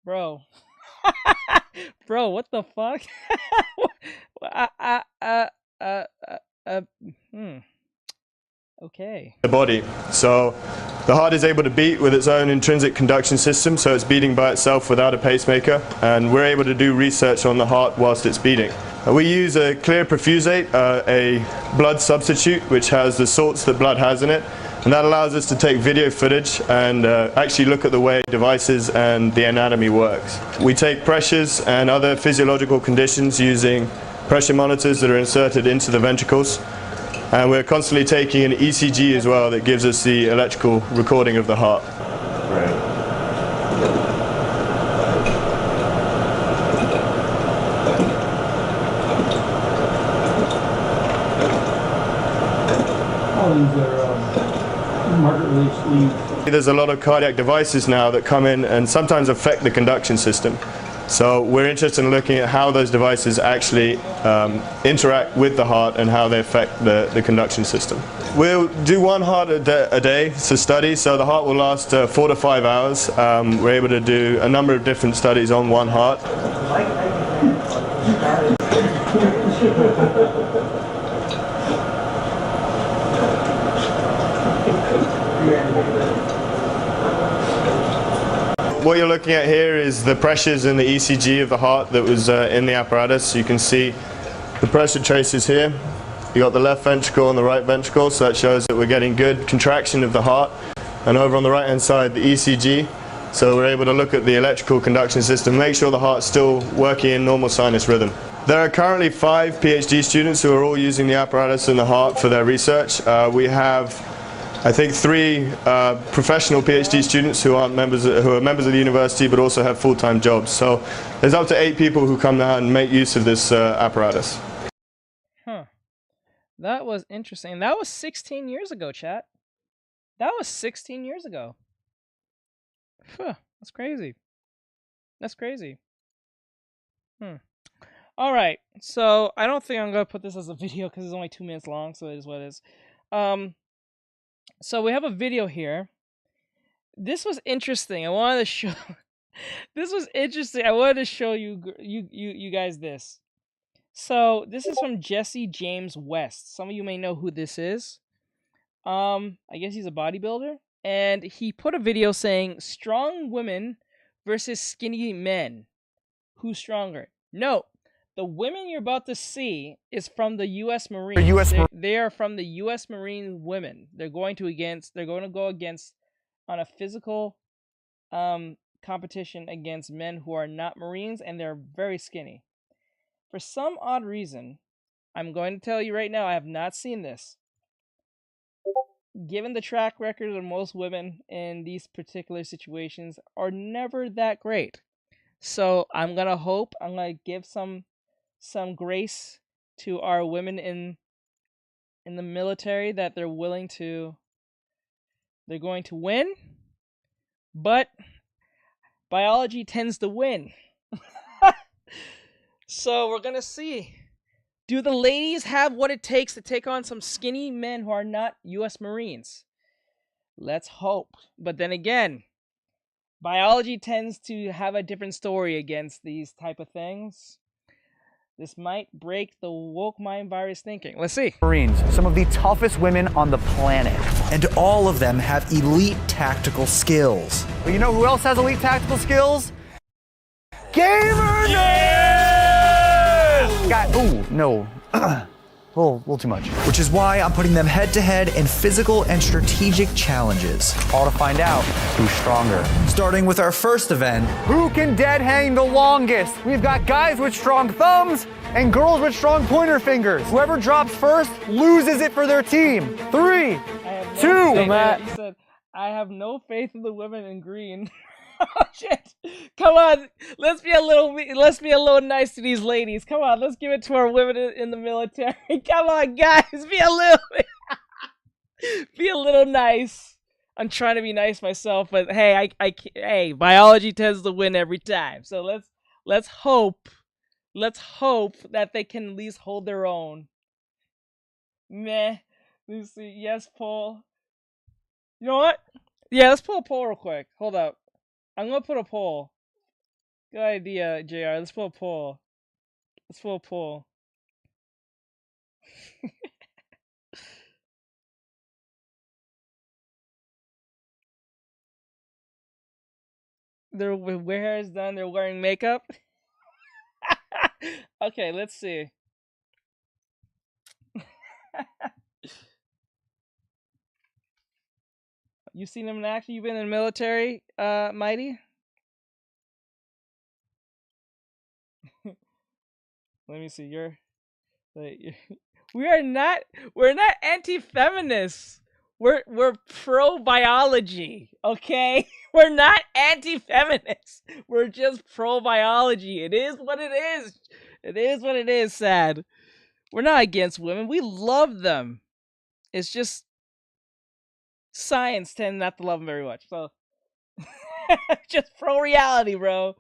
Bro. Bro, what the fuck? Okay. The body. So the heart is able to beat with its own intrinsic conduction system, so it's beating by itself without a pacemaker, and we're able to do research on the heart whilst it's beating. We use a clear perfusate, a blood substitute which has the salts that blood has in it, and that allows us to take video footage and actually look at the way devices and the anatomy works. We take pressures and other physiological conditions using pressure monitors that are inserted into the ventricles, and we're constantly taking an ECG as well that gives us the electrical recording of the heart. There's a lot of cardiac devices now that come in and sometimes affect the conduction system. So we're interested in looking at how those devices actually interact with the heart and how they affect the conduction system. We'll do one heart a day to study, so the heart will last 4 to 5 hours. We're able to do a number of different studies on one heart. What you're looking at here is the pressures in the ECG of the heart that was in the apparatus. You can see the pressure traces here. You got the left ventricle and the right ventricle, so that shows that we're getting good contraction of the heart. And over on the right hand side, the ECG. So we're able to look at the electrical conduction system, make sure the heart's still working in normal sinus rhythm. There are currently 5 PhD students who are all using the apparatus in the heart for their research. We have, I think, 3 professional PhD students who are members of the university but also have full-time jobs. So there's up to 8 people who come down and make use of this apparatus. Huh. That was interesting. That was 16 years ago, chat. That was 16 years ago. Huh. That's crazy. That's crazy. All right. So I don't think I'm going to put this as a video because it's only 2 minutes long, so it is what it is. So we have a video here. This was interesting. I wanted to show. This was interesting. I wanted to show you guys this. So this is from Jesse James West. Some of you may know who this is. I guess he's a bodybuilder, and he put a video saying strong women versus skinny men. Who's stronger? No, the women you're about to see is from the U.S. Marines. They are from the U.S. Marine women. They're going to go against on a physical competition against men who are not Marines, and they're very skinny. For some odd reason, I'm going to tell you right now, I have not seen this. Given the track record of most women in these particular situations are never that great. So I'm gonna give some grace to our women in the military that they're going to win, but biology tends to win. So we're gonna see. Do the ladies have what it takes to take on some skinny men who are not U.S. Marines? Let's hope. But then again, biology tends to have a different story against these type of things. This might break the woke mind virus thinking. Let's see. Marines, some of the toughest women on the planet. And all of them have elite tactical skills. But you know who else has elite tactical skills? Gamer Nerds! Ooh, no. A little too much. Which is why I'm putting them head-to-head in physical and strategic challenges. All to find out who's stronger. Starting with our first event. Who can dead hang the longest? We've got guys with strong thumbs and girls with strong pointer fingers. Whoever drops first loses it for their team. 3, 2. He said, I have no faith in the women in green. Oh shit! Come on, let's be a little nice to these ladies. Come on, let's give it to our women in the military. Come on, guys, be a little nice. I'm trying to be nice myself, but hey, hey, biology tends to win every time. So let's hope that they can at least hold their own. Meh. Let me see. Yes, poll. You know what? Yeah, let's pull a poll real quick. Hold up. I'm gonna put a poll. Good idea, JR. Let's pull a poll. Let's pull a poll. Their hair is done. They're wearing makeup. Okay, let's see. You seen them in action? You've been in the military, Mighty? Let me see. We're not anti-feminists. We're pro-biology, okay? We're not anti-feminists. We're just pro-biology. It is what it is. It is what it is, sad. We're not against women. We love them. It's just science tend not to love them very much. So just pro-reality, bro.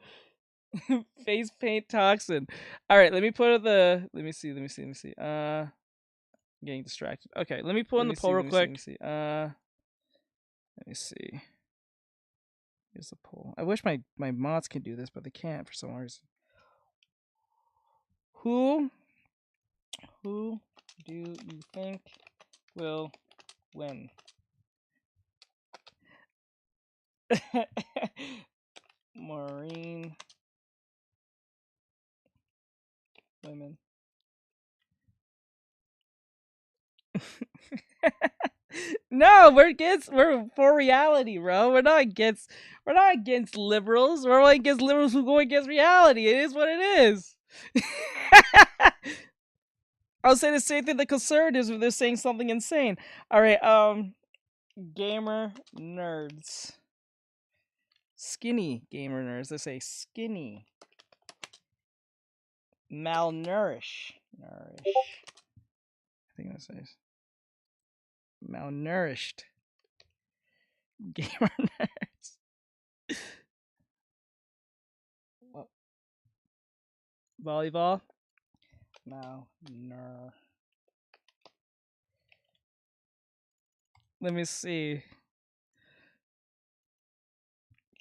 Face paint toxin. All right, let me put let me see. I'm getting distracted. Okay, let me pull in the poll real quick. Let me see. Here's the poll. I wish my mods can do this, but they can't for some reason. Who do you think will win? Marine women. No, we're for reality, bro. We're not against liberals. We're only against liberals who go against reality. It is what it is. I'll say the same thing to conservatives if they're saying something insane. All right, gamer nerds. Skinny gamer nerds. Let's say skinny. Malnourished. I think that says malnourished gamer nerds. Volleyball. Let me see.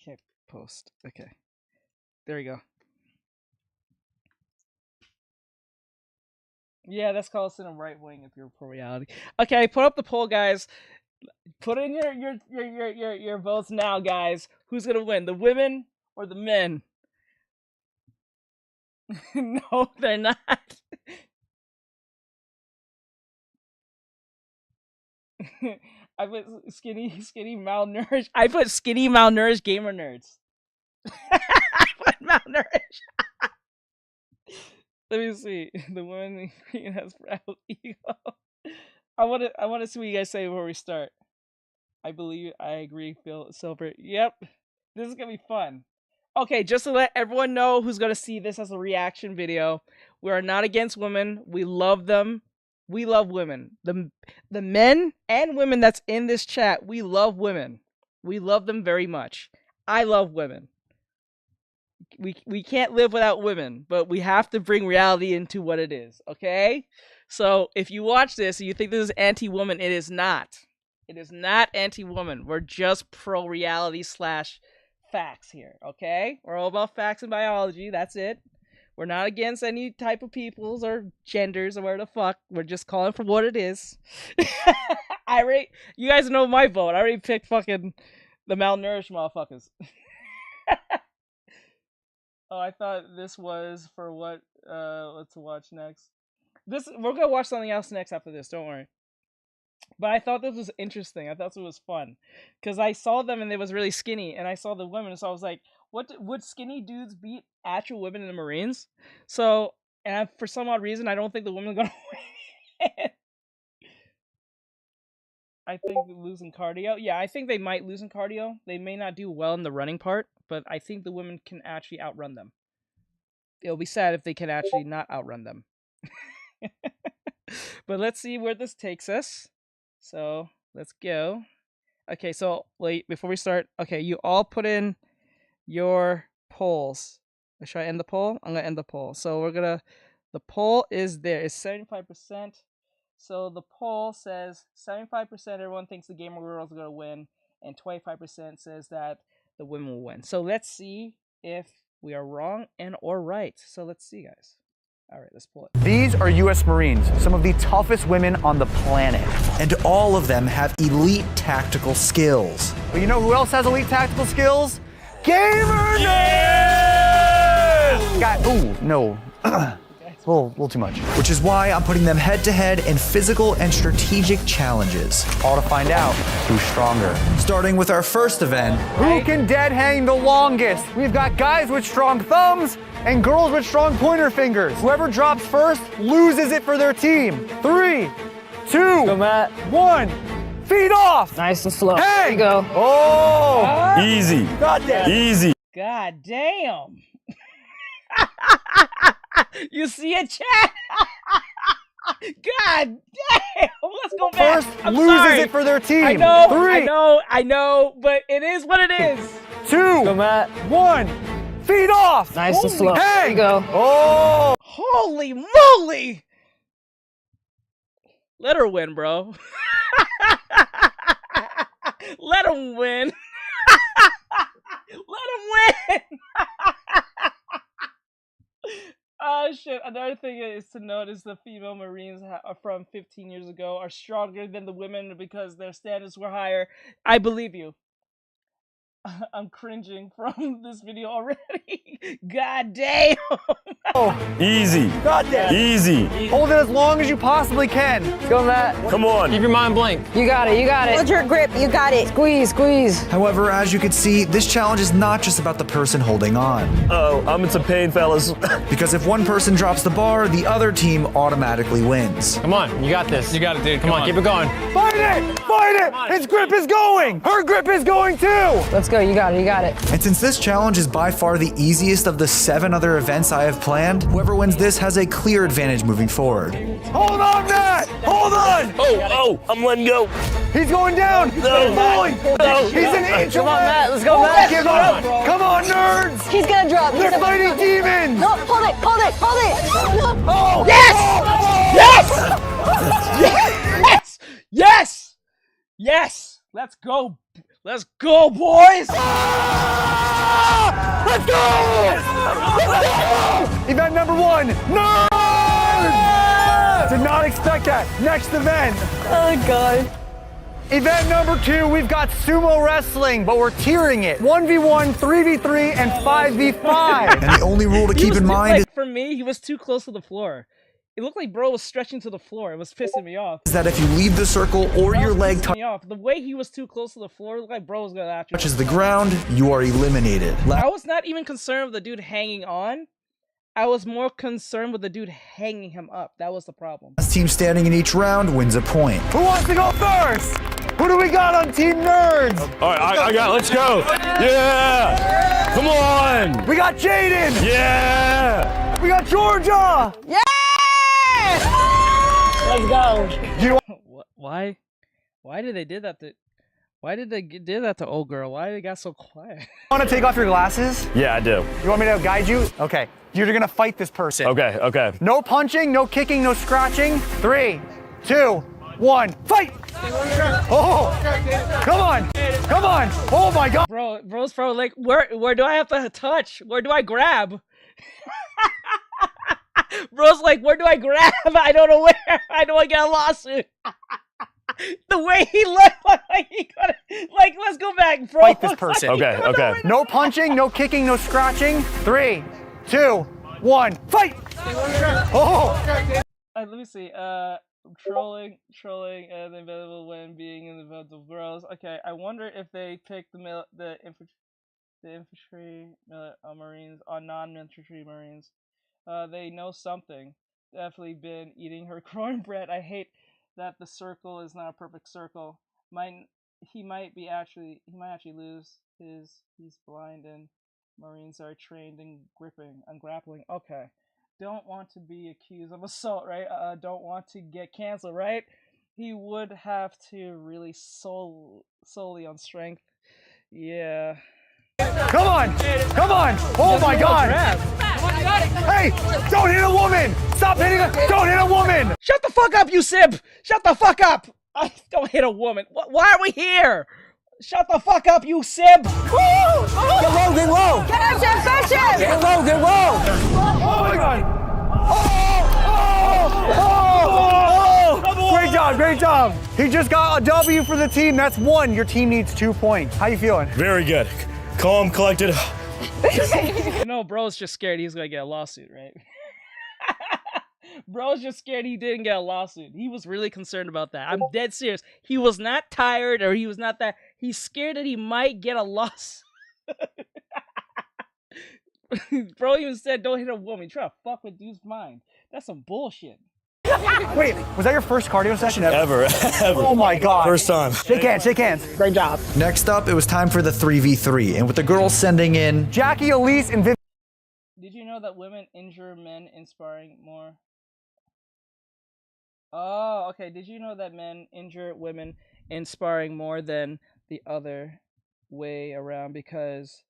Can't post. Okay. There we go. Yeah, that's called sitting right wing if you're pro reality. Okay, put up the poll, guys. Put in your votes now, guys. Who's gonna win, the women or the men? No, they're not. I put skinny, malnourished. I put skinny, malnourished gamer nerds. I put malnourished. Let me see. The woman in green has proud ego. I want to see what you guys say before we start. I agree, Phil Silver. Yep. This is going to be fun. Okay, just to let everyone know who's going to see this as a reaction video, we are not against women. We love them. We love women. The men and women that's in this chat, we love women. We love them very much. I love women. We can't live without women, but we have to bring reality into what it is, okay? So if you watch this and you think this is anti-woman, it is not. It is not anti-woman. We're just pro-reality / facts here, okay? We're all about facts and biology, that's it. We're not against any type of peoples or genders or whatever the fuck. We're just calling for what it is. You guys know my vote. I already picked fucking the malnourished motherfuckers. Oh, I thought this was for what let's watch next. We're gonna watch something else next after this, don't worry. But I thought this was interesting. I thought it was fun. Because I saw them and they was really skinny, and I saw the women, so I was like, would skinny dudes beat actual women in the Marines? So, and for some odd reason, I don't think the women are gonna win. I think losing cardio. Yeah, I think they might lose in cardio. They may not do well in the running part, but I think the women can actually outrun them. It'll be sad if they can actually not outrun them. But let's see where this takes us. So, let's go. Okay, so wait, before we start, okay, you all put in your polls. Should I end the poll? I'm gonna end the poll. So the poll is there. It's 75%. So the poll says 75% everyone thinks the gamer girls are gonna win, and 25% says that the women will win. So let's see if we are wrong or right. So let's see, guys. All right, let's pull it. These are U.S. Marines, some of the toughest women on the planet. And all of them have elite tactical skills. But you know who else has elite tactical skills? Gamer nerds! Ooh, no. A little too much. Which is why I'm putting them head-to-head in physical and strategic challenges. All to find out who's stronger. Starting with our first event. Who can dead hang the longest? We've got guys with strong thumbs and girls with strong pointer fingers. Whoever drops first loses it for their team. 3, 2, 1. Feet off! Nice and slow. Hey! There you go. Oh! Easy. Got that. Easy. God damn. You see it, chat? God damn! Let's go back. First I'm loses sorry. it for their team. I know, 3, I know, but it is what it is. 2, 1. Feet off! Nice and slow. Hey! There you go. Oh! Holy moly! Let her win, bro. Let him win. Let him win. Oh shit! Another thing is to notice the female Marines from 15 years ago are stronger than the women because their standards were higher. I believe you. I'm cringing from this video already. God damn! Easy. Got that. Easy. Hold it as long as you possibly can. Let's go, Matt. Come on. Keep your mind blank. You got it. You got it. Hold your grip. You got it. Squeeze, squeeze. However, as you can see, this challenge is not just about the person holding on. Uh-oh, I'm in some pain, fellas. Because if one person drops the bar, the other team automatically wins. Come on, you got this. You got it, dude. Come on, keep it going. Fight it! Fight it! His grip is going! Her grip is going too! Let's go. You got it. You got it. And since this challenge is by far the easiest of the 7 other events I have planned, whoever wins this has a clear advantage moving forward. Hold on, Matt! Hold on! Oh, I'm letting go. He's going down! No. No. He's an inch Come on, away! Matt. Let's go, Matt. Give up! Come on, nerds! He's gonna drop. They're fighting demons! No, hold it, hold it, hold it! No. Oh! Yes! Oh! Yes! Yes! Yes! Yes! Let's go! Let's go, boys! Let's go! Event number 1, Nerds! Did not expect that. Next event. Oh god. Event number 2, we've got sumo wrestling, but we're tiering it. 1v1, 3v3, and 5v5. And the only rule to keep in mind for me, he was too close to the floor. It looked like bro was stretching to the floor. It was pissing me off. is that if you leave the circle or your leg Pissing me off. The way he was too close to the floor, it looked like bro was gonna actually touches the ground, you are eliminated. I was not even concerned with the dude hanging on. I was more concerned with the dude hanging him up. That was the problem. Last team standing in each round wins a point. Who wants to go first? Who do we got on Team Nerds? All right, I got. Let's go. Yeah. Come on. We got Jaden. Yeah. We got Georgia. Yeah! Let's go. Why did they do that to? Why did they do that to old girl? Why they got so quiet? Want to take off your glasses? Yeah, I do. You want me to guide you? Okay. You're gonna fight this person. Okay. Okay. No punching, no kicking, no scratching. 3, 2, 1, fight! Oh! Come on! Come on! Oh my god! Bro's probably like, where do I have to touch? Where do I grab? Bro's like, where do I grab? I don't know where. I know I got a lawsuit. The way he looked like he got like, let's go back, bro. Fight this person. Okay. Okay. No punching, no kicking, no scratching. 3, 2, 1, fight! Oh! Let me see. Trolling, and available when being in the event of girls. Okay, I wonder if they picked the infantry Marines on non-infantry Marines. They know something. Definitely been eating her cornbread. I hate that the circle is not a perfect circle. He might actually lose his. He's blind and Marines are trained in grappling. Okay. Don't want to be accused of assault, right? Don't want to get canceled, right? He would have to really solely on strength. Yeah. Come on! Come on! Oh my god! Hey! Don't hit a woman! Stop hitting her! Don't hit a woman! Shut the fuck up, you Sib! Shut the fuck up! Don't hit a woman. Why are we here? Shut the fuck up, you Sib! Get low, get low! Get up, Jeff, fetch Get low, get low! Oh my god! Oh! Great job, great job! He just got a W for the team. That's 1. Your team needs 2 points. How you feeling? Very good. Calm, collected. You know, bro's just scared he's gonna get a lawsuit, right? Bro's just scared he didn't get a lawsuit. He was really concerned about that. I'm dead serious. He was not tired or he was not that. He's scared that he might get a lawsuit. Bro even said, don't hit a woman. Try to fuck with dude's mind. That's some bullshit. Wait, was that your first cardio session Ever. Oh my god. First time. Shake hands, shake hands. Great job. Next up, it was time for the 3v3, and with the girls sending in Jackie, Elise, and Viv. Did you know that women injure men inspiring more? Oh, okay. Did you know that men injure women inspiring more than the other way around? Because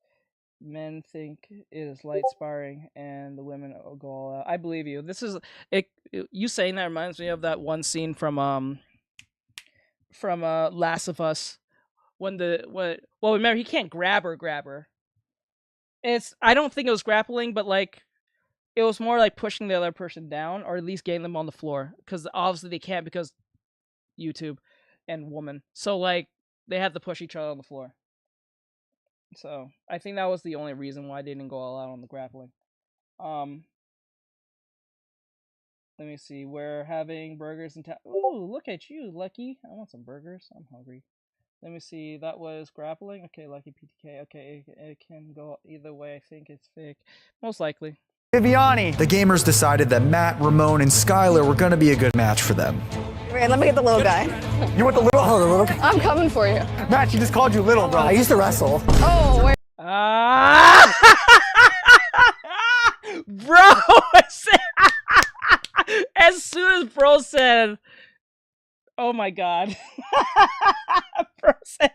men think it is light sparring and the women go all out. I believe you. This is you saying that reminds me of that one scene from Last of Us when remember he can't grab her. I don't think it was grappling, but like it was more like pushing the other person down or at least getting them on the floor because obviously they can't because YouTube and woman. So like they have to push each other on the floor. So I think that was the only reason why they didn't go all out on the grappling. Let me see. We're having burgers and ooh, look at you, Lucky. I want some burgers. I'm hungry. Let me see. That was grappling. Okay, Lucky PTK. Okay, it can go either way. I think it's fake. Most likely. Viviani. The gamers decided that Matt, Ramon, and Skylar were going to be a good match for them. Wait, let me get the little guy. You want the little? Oh, the little guy. I'm coming for you. Matt, she just called you little, bro. I used to wrestle. Oh, wait. Bro, as soon as bro said, oh my god. Bro said,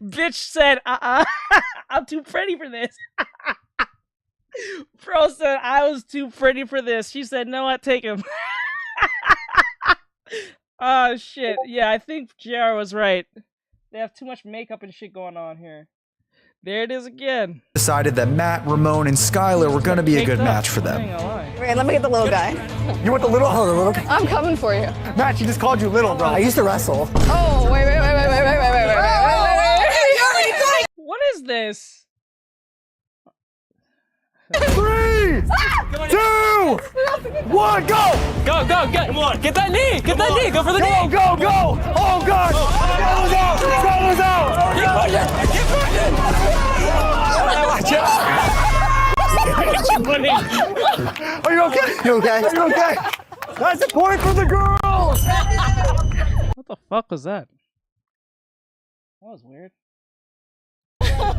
bitch said, I'm too pretty for this. Bro said, I was too pretty for this. She said, no, I take him. Oh shit. Yeah, I think JR was right. They have too much makeup and shit going on here. There it is again. Decided that Matt, Ramon, and Skylar were gonna be a good match for them. Wait, let me get the little guy. You want the little? Oh, the little guy. I'm coming for you. Matt, she just called you little, bro. I used to wrestle. Oh, wait. What is this? 3, 2, 1, go! Go, go, go! Come on, get that knee! Get that knee! Go for the knee! Go, go! Oh god! Skylar's out! Skylar's out! Keep pushing! Keep pushing! Are you okay? You okay? Are you okay? That's a point for the girls! What the fuck was that? That was weird.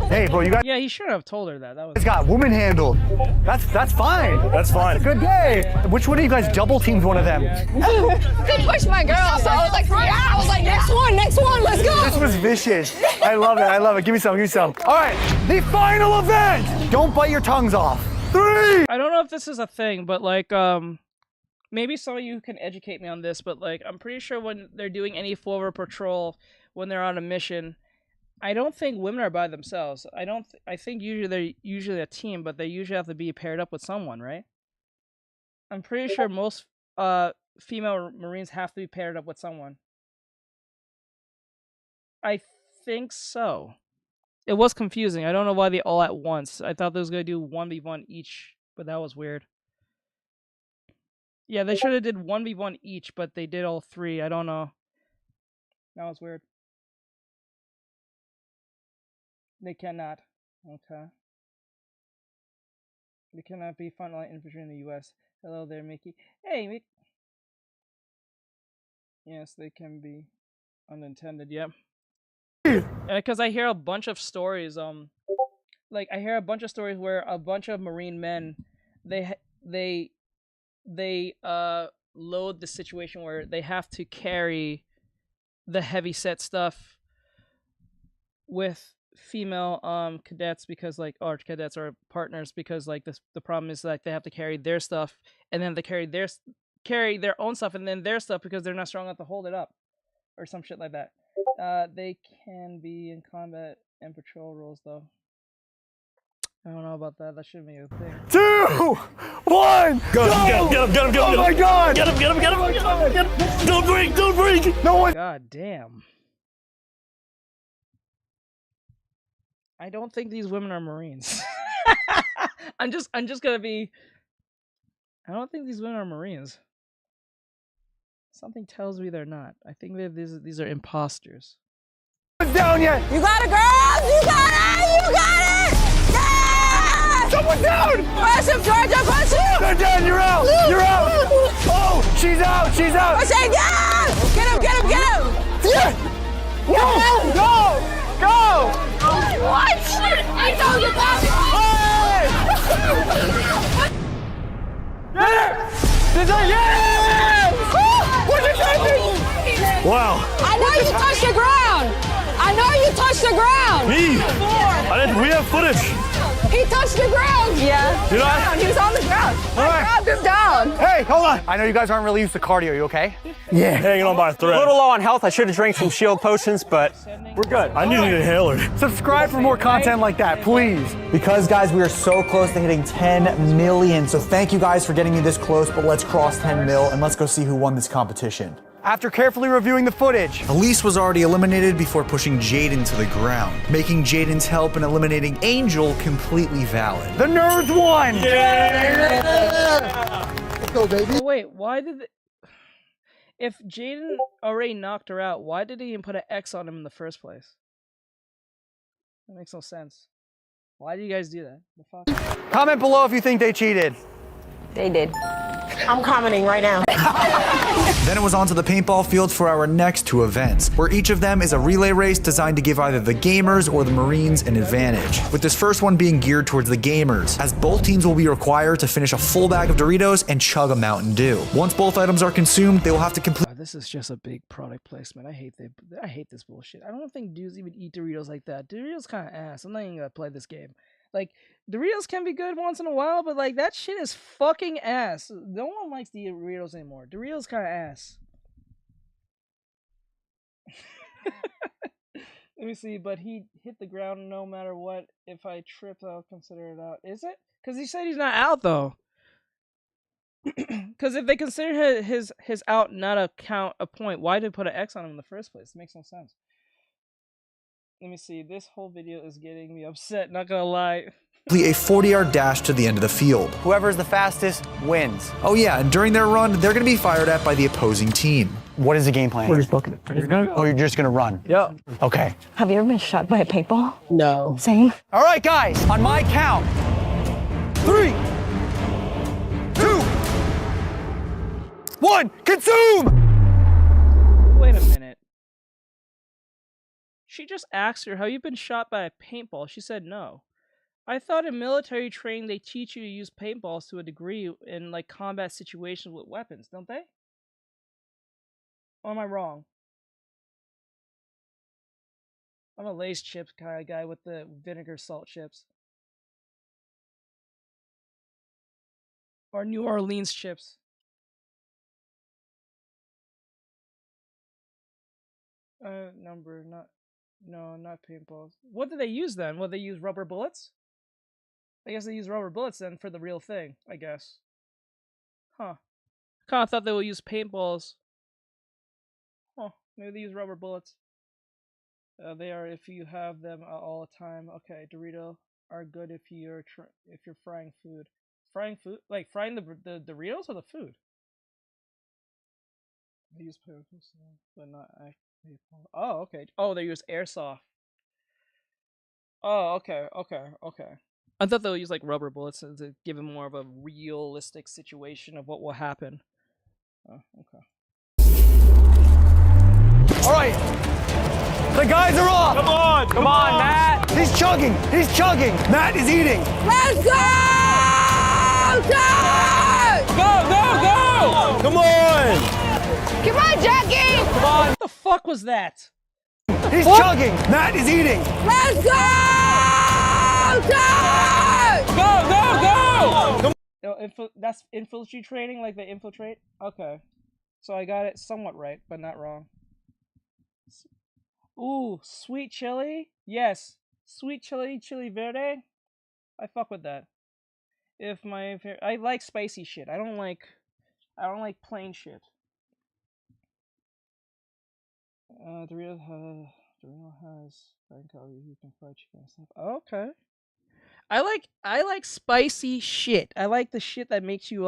Hey, bro, you got. Yeah, he shouldn't have told her that. That was. It's got woman handled. That's fine. That's fine. Good day. Which one of you guys double teamed one of them? They pushed my girl, so I was like, yeah. I was like, next one, let's go. This was vicious. I love it. I love it. Give me some. Give me some. All right, the final event. Don't bite your tongues off. 3. I don't know if this is a thing, but like, maybe some of you can educate me on this. But like, I'm pretty sure when they're doing any forward patrol, when they're on a mission, I don't think women are by themselves. I think usually they're usually a team, but they usually have to be paired up with someone, right? I'm pretty sure most female Marines have to be paired up with someone. I think so. It was confusing. I don't know why they all at once. I thought they was gonna do 1v1 each, but that was weird. Yeah, they should have did 1v1 each, but they did all 3. I don't know. That was weird. They cannot. Okay. They cannot be frontline infantry in the U.S. Hello there, Mickey. Hey, Mickey. Yes, they can be unintended. Yep. Because I hear a bunch of stories. Like I hear a bunch of stories where a bunch of Marine men, they load the situation where they have to carry the heavy set stuff with female cadets because like arch cadets are partners because like the problem is like they have to carry their stuff and then they carry their own stuff and then their stuff because they're not strong enough to hold it up or some shit like that. They can be in combat and patrol roles though. I don't know about that. That shouldn't be a thing. 2, 1, go! Get him! Oh my god! Get him! Don't break! No one. God damn. I don't think these women are Marines. I'm just gonna be. I don't think these women are Marines. Something tells me they're not. I think that these are imposters. Down yet? You got it, girls! You got it! You got it! Yeah! Someone's down! Push him, Georgia! Push him! They're down! You're out! You're out! Oh, she's out! She's out! Push him! Yeah! Get him! Yeah! Go! What? I told you that! Yes! What'd you say? Wow. I know you touched the ground! We have footage. He touched the ground! Yeah. Did I? He was on the ground. All right. I grabbed him down. Hey, hold on. I know you guys aren't really used to cardio. You okay? Yeah. Hanging on by a thread. A little low on health. I should have drank some shield potions, but we're good. I need an inhaler. Subscribe for more content like that, please. Because, guys, we are so close to hitting 10 million. So thank you guys for getting me this close, but let's cross 10 mil and let's go see who won this competition. After carefully reviewing the footage, Elise was already eliminated before pushing Jaden to the ground, making Jaden's help in eliminating Angel completely valid. The nerds won! Yeah! Let's go, baby. Oh, wait, why did they... If Jaden already knocked her out, why did he even put an X on him in the first place? That makes no sense. Why do you guys do that? The fuck? Comment below if you think they cheated. They did. I'm commenting right now. Then it was on to the paintball field for our next 2 events, where each of them is a relay race designed to give either the gamers or the Marines an advantage, with this first one being geared towards the gamers, as both teams will be required to finish a full bag of Doritos and chug a Mountain Dew. Once both items are consumed, they will have to complete. This is just a big product placement. I hate this bullshit. I don't think dudes even eat Doritos like that. Doritos kind of ass. I'm not even gonna play this game. Like, Doritos can be good once in a while, but like that shit is fucking ass. No one likes to eat Doritos anymore. Doritos kind of ass. Let me see, but he hit the ground no matter what. If I trip, I'll consider it out. Is it? Because he said he's not out, though. Because if they consider his out not a point, why did they put an X on him in the first place? It makes no sense. Let me see. This whole video is getting me upset, not gonna lie. A 40-yard dash to the end of the field. Whoever's the fastest wins. Oh yeah, and during their run, they're going to be fired at by the opposing team. What is the game plan? We're just looking at it. Oh, you're just going to run? Yeah. Okay. Have you ever been shot by a paintball? No. Same. All right, guys, on my count. 3, 2, 1, consume! Wait a minute. She just asked her, have you been shot by a paintball? She said no. I thought in military training they teach you to use paintballs to a degree in like combat situations with weapons, don't they? Or am I wrong? I'm a Lay's chips kind of guy with the vinegar salt chips. Or New Orleans chips. Not paintballs. What did they use then? Well, they use rubber bullets? I guess they use rubber bullets then for the real thing, I guess. Huh. I kind of thought they would use paintballs. Huh. Maybe they use rubber bullets. They are if you have them all the time. Okay, Dorito are good if you're frying food. Frying food? Like frying the Doritos or the food? They use paintballs, but not actually. Oh, okay. Oh, they use airsoft. Oh, okay. I thought they would use like rubber bullets to give it more of a realistic situation of what will happen. Oh, okay. All right. The guys are off. Come on, Matt. He's chugging. Matt is eating. Let's go! Go! Come on! Come on, Jackie! Come on. What the fuck was that? He's chugging. Matt is eating. Let's go! Go! That's infantry training, like they infiltrate? Okay. So I got it somewhat right, but not wrong. Ooh, sweet chili? Yes. Sweet chili verde? I fuck with that. I like spicy shit. I don't like plain shit. Dorito has you can fry chicken and stuff. Okay. I like spicy shit. I like the shit that makes your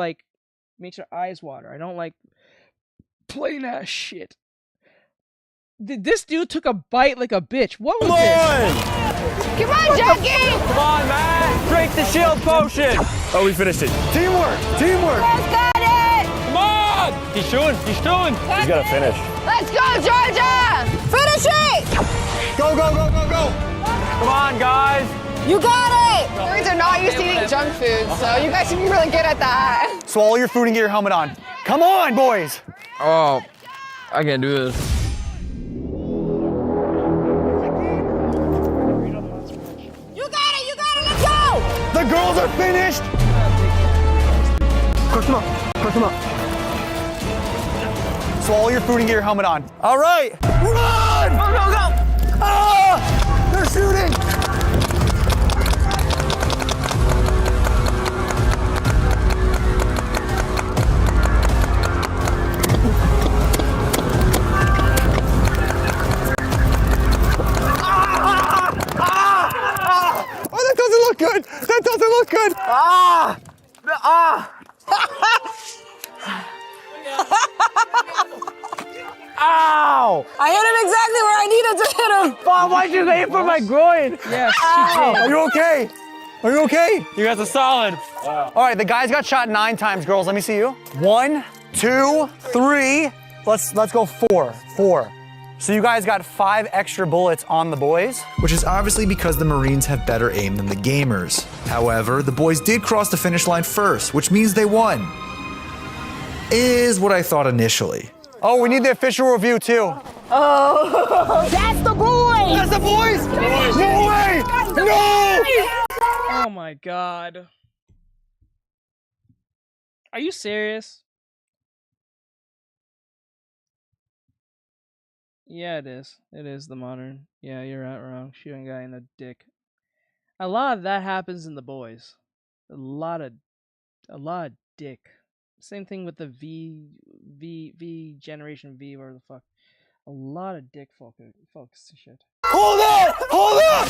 eyes water. I don't like plain ass shit. This dude took a bite like a bitch. What was this? Come on, Jackie! Come on, man! Drink the shield potion! Oh, we finished it. Teamwork! Let's get it! Come on! He's doing. He's gotta finish. Let's go, Georgia! Finish it! Go! Come on, guys! You got it! Nerds are not used to eating junk food, so you guys should be really good at that. Swallow your food and get your helmet on. Come on, boys! Oh, I can't do this. You got it! Let's go! The girls are finished! Crush them up. Swallow your food and get your helmet on. All right, run! Go! Ah! They're shooting! Oh, that doesn't look good! Ow! I hit him exactly where I needed to hit him! Bob, why'd you aim for my groin? Yes, she did. Are you okay? You guys are solid. All right, the guys got shot 9 times, girls. Let me see you. 1, 2, 3. Let's go 4. So you guys got 5 extra bullets on the boys, which is obviously because the Marines have better aim than the gamers. However, the boys did cross the finish line first, which means they won. Is what I thought initially. Oh, we need the official review too. Oh, that's the boys! That's the boys! No way! No! Oh my god. Are you serious? Yeah, it is. It is the modern. Yeah, you're not wrong. Shooting a guy in the dick. A lot of that happens in the boys. A lot of dick. Same thing with the V generation V or the fuck. A lot of dick focus and shit. Hold up! Hold up!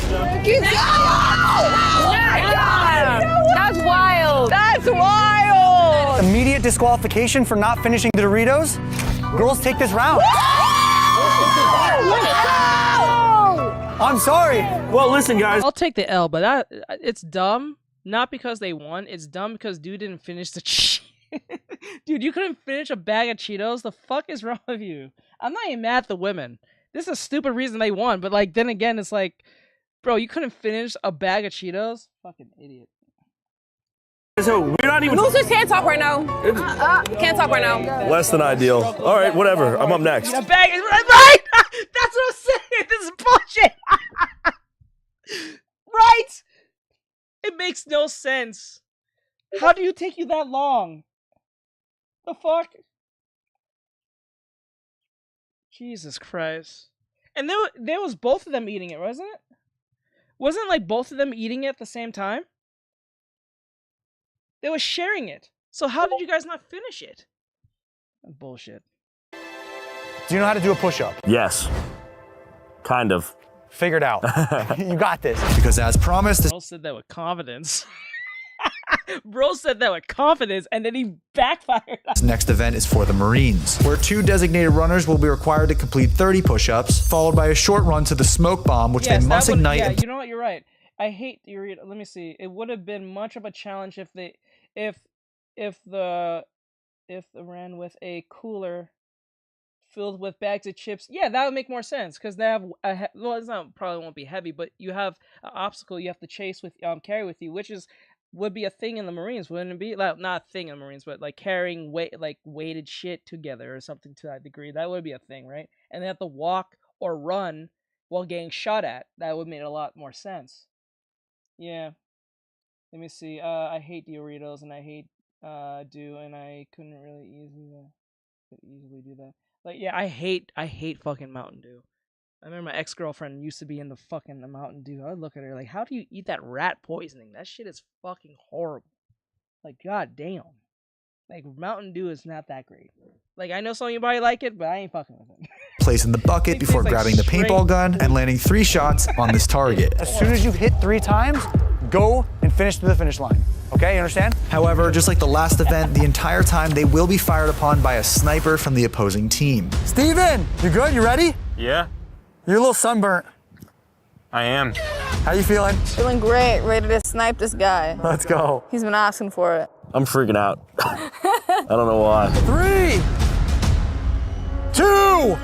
That's wild. That's wild. Immediate disqualification for not finishing the Doritos. Girls take this round. I'm sorry. Well, listen, guys. I'll take the L, but it's dumb. Not because they won. It's dumb because dude didn't finish the Dude, you couldn't finish a bag of Cheetos? The fuck is wrong with you? I'm not even mad at the women. This is a stupid reason they won, but like then again, it's like, bro, you couldn't finish a bag of Cheetos? Fucking idiot. So we're not even. Losers can't talk right now. Can't talk right now. Less than ideal. All right, whatever. I'm up next. The bag is right. That's what I'm saying. This is bullshit. Right? It makes no sense. How do you take you that long? The fuck? Jesus Christ. And there was both of them eating it, wasn't it? Wasn't like both of them eating it at the same time? They were sharing it. So how did you guys not finish it? Bullshit. Do you know how to do a push-up? Yes. Kind of. Figured out. You got this. Because as promised, Bro said that with confidence. Bro said that with confidence, and then he backfired. this next event is for the Marines, where 2 designated runners will be required to complete 30 push-ups, followed by a short run to the smoke bomb, which they must ignite. Yeah, you know what? You're right. I hate the read. Let me see. It would have been much of a challenge if the ran with a cooler filled with bags of chips. Yeah, that would make more sense because they have well, it's not probably won't be heavy, but you have an obstacle you have to chase with carry with you, which would be a thing in the Marines, wouldn't it be? Like, not a thing in the Marines, but like carrying weighted shit together or something to that degree. That would be a thing, right? And they have to walk or run while getting shot at. That would make a lot more sense. Yeah. Let me see. I hate Doritos and I hate Dew, and I couldn't really easily do that. Like, yeah, I hate fucking Mountain Dew. I remember my ex-girlfriend used to be in the fucking Mountain Dew. I would look at her like, how do you eat that rat poisoning? That shit is fucking horrible. Like, god damn. Like, Mountain Dew is not that great. Like, I know some of you probably like it, but I ain't fucking with it. Place in the bucket before grabbing the paintball gun and landing 3 shots on this target. As soon as you hit 3 times, go and finish to the finish line. Okay, you understand? However, just like the last event, the entire time they will be fired upon by a sniper from the opposing team. Steven, you good? You ready? Yeah, You're a little sunburnt. I am. How you feeling? Feeling great. Ready to snipe this guy. Let's go. He's been asking for it. I'm freaking out. I don't know why. 3, 2,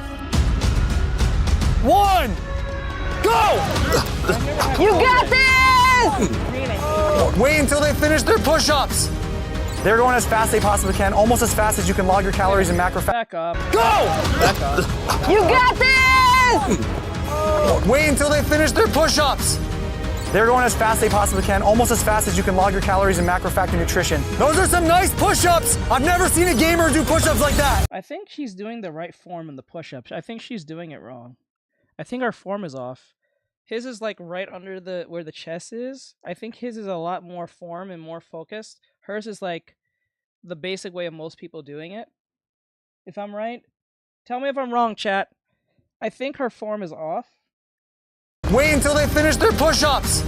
1, go! You got this! Wait until they finish their push-ups. They're going as fast as they possibly can, almost as fast as you can log your calories and macro fat. Back up. Go! Back up. You got this! Wait until they finish their push-ups. They're going as fast as they possibly can, almost as fast as you can log your calories and macrofactor nutrition. Those are some nice push-ups. I've never seen a gamer do push-ups like that. I think she's doing the right form in the push-ups. I think she's doing it wrong. I think our form is off. His is like right under where the chest is. I think his is a lot more form and more focused. Hers is like the basic way of most people doing it. If I'm right, tell me if I'm wrong, chat. I think her form is off. Wait until they finish their push-ups.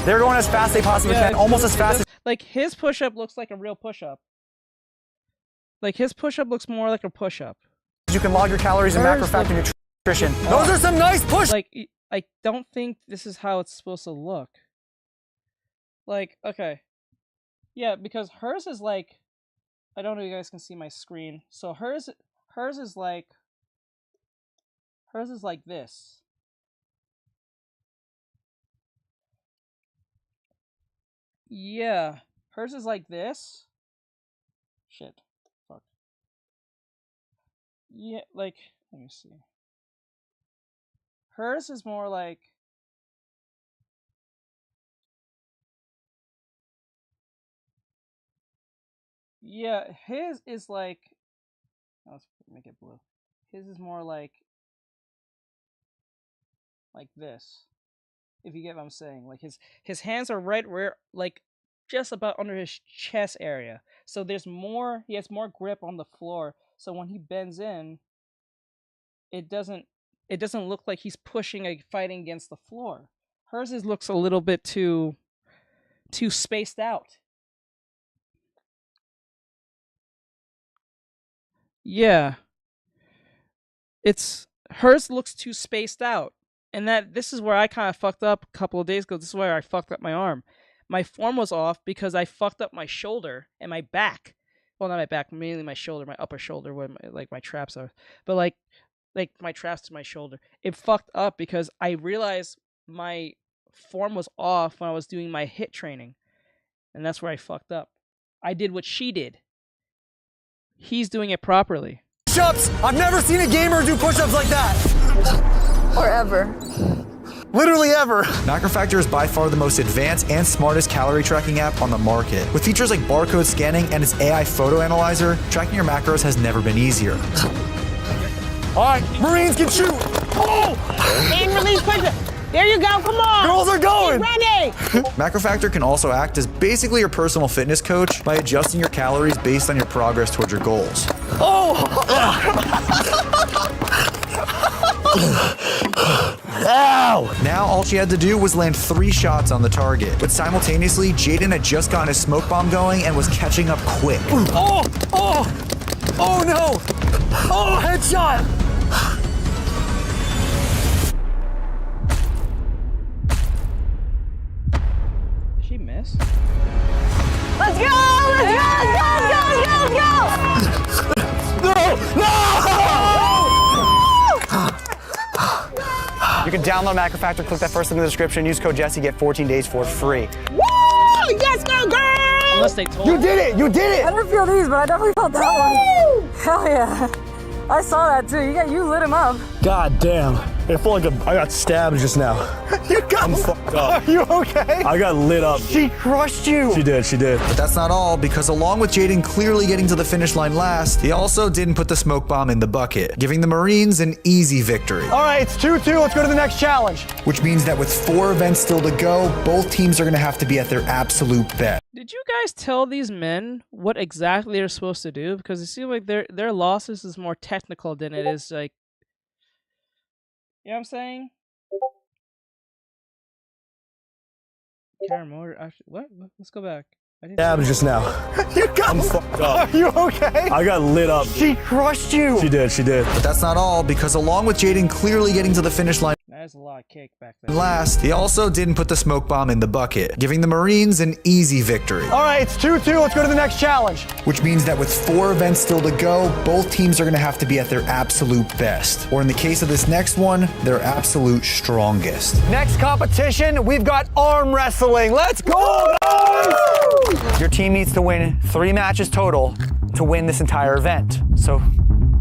They're going as fast as they possibly can, almost as fast as... Like, his push-up looks like a real push-up. Like, his push-up looks more like a push-up. You can log your calories and macrofactor nutrition. Those are some nice push... Like, I don't think this is how it's supposed to look. Like, okay. Yeah, because hers is like... I don't know if you guys can see my screen. So hers is like... Hers is like this. Yeah, hers is like this. Shit. Fuck. Yeah, like, let me see. Hers is more like... Yeah, his is like... Let's make it blue. His is more like like this. If you get what I'm saying, like his hands are right where, like, just about under his chest area. So there's more. He has more grip on the floor. So when he bends in, it doesn't look like he's pushing, like, fighting against the floor. Hers looks a little bit too spaced out. Yeah. Hers looks too spaced out. And this is where I kind of fucked up a couple of days ago. This is where I fucked up my arm. My form was off because I fucked up my shoulder and my back. Well, not my back, mainly my shoulder, my upper shoulder, where my traps are. But like my traps to my shoulder. It fucked up because I realized my form was off when I was doing my HIIT training. And that's where I fucked up. I did what she did. He's doing it properly. Push-ups! I've never seen a gamer do push-ups like that! Or ever. Literally ever. Macrofactor is by far the most advanced and smartest calorie tracking app on the market. With features like barcode scanning and its AI photo analyzer, tracking your macros has never been easier. All right, Marines can shoot. Oh! And release pressure. There you go, come on. Girls are going. Get ready. Macrofactor can also act as basically your personal fitness coach by adjusting your calories based on your progress towards your goals. Oh! Ow! Now all she had to do was land 3 shots on the target. But simultaneously, Jaden had just gotten his smoke bomb going and was catching up quick. Oh! Oh! Oh no! Oh, headshot! Did she miss? Let's go! Let's go! No! You can download Macrofactor, click that first link in the description, use code Jesse, get 14 days for free. Woo! Yes, go, girl! Unless they told You did it! You did it! I didn't feel these, but I definitely felt that one. Hell yeah. I saw that too. You lit him up. God damn. It felt like I got stabbed just now. I'm fucked up. Are you okay? I got lit up. She crushed you. She did. But that's not all, because along with Jaden clearly getting to the finish line last, he also didn't put the smoke bomb in the bucket, giving the Marines an easy victory. All right, it's 2-2. Let's go to the next challenge. Which means that with 4 events still to go, both teams are going to have to be at their absolute best. Did you guys tell these men what exactly they're supposed to do? Because it seems like their losses is more technical than it is, like, you know what I'm saying? Karen Motor, actually, what? Let's go back. Stabbed just now. I'm fucked up. Are you okay? I got lit up. She crushed you. She did. But that's not all, because along with Jaden clearly getting to the finish line There's a lot of cake back there. last, he also didn't put the smoke bomb in the bucket, giving the Marines an easy victory. All right, it's 2-2. Let's go to the next challenge. Which means that with 4 events still to go, both teams are going to have to be at their absolute best. Or in the case of this next one, their absolute strongest. Next competition, we've got arm wrestling. Let's go, guys! Your team needs to win 3 matches total to win this entire event. So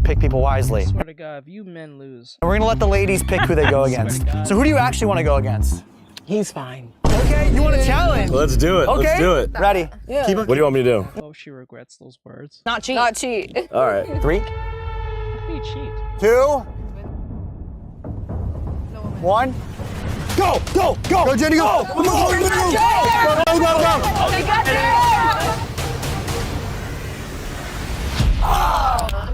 pick people wisely. I swear to God, if you men lose. And we're gonna let the ladies pick who they go against. So who do you actually want to go against? He's fine. Okay, you want a challenge? Let's do it. Okay. Let's do it. Ready? Yeah. What do you want me to do? Oh, she regrets those words. Not cheat. Not cheat. All right. 3, How can you cheat? 2, 1. Go! Go! Go! Go, Jenny, go! Go!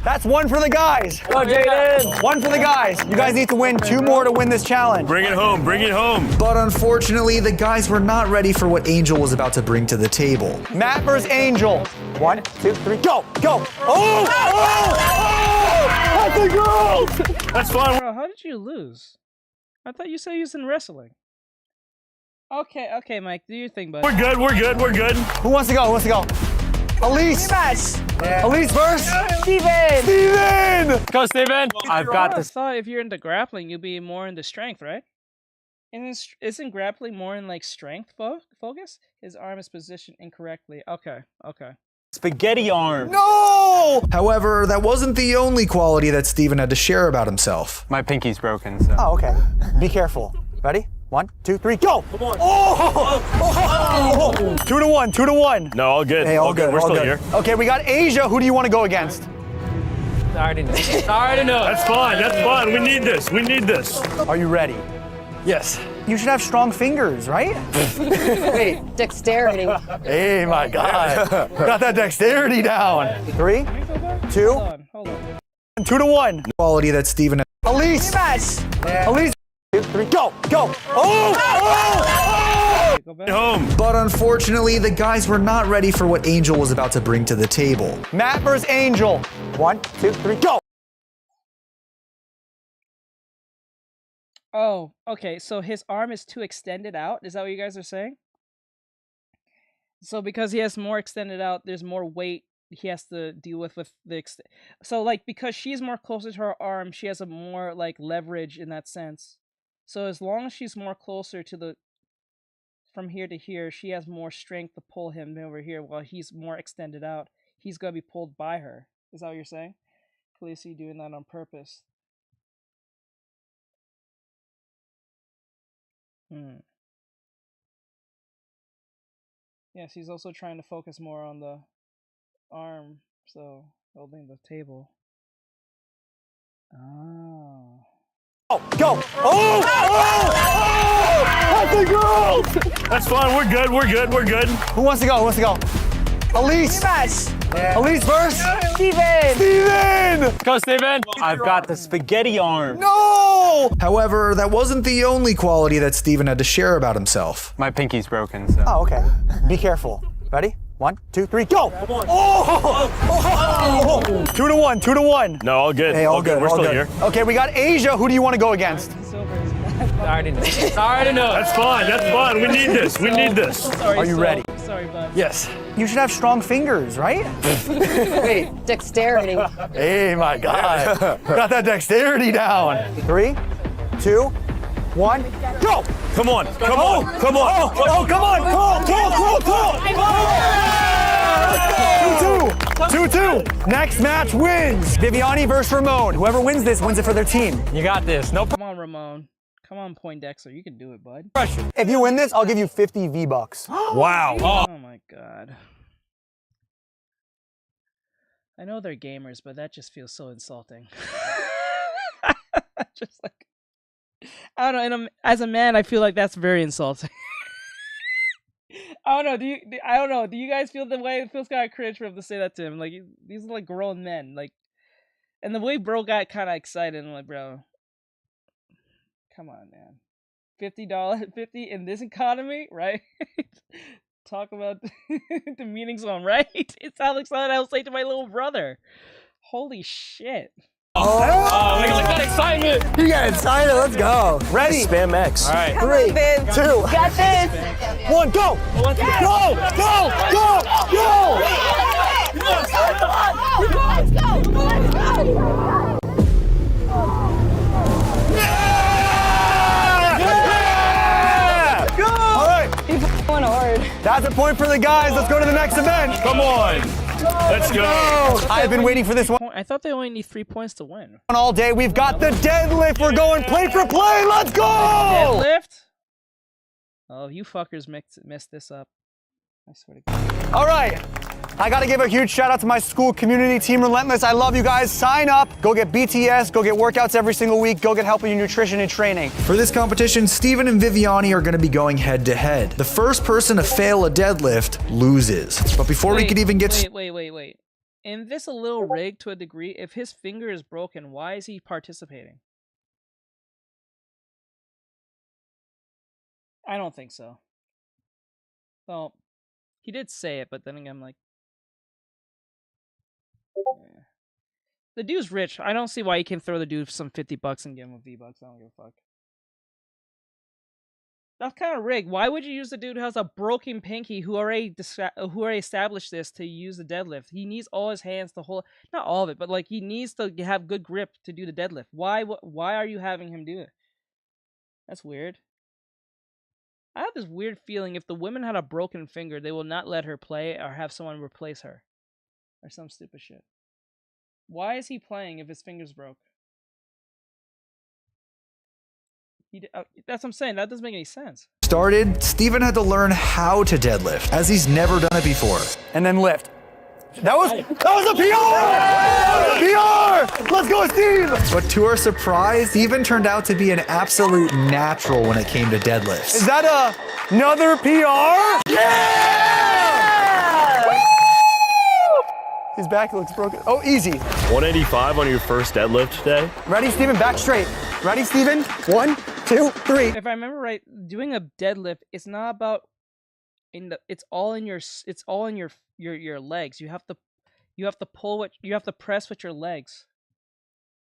That's 1 for the guys. Go, Jaden. 1 for the guys. You guys need to win 2 more to win this challenge. Bring it home. Bring it home. But unfortunately, the guys were not ready for what Angel was about to bring to the table. Matt versus Angel. 1, 2, 3, go! Go! Oh! Oh! That's a girl! That's fine. Bro, how did you lose? I thought you said you was in wrestling. Okay, Mike, do your thing, buddy. We're good. Who wants to go? Who wants to go? Elise! Elise first! Steven! Go, Steven. I've got this. I thought if you're into grappling, you'd be more into strength, right? Isn't grappling more in, like, strength focus? His arm is positioned incorrectly. Okay. Spaghetti arm. No! However, that wasn't the only quality that Steven had to share about himself. My pinky's broken, so. Oh, okay. Be careful. Ready? 1, 2, 3, go! Come on. Oh! 2 to 1, 2 to 1. No, all good. Hey, all good. We're all still good. here. Okay, we got Asia. Who do you want to go against? I already know. That's fine. We need this. Are you ready? Yes. You should have strong fingers, right? Wait. Dexterity. Hey, my God. Got that dexterity down. 3, 2, Hold on. 2 to 1. Quality that Steven. Elise. Elise. 2, 3, go. Oh! Home. But unfortunately, the guys were not ready for what Angel was about to bring to the table. Matt versus Angel. 1, 2, 3, go. Oh, okay. So his arm is too extended out. Is that what you guys are saying? So because he has more extended out, there's more weight he has to deal with the so like because she's more closer to her arm, she has a more like leverage in that sense. So as long as she's more closer to the from here to here, she has more strength to pull him over here while he's more extended out. He's gonna be pulled by her. Is that what you're saying? Khaleesi doing that on purpose. Yes, he's also trying to focus more on the arm, so holding the table. Oh. Go! Oh! Happy girls! That's fine. We're good. Who wants to go? Elise! Elise first! Steven! Go, Steven! I've got the spaghetti arm. No! However, that wasn't the only quality that Steven had to share about himself. My pinky's broken, so. Oh, okay. Be careful. Ready? 1, 2, 3, go! Oh! 2 to 1, 2 to 1. No, all good. Hey, all good. We're still here. Okay, we got Asia. Who do you want to go against? I already know. That's fine. We need this. Sorry, Are you ready? Sorry, bud. Yes. You should have strong fingers, right? Wait. Dexterity. Hey, my God. Got that dexterity down. 3, 2, 1, go! Come on. Oh, come on. Call. 2-2. Next match wins. Viviani versus Ramon. Whoever wins this wins it for their team. You got this. No Come on, Ramon. Come on, Poindexter. You can do it, bud. pressure. If you win this, I'll give you 50 V-Bucks. Wow. Oh my God. I know they're gamers, but that just feels so insulting. Just like, I don't know. As a man, I feel like that's very insulting. I don't know. Do you guys feel the way? It feels kind of cringe for him to say that to him. Like these are like grown men. Like, and the way bro got kind of excited. I'm like, bro, come on, man. $50 in this economy, right? Talk about the meaning song, right? It sounds like something I would say to my little brother. Holy shit. look at that excitement. You got excited. Let's go. Ready? Spam X. All right. 3, 2, Got this. 1, go! All right. He's going hard. That's a point for the guys. Let's go to the next event. Come on. Let's go. I've been waiting for this one I thought they only need 3 points to win. all day. We've got the deadlift. We're going play for play. Let's go! Deadlift? Oh, you fuckers messed this up. I swear to God. All right. I got to give a huge shout out to my school community, Team Relentless. I love you guys. Sign up. Go get BTS. Go get workouts every single week. Go get help with your nutrition and training. For this competition, Steven and Viviani are going to be going head to head. The first person to fail a deadlift loses. But before we could even get... Wait. Isn't this a little rigged to a degree? If his finger is broken, why is he participating? I don't think so. Well, he did say it, but then again, I'm like... Yeah. The dude's rich. I don't see why you can throw the dude some $50 and give him a V-Bucks. I don't give a fuck. That's kind of rigged. Why would you use the dude who has a broken pinky who already established this to use the deadlift? He needs all his hands to hold, not all of it, but like he needs to have good grip to do the deadlift. Why are you having him do it? That's weird. I have this weird feeling if the woman had a broken finger, they will not let her play or have someone replace her. Or some stupid shit. Why is he playing if his finger's broke? That's what I'm saying. That doesn't make any sense. Started, Steven had to learn how to deadlift, as he's never done it before. And then lift. That was a PR! That was a PR! Let's go, Steve! But to our surprise, Steven turned out to be an absolute natural when it came to deadlifts. Is that another PR? Yeah! Woo! His back looks broken. Oh, easy. 185 on your first deadlift today. Ready, Steven? Back straight. Ready, Steven? 1, 2, 3. If I remember right, doing a deadlift, it's not about it's all in your legs. You have to pull you have to press with your legs.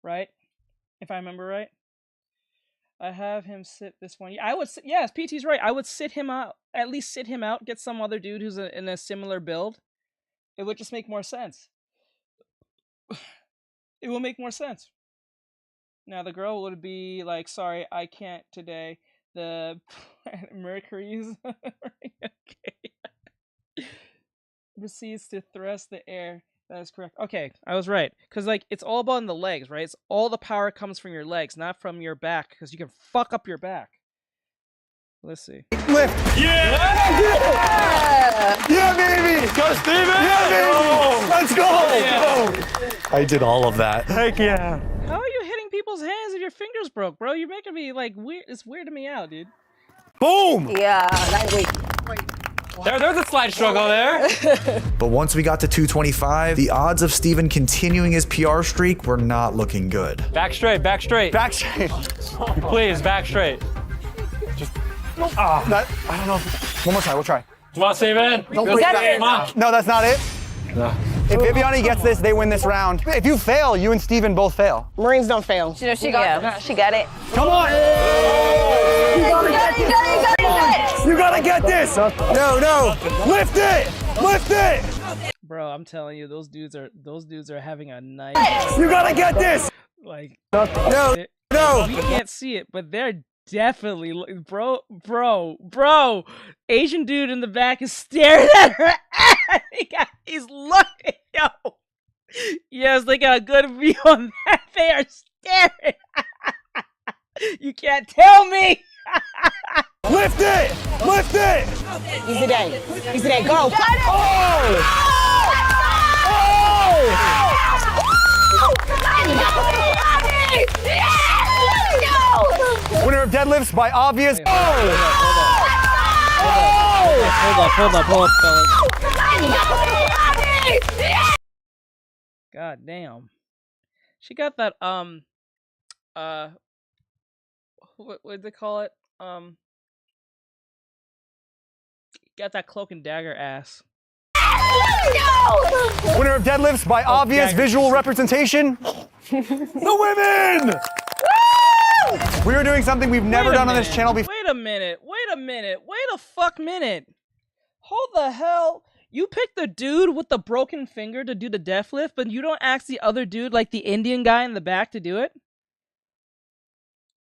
Right? If I remember right. I have him sit this one. I would yes, PT's right. I would sit him out. At least sit him out, get some other dude who's in a similar build. It would just make more sense. It will make more sense. Now the girl would be like, sorry, I can't today. The Mercury's okay. Proceeds to thrust the air. That is correct. Okay, I was right. Because like it's all about in the legs, right? It's all the power comes from your legs, not from your back, because you can fuck up your back. Let's see. Lift. Yeah! Yeah, baby! Go, Steven! Yeah, baby! Let's go! Yeah. I did all of that. Heck yeah. How are you hitting people's hands if your fingers broke, bro? You're making me like weird. It's weirding me out, dude. Boom! Yeah, lightweight. There's a slight struggle there. But once we got to 225, the odds of Steven continuing his PR streak were not looking good. Back straight, back straight. Back straight. Please, back straight. Just, I don't know. One more time, we'll try. Come on, Steven. Don't break that. Come on. No, that's not it. No. If Viviani gets this, they win this round. If you fail, you and Steven both fail. Marines don't fail. She got it. Come on! You gotta get this! No! Lift it! Lift it! Bro, I'm telling you, those dudes are having a night. You gotta get this! Like No! We can't see it, but they're definitely bro. Asian dude in the back is staring at her ass. He's looking, yo. Yes, they got a good view on that. They are staring. You can't tell me. Lift it! Lift it! Easy day. Easy day. Go. Winner of deadlifts by obvious. Hold up, fellas. God damn. She got that what would they call it? Got that cloak and dagger ass. Winner of deadlifts by obvious visual representation. The women! We are doing something we've never done on this channel before. Wait a minute. Wait a fuck minute. Hold the hell. You picked the dude with the broken finger to do the deadlift, but you don't ask the other dude, like the Indian guy in the back, to do it?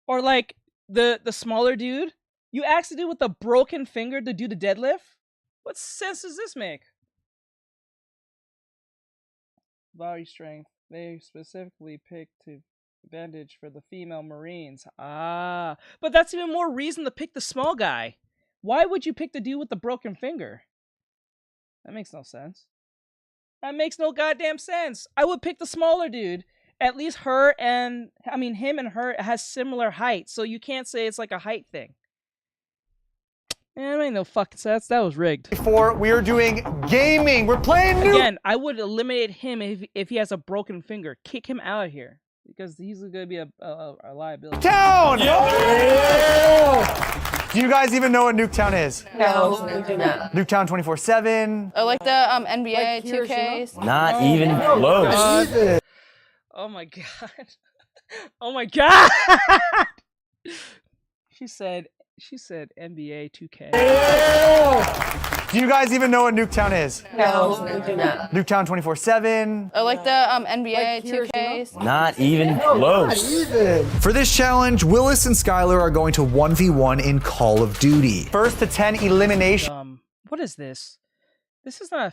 Or like the smaller dude? You asked the dude with the broken finger to do the deadlift? What sense does this make? Body strength. They specifically picked to advantage for the female Marines. Ah, but that's even more reason to pick the small guy. Why would you pick the dude with the broken finger? That makes no sense. That makes no goddamn sense. I would pick the smaller dude. At least him and her has similar height, so you can't say it's like a height thing. That ain't no fucking sense. That was rigged. Before we are doing gaming, we're playing new. Again, I would eliminate him if he has a broken finger. Kick him out of here because he's gonna be a liability. Town! Do you guys even know what Nuketown is? No, we do not. Nuketown 24/7. Oh, like the NBA 2Ks. Not even close. Oh my god. Oh my god. She said NBA 2K. Do you guys even know what Nuketown is? No, we do not. Nuketown 24/7. Oh, like the NBA 2Ks. Not even close. For this challenge, Willis and Skylar are going to 1v1 in Call of Duty. First to 10 elimination. What is this? This is not.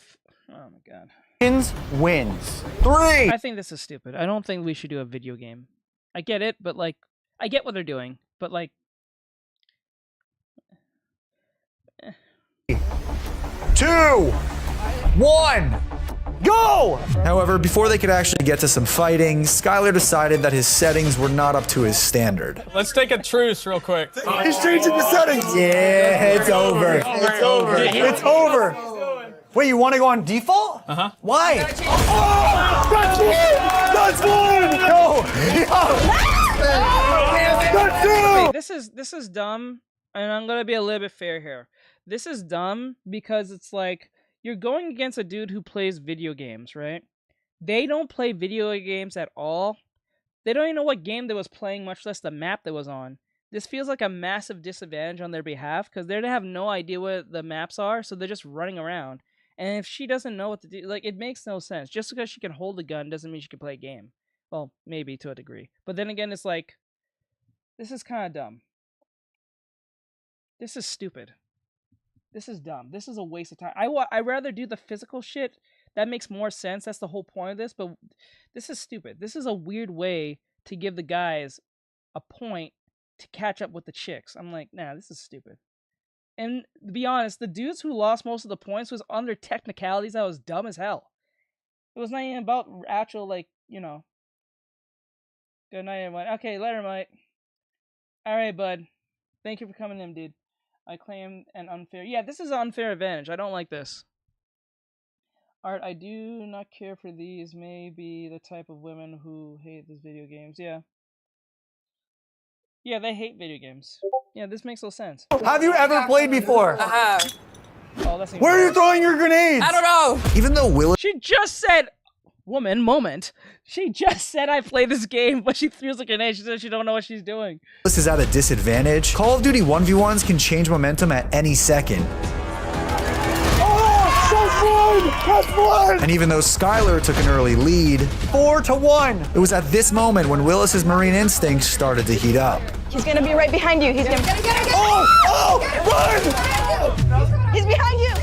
Oh my god. Wins. 3. I think this is stupid. I don't think we should do a video game. I get it, but like, I get what they're doing, but like. 2, 1, Go! However, before they could actually get to some fighting, Skylar decided that his settings were not up to his standard. Let's take a truce real quick. He's changing the settings! Yeah, it's over. It's over. It's over. Wait, you want to go on default? Uh-huh. Why? Oh, that's one! That's one! No! That's two! This is dumb, and I'm gonna be a little bit fair here. This is dumb because it's like you're going against a dude who plays video games, right? They don't play video games at all. They don't even know what game they was playing, much less the map they was on. This feels like a massive disadvantage on their behalf because they have no idea what the maps are, so they're just running around. And if she doesn't know what to do, like, it makes no sense. Just because she can hold a gun doesn't mean she can play a game. Well, maybe to a degree. But then again, it's like, this is kind of dumb. This is stupid. This is dumb. This is a waste of time. I'd rather do the physical shit. That makes more sense. That's the whole point of this. But this is stupid. This is a weird way to give the guys a point to catch up with the chicks. I'm like, nah, this is stupid. And to be honest, the dudes who lost most of the points was under technicalities that was dumb as hell. It was not even about actual, like, you know. Good night, everyone. Okay, later, mate. Alright, bud. Thank you for coming in, dude. I claim an unfair... Yeah, this is an unfair advantage. I don't like this. Art, I do not care for these. May be the type of women who hate these video games. Yeah. Yeah, they hate video games. Yeah, this makes no sense. Have you ever played before? I have. Oh, that's Where are you throwing your grenades? I don't know. Even though Willis... She just said... Woman, moment. She just said I play this game, but she throws a grenade. She said she don't know what she's doing. Willis is at a disadvantage. Call of Duty 1v1s can change momentum at any second. That's one! And even though Skylar took an early lead, 4-1. It was at this moment when Willis's marine instincts started to heat up. He's gonna be right behind you. He's gonna. Oh! Run! He's behind you.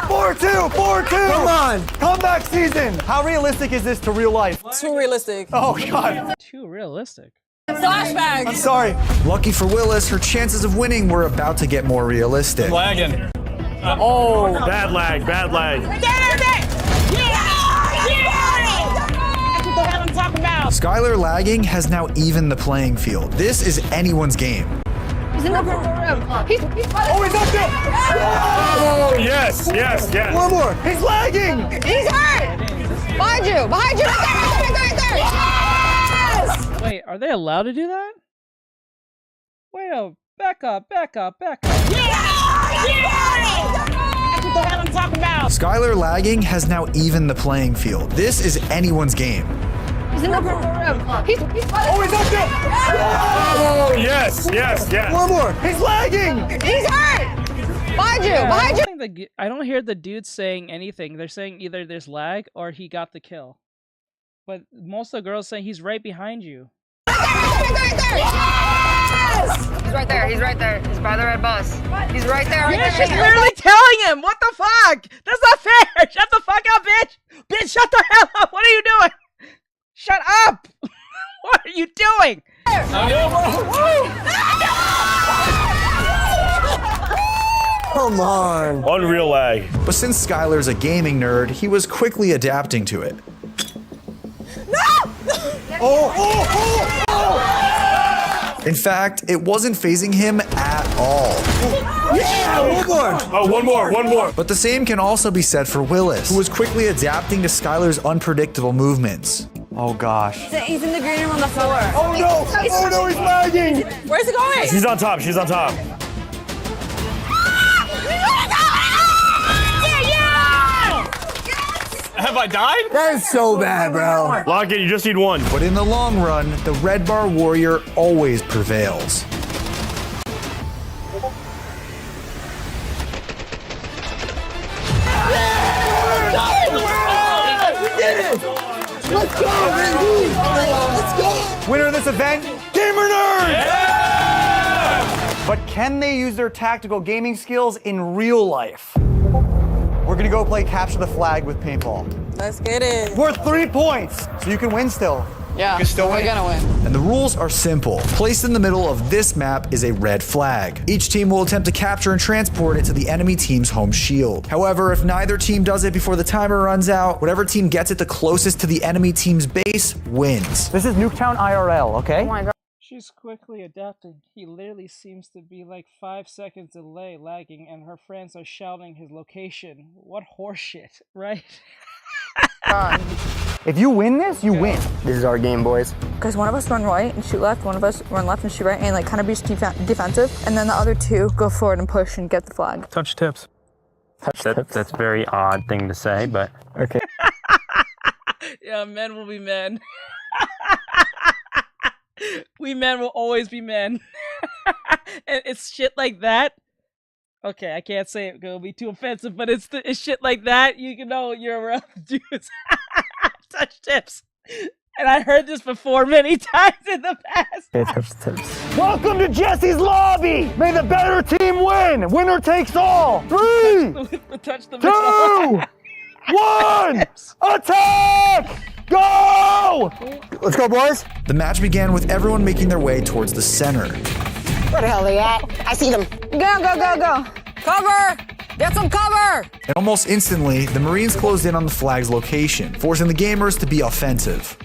4-2! 4-2! Come on! Comeback season! How realistic is this to real life? Too realistic. Oh, God. Too realistic. Flashback. I'm sorry. Lucky for Willis, her chances of winning were about to get more realistic. Lagging. Oh, bad lag, bad lag. That's what the hell I'm talking about. Skylar lagging has now evened the playing field. This is anyone's game. He's in the room. He's up there! Oh, yes, yes, yes. One more. He's lagging. He's hurt. Behind you. Behind you. Right there. Yes! Wait, are they allowed to do that? Wait, no. Back up. That's what the hell I'm talking about. Skylar lagging has now evened the playing field. This is anyone's game. He's in the room. He's up there! Oh, yes, yes, yes. One more. He's lagging. He's hurt. Behind you. Behind you. I don't hear the dudes saying anything. They're saying either there's lag or he got the kill. But most of the girls saying he's right behind you. Right there. Yes! He's right there. He's by the red bus. He's right there. Yeah, she's literally telling him. What the fuck? That's not fair. Shut the fuck up, bitch. Bitch, shut the hell up. What are you doing? Shut up. What are you doing? Come on. Unreal lag. But since Skylar's a gaming nerd, he was quickly adapting to it. In fact, it wasn't phasing him at all. Yeah, one more. Oh, one more. But the same can also be said for Willis, who was quickly adapting to Skylar's unpredictable movements. Oh gosh. He's in the green room on the floor. Oh no, he's lagging. Where's he going? She's on top. Have I died? That is so bad, bro. Lock it, you just need one. But in the long run, the red bar warrior always prevails. Let's go, baby! Let's go! Winner of this event, Gamer Nerd! Yeah! But can they use their tactical gaming skills in real life? We're gonna go play Capture the Flag with paintball. Let's get it. Worth 3 points, so you can win still. Yeah, we're gonna win. And the rules are simple. Placed in the middle of this map is a red flag. Each team will attempt to capture and transport it to the enemy team's home shield. However, if neither team does it before the timer runs out, whatever team gets it the closest to the enemy team's base wins. This is Nuketown IRL, okay? Oh my god. She's quickly adapting. He literally seems to be like 5 seconds delay lagging, and her friends are shouting his location. What horseshit, right? If you win this, you win. This is our game, boys. Because one of us run right and shoot left, one of us run left and shoot right, and like kind of be defensive, and then the other two go forward and push and get the flag. Touch tips. That's a very odd thing to say, but okay. Yeah, men will be men. We men will always be men. And it's shit like that. Okay, I can't say it, it'll be too offensive, but it's shit like that. You can know you're around dudes. Touch tips. And I heard this before many times in the past. Okay, touch tips. Welcome to Jesse's Lobby! May the better team win! Winner takes all! 3, 2, 1, attack! Go! Let's go, boys. The match began with everyone making their way towards the center. Where the hell are they at? I see them. Go. Cover! Get some cover! And almost instantly, the Marines closed in on the flag's location, forcing the gamers to be offensive.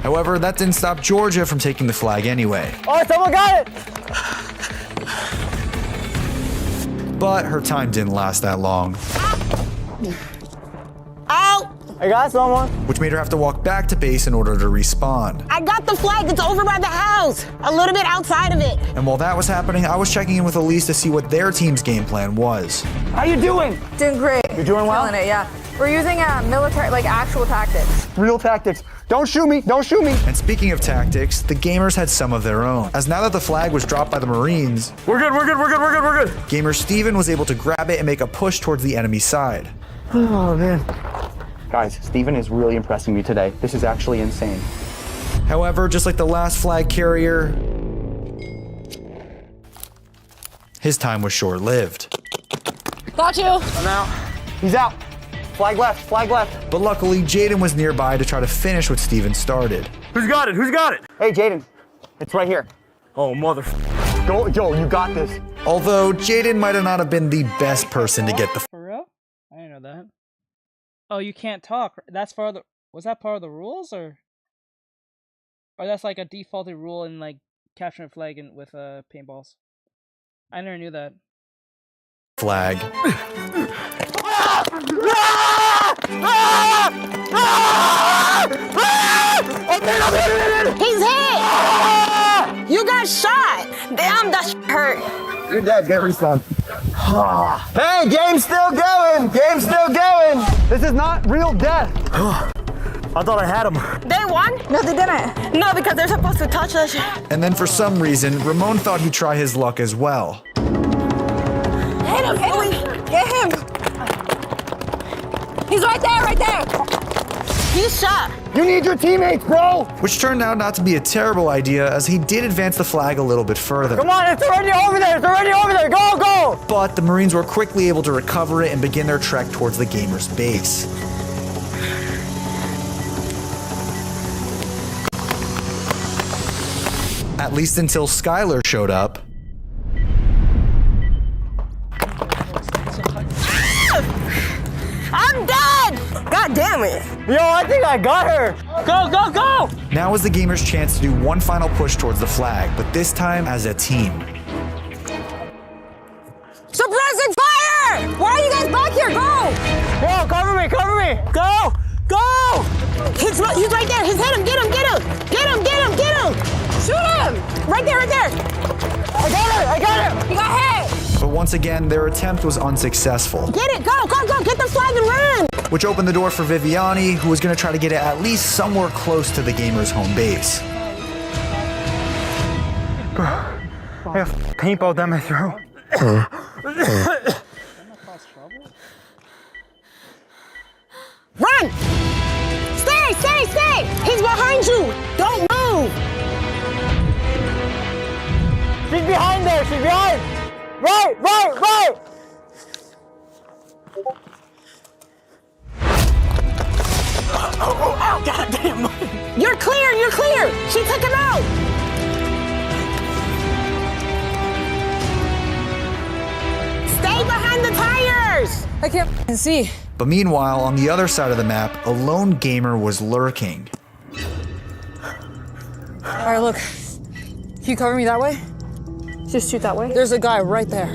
However, that didn't stop Georgia from taking the flag anyway. Oh, someone got it! But her time didn't last that long. Ow! I got someone. Which made her have to walk back to base in order to respawn. I got the flag. It's over by the house. A little bit outside of it. And while that was happening, I was checking in with Elise to see what their team's game plan was. How you doing? Doing great. You're doing well? Killing it, yeah. We're using military, like actual tactics. Real tactics. Don't shoot me, don't shoot me. And speaking of tactics, the gamers had some of their own. As now that the flag was dropped by the Marines, We're good. gamer Steven was able to grab it and make a push towards the enemy side. Oh, man. Guys, Steven is really impressing me today. This is actually insane. However, just like the last flag carrier, his time was short-lived. Got you. I'm out. He's out. Flag left. But luckily, Jaden was nearby to try to finish what Steven started. Who's got it? Hey, Jaden. It's right here. Oh, mother. Go, Joe, you got this. Although, Jaden might not have been the best person to get the... For real? I didn't know that. Oh, you can't talk. That's part of the... Was that part of the rules, or that's like a defaulted rule in like capturing a flag and with paintballs? I never knew that. Flag. He's hit. You got shot. Damn, that hurt. Your dad get respawn. Hey, game's still going. This is not real death. I thought I had him. They won? No, they didn't. No, because they're supposed to touch that shit. And then for some reason, Ramon thought he'd try his luck as well. Hit him. Get him. He's right there. He's shot. You need your teammates, bro. Which turned out not to be a terrible idea, as he did advance the flag a little bit further. Come on, it's already over there. Go. But the Marines were quickly able to recover it and begin their trek towards the gamer's base. At least until Skylar showed up. I'm dead. God damn it. Yo, I think I got her. Go. Now is the gamer's chance to do one final push towards the flag, but this time as a team. Suppressing fire! Why are you guys back here? Go! Yo, cover me! Go! He's right there. He's hit him. Get him. Shoot him! Right there. I got her! He got hit. But once again, their attempt was unsuccessful. Get it. Go. Get the flag and run. Which opened the door for Viviani, who was going to try to get it at least somewhere close to the gamer's home base. I have paintball down my throat. Run! Stay! He's behind you! Don't move! She's behind there! Right! Oh, God damn. You're clear, you're clear. She took him out. Stay behind the tires. I can't see. But meanwhile, on the other side of the map, a lone gamer was lurking. All right, look. Can you cover me that way? Just shoot that way. There's a guy right there.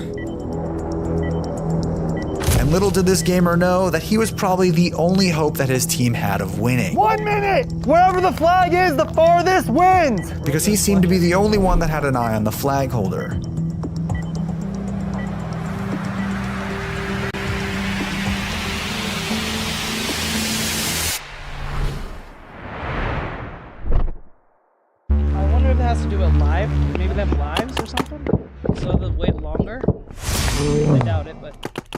And little did this gamer know that he was probably the only hope that his team had of winning. 1 minute. Wherever the flag is, the farthest wins. Because he seemed to be the only one that had an eye on the flag holder. Has to do it live. Maybe they have lives or something, so they'll wait longer. I doubt it, but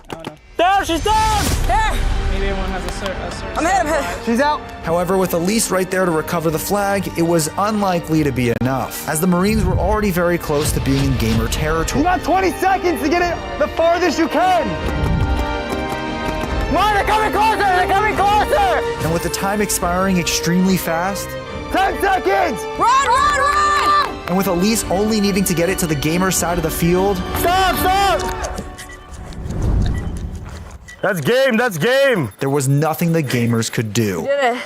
I don't know. There, she's down! There! Maybe everyone has a certain. I'm ahead. She's out. However, with Elise right there to recover the flag, it was unlikely to be enough, as the Marines were already very close to being in gamer territory. You got 20 seconds to get it the farthest you can. Come on, they're coming closer! They're coming closer! And with the time expiring extremely fast, 10 seconds! Run, run, run! and with Elise only needing to get it to the gamer side of the field. Stop, stop! That's game, that's game! There was nothing the gamers could do. Did it.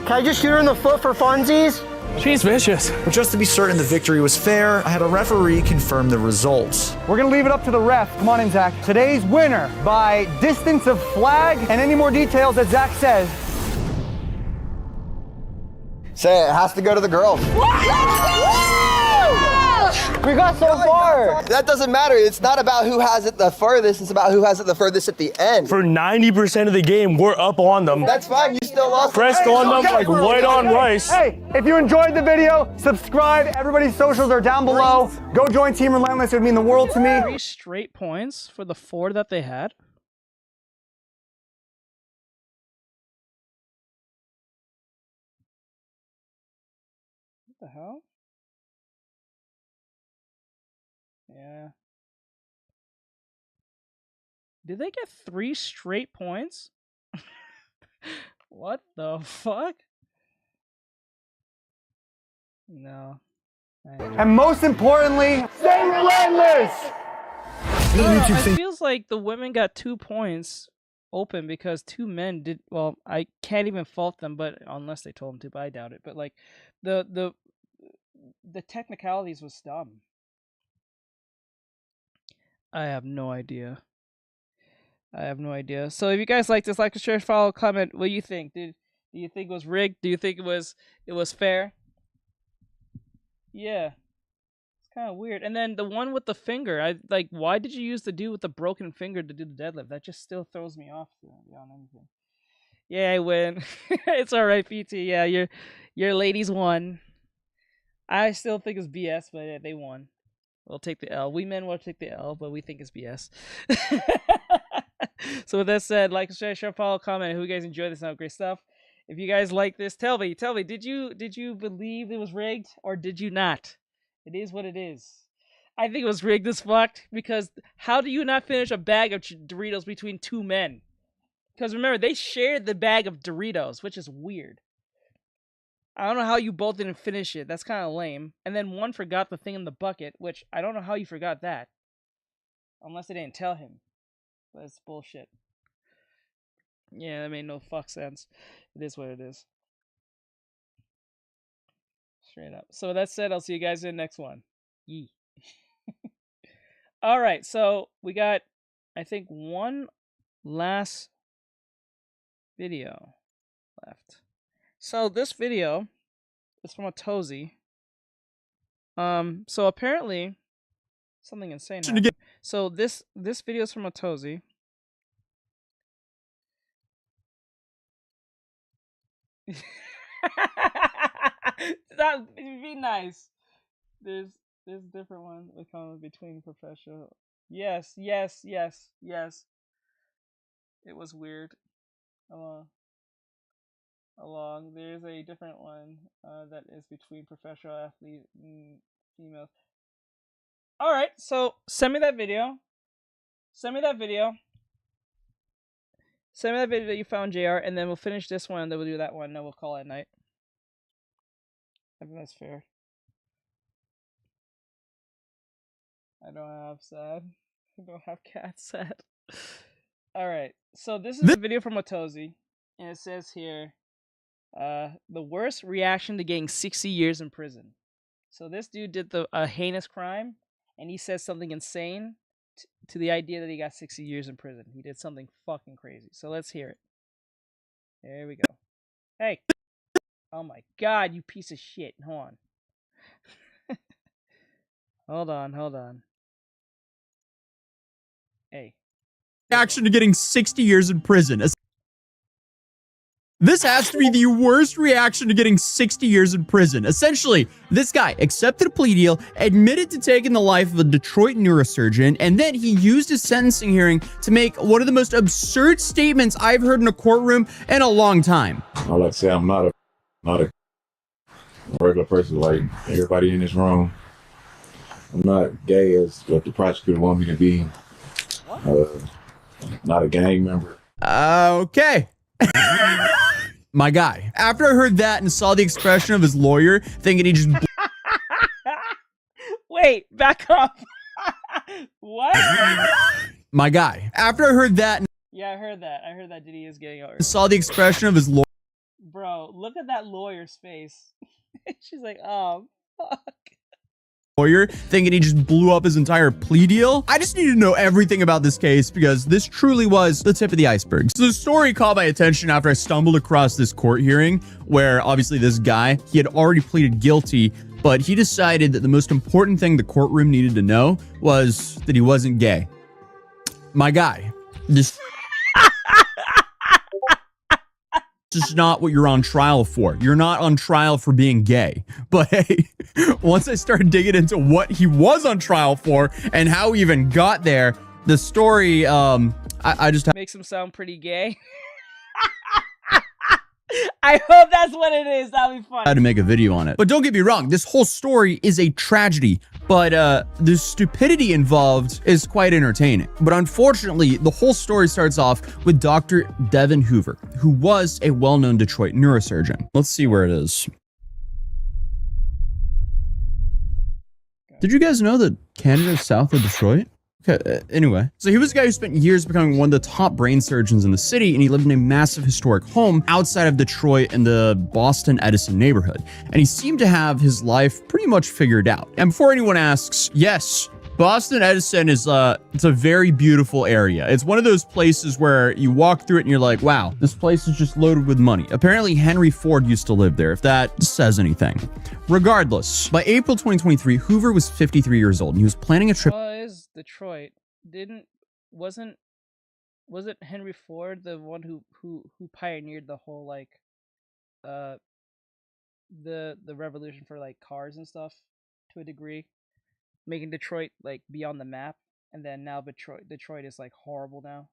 Can I just shoot her in the foot for funsies? She's vicious. But just to be certain the victory was fair, I had a referee confirm the results. We're gonna leave it up to the ref. Come on in, Zach. Today's winner by distance of flag and any more details that Zach says. Say it has to go to the girls. We got so far. That doesn't matter. It's not about who has it the furthest. It's about who has it the furthest at the end. For 90% of the game, we're up on them. That's fine. You still lost. Pressed on them like white on rice. Hey, if you enjoyed the video, subscribe. Everybody's socials are down below. Go join Team Relentless. It would mean the world to me. 3 straight points for the 4 that they had. What the hell? Yeah. Did they get 3 straight points? What the fuck? No. And most importantly, stay relentless! It feels like the women got 2 points open because 2 men did well. I can't even fault them, but unless they told them to, but I doubt it. But like the technicalities was dumb. I have no idea. So if you guys like this, like, share, follow, comment. What do you think? Do you think it was rigged? Do you think it was fair? Yeah. It's kind of weird. And then the one with the finger, I like. Why did you use the dude with the broken finger to do the deadlift? That just still throws me off beyond anything. Yeah, I win. It's all right, PT. Yeah, your ladies won. I still think it's BS, but yeah, they won. We'll take the L. We men will take the L, but we think it's BS. So with that said, like, share, follow, comment. Who you guys enjoy this? Now, great stuff. If you guys like this, tell me. Did you believe it was rigged or did you not? It is what it is. I think it was rigged as fuck because how do you not finish a bag of Doritos between 2 men? Because remember, they shared the bag of Doritos, which is weird. I don't know how you both didn't finish it. That's kind of lame. And then one forgot the thing in the bucket, which I don't know how you forgot that. Unless they didn't tell him. But it's bullshit. Yeah, that made no fuck sense. It is what it is. Straight up. So with that said, I'll see you guys in the next one. Yee. Alright, so we got, I think, one last video left. So this video is from a Tozy. So apparently something insane happened. So this video is from a Tozy. That be nice. There's different ones that come between professional. Yes. It was weird. Along there's a different one that is between professional athlete and females. All right, so send me that video. Send me that video that you found, JR, and then we'll finish this one, and then we'll do that one, and then we'll call it a night. I think that's fair. I don't have sad. I don't have cat sad. Alright, so this is a video from Otozi, and it says here, the worst reaction to getting 60 years in prison. So this dude did a heinous crime, and he says something insane to the idea that he got 60 years in prison. He did something fucking crazy. So let's hear it. There we go. Hey! Oh my god, you piece of shit. Hold on. hold on. Hey. Reaction to getting 60 years in prison. This has to be the worst reaction to getting 60 years in prison. Essentially, this guy accepted a plea deal, admitted to taking the life of a Detroit neurosurgeon, and then he used his sentencing hearing to make one of the most absurd statements I've heard in a courtroom in a long time. I like to say I'm not a regular person like everybody in this room. I'm not gay as what the prosecutor want me to be. Not a gang member. Okay. My guy. After I heard that and saw the expression of his lawyer, thinking he just... Wait, back up. What? My guy. After I heard that... Yeah, I heard that. I heard that Diddy is getting over. Saw the expression of his lawyer. Bro, look at that lawyer's face. She's like, oh, fuck. Lawyer, thinking he just blew up his entire plea deal. I just need to know everything about this case because this truly was the tip of the iceberg. So the story caught my attention after I stumbled across this court hearing where obviously this guy, he had already pleaded guilty, but he decided that the most important thing the courtroom needed to know was that he wasn't gay. My guy, this is not what you're on trial for. You're not on trial for being gay. But hey, once I started digging into what he was on trial for and how he even got there, the story, I just makes him sound pretty gay. I hope that's what it is. That'll be fun. I had to make a video on it. But don't get me wrong, this whole story is a tragedy, but the stupidity involved is quite entertaining. But unfortunately, the whole story starts off with Dr. Devin Hoover, who was a well-known Detroit neurosurgeon. Let's see where it is. Did you guys know that Canada is south of Detroit? Okay, anyway, so he was a guy who spent years becoming one of the top brain surgeons in the city, and he lived in a massive historic home outside of Detroit in the Boston Edison neighborhood. And he seemed to have his life pretty much figured out. And before anyone asks, yes, Boston Edison is it's a very beautiful area. It's one of those places where you walk through it and you're like, wow, this place is just loaded with money. Apparently Henry Ford used to live there, if that says anything. Regardless, by April 2023, Hoover was 53 years old and he was planning a trip. Is Detroit wasn't Henry Ford the one who pioneered the whole like the revolution for like cars and stuff to a degree, making Detroit like be on the map, and then now Detroit is like horrible now.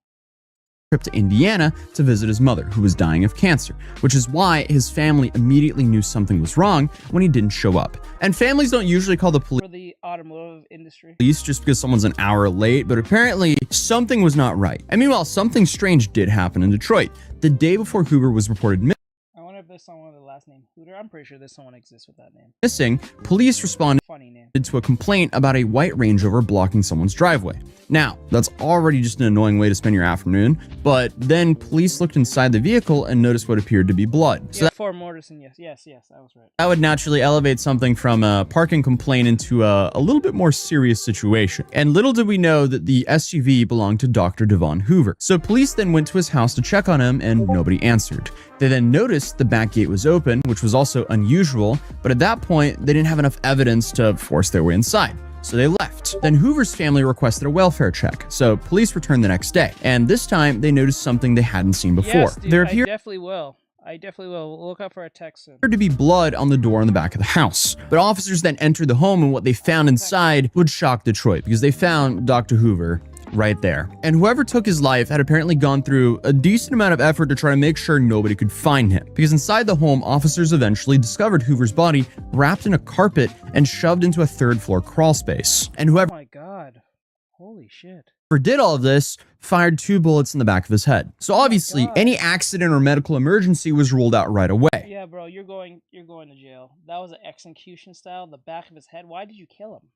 Trip to Indiana to visit his mother, who was dying of cancer, which is why his family immediately knew something was wrong when he didn't show up. And families don't usually call the police for the automotive industry just because someone's an hour late, but apparently something was not right. And meanwhile, something strange did happen in Detroit. The day before Hoover was reported missing, I wonder if there's someone with the last name Hooter. I'm pretty sure there's someone exists with that name. Police responded to a complaint about a white Range Rover blocking someone's driveway. Now, that's already just an annoying way to spend your afternoon, but then police looked inside the vehicle and noticed what appeared to be blood. So yeah, Ford Morrison, yes, I was right. That would naturally elevate something from a parking complaint into a little bit more serious situation. And little did we know that the SUV belonged to Dr. Devon Hoover. So police then went to his house to check on him and nobody answered. They then noticed the back gate was open, which was also unusual, but at that point, they didn't have enough evidence to force their way inside. So they left. Then Hoover's family requested a welfare check, so police returned the next day. And this time, they noticed something they hadn't seen before. Yes, dude, I definitely will. We'll look out for a text soon. There appeared to be blood on the door on the back of the house. But officers then entered the home, and what they found inside would shock Detroit, because they found Dr. Hoover right there. And whoever took his life had apparently gone through a decent amount of effort to try to make sure nobody could find him. Because inside the home, officers eventually discovered Hoover's body wrapped in a carpet and shoved into a third-floor crawl space. And whoever— Oh my god. Holy shit. did all of this, fired 2 bullets in the back of his head. So obviously, any accident or medical emergency was ruled out right away. Yeah, bro, you're going to jail. That was an execution style. The back of his head. Why did you kill him?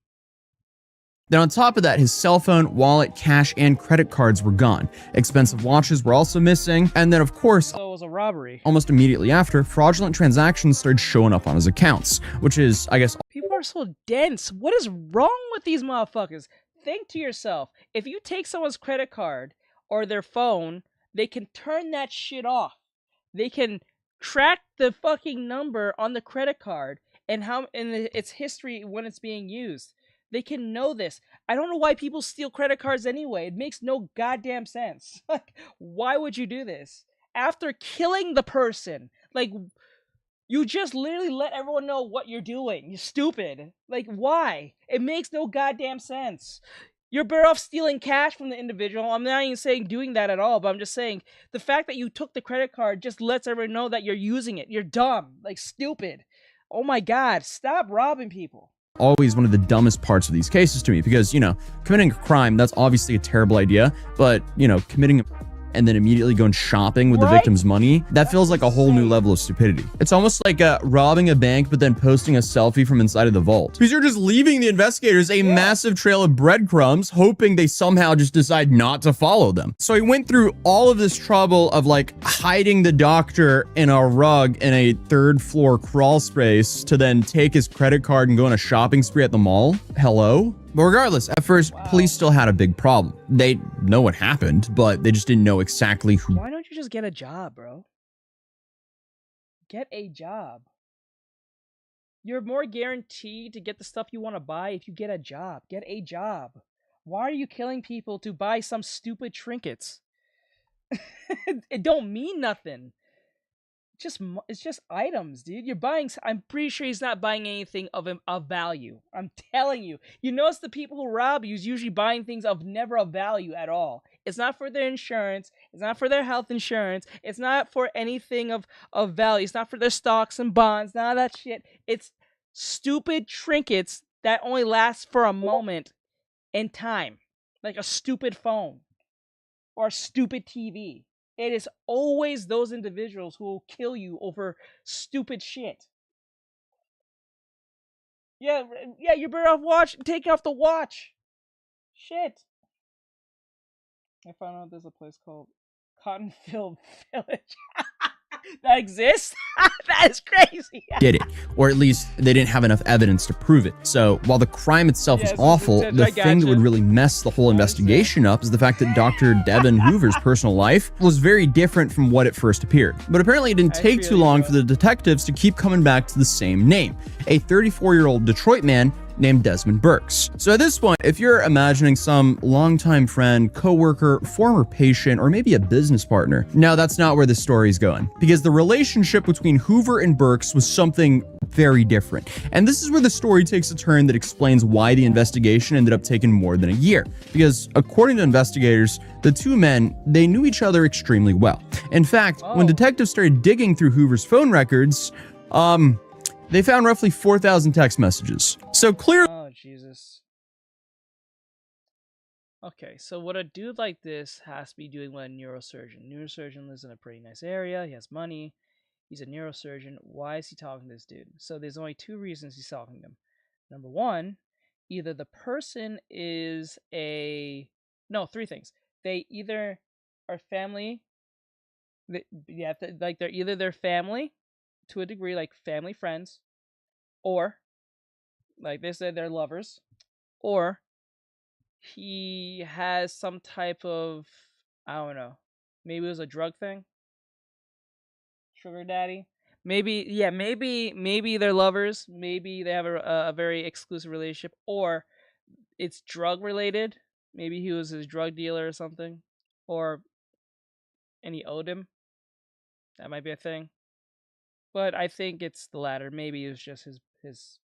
Then on top of that, his cell phone, wallet, cash, and credit cards were gone. Expensive watches were also missing. And then, of course, So it was a robbery. almost immediately after, fraudulent transactions started showing up on his accounts, which is, I guess... People are so dense. What is wrong with these motherfuckers? Think to yourself, if you take someone's credit card or their phone, they can turn that shit off. They can track the fucking number on the credit card and its history when it's being used. They can know this. I don't know why people steal credit cards anyway. It makes no goddamn sense. Like, why would you do this? After killing the person, like, you just literally let everyone know what you're doing. You're stupid. Like, why? It makes no goddamn sense. You're better off stealing cash from the individual. I'm not even saying doing that at all, but I'm just saying the fact that you took the credit card just lets everyone know that you're using it. You're dumb. Like, stupid. Oh my God. Stop robbing people. Always one of the dumbest parts of these cases to me, because, you know, committing a crime, that's obviously a terrible idea, but, you know, committing and then immediately going shopping with the victim's money, that feels like a whole new level of stupidity. It's almost like robbing a bank but then posting a selfie from inside of the vault, because you're just leaving the investigators a massive trail of breadcrumbs, hoping they somehow just decide not to follow them. So he went through all of this trouble of like hiding the doctor in a rug in a 3rd floor crawl space to then take his credit card and go on a shopping spree at the mall. Hello? But regardless, at first, police still had a big problem. They know what happened, but they just didn't know exactly who. Why don't you just get a job, bro? Get a job. You're more guaranteed to get the stuff you want to buy if you get a job. Get a job. Why are you killing people to buy some stupid trinkets? It don't mean nothing. It's just items, dude. You're buying. I'm pretty sure he's not buying anything of value. I'm telling you. You notice the people who rob you is usually buying things of never of value at all. It's not for their insurance. It's not for their health insurance. It's not for anything of value. It's not for their stocks and bonds. None of that shit. It's stupid trinkets that only last for a moment in time, like a stupid phone or a stupid TV. It is always those individuals who will kill you over stupid shit. Yeah, you're better off take off the watch. Shit. I found out there's a place called Cottonfield Village. That exists? That is crazy. Did it, or at least they didn't have enough evidence to prove it. So while the crime itself is awful, the thing that would really mess the whole investigation up is the fact that Dr. Devin Hoover's personal life was very different from what it first appeared. But apparently it didn't take too long for the detectives to keep coming back to the same name, a 34-year-old Detroit man named Desmond Burks. So at this point, if you're imagining some longtime friend, coworker, former patient, or maybe a business partner, no, that's not where the story's going, because the relationship between Hoover and Burks was something very different. And this is where the story takes a turn that explains why the investigation ended up taking more than a year. Because according to investigators, the two men, they knew each other extremely well. In fact, when detectives started digging through Hoover's phone records, they found roughly 4,000 text messages. So clearly... Oh, Jesus. Okay, so what a dude like this has to be doing with a neurosurgeon. Neurosurgeon lives in a pretty nice area. He has money. He's a neurosurgeon. Why is he talking to this dude? So there's only 2 reasons he's talking to him. Number 1, either the person is a... No, 3 things. They either are family... they're either their family... to a degree, like family, friends, or like they said, they're lovers, or he has some type of, I don't know, maybe it was a drug thing, sugar daddy, maybe they're lovers, maybe they have a very exclusive relationship, or it's drug related, maybe he was his drug dealer or something, and he owed him, that might be a thing. But I think it's the latter. Maybe it was just his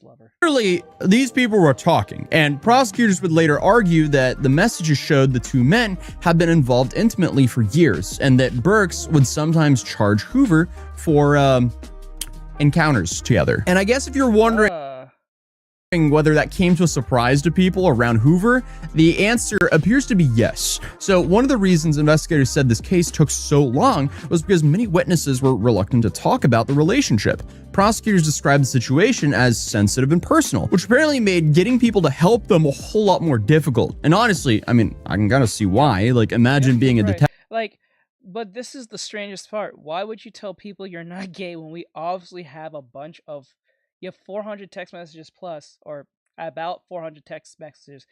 lover. Clearly, these people were talking, and prosecutors would later argue that the messages showed the 2 men had been involved intimately for years, and that Burks would sometimes charge Hoover for encounters together. And I guess if you're wondering... whether that came to a surprise to people around Hoover, the answer appears to be yes. So one of the reasons investigators said this case took so long was because many witnesses were reluctant to talk about the relationship. Prosecutors described the situation as sensitive and personal, which apparently made getting people to help them a whole lot more difficult. And honestly, I mean, I can kind of see why. Like, imagine being a detective. Like, but this is the strangest part. Why would you tell people you're not gay when we obviously have a bunch of, you have 400 text messages plus, or about 400 text messages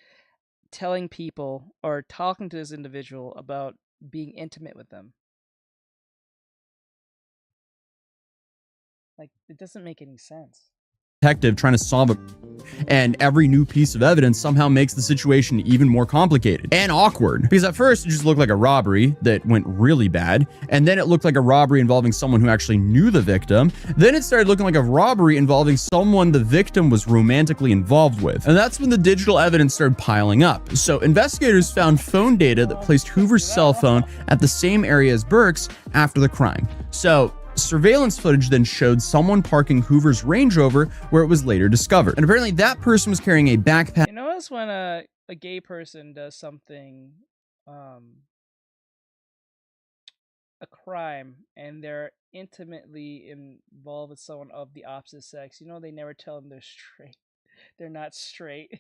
telling people or talking to this individual about being intimate with them? Like, it doesn't make any sense. Detective trying to solve it, and every new piece of evidence somehow makes the situation even more complicated and awkward, because at first it just looked like a robbery that went really bad, and then it looked like a robbery involving someone who actually knew the victim, then it started looking like a robbery involving someone the victim was romantically involved with, and that's when the digital evidence started piling up. So investigators found phone data that placed Hoover's cell phone at the same area as Burke's after the crime. So surveillance footage then showed someone parking Hoover's Range Rover where it was later discovered. And apparently that person was carrying a backpack. You notice when a gay person does something, a crime, and they're intimately involved with someone of the opposite sex, you know, they never tell them they're straight. They're not straight.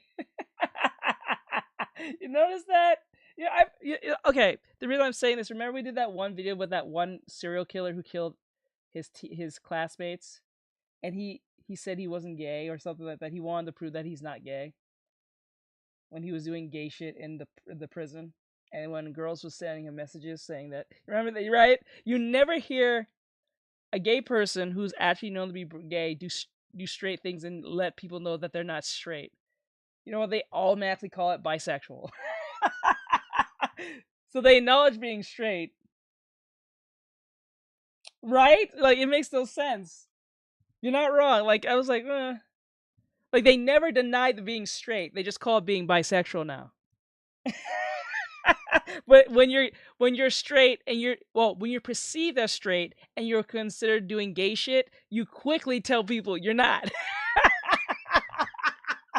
You notice that? Yeah, okay. The reason I'm saying this, remember we did that one video with that one serial killer who killed his classmates, and he said he wasn't gay or something like that. He wanted to prove that he's not gay when he was doing gay shit in the prison, and when girls were sending him messages saying that, remember that, right? You never hear a gay person who's actually known to be gay do straight things and let people know that they're not straight. You know what? They automatically call it bisexual. So they acknowledge being straight. Right? Like, it makes no sense. You're not wrong. Like, I was like, like, they never denied the being straight. They just call it being bisexual now. But when you're straight and when you're perceived as straight and you're considered doing gay shit, you quickly tell people you're not.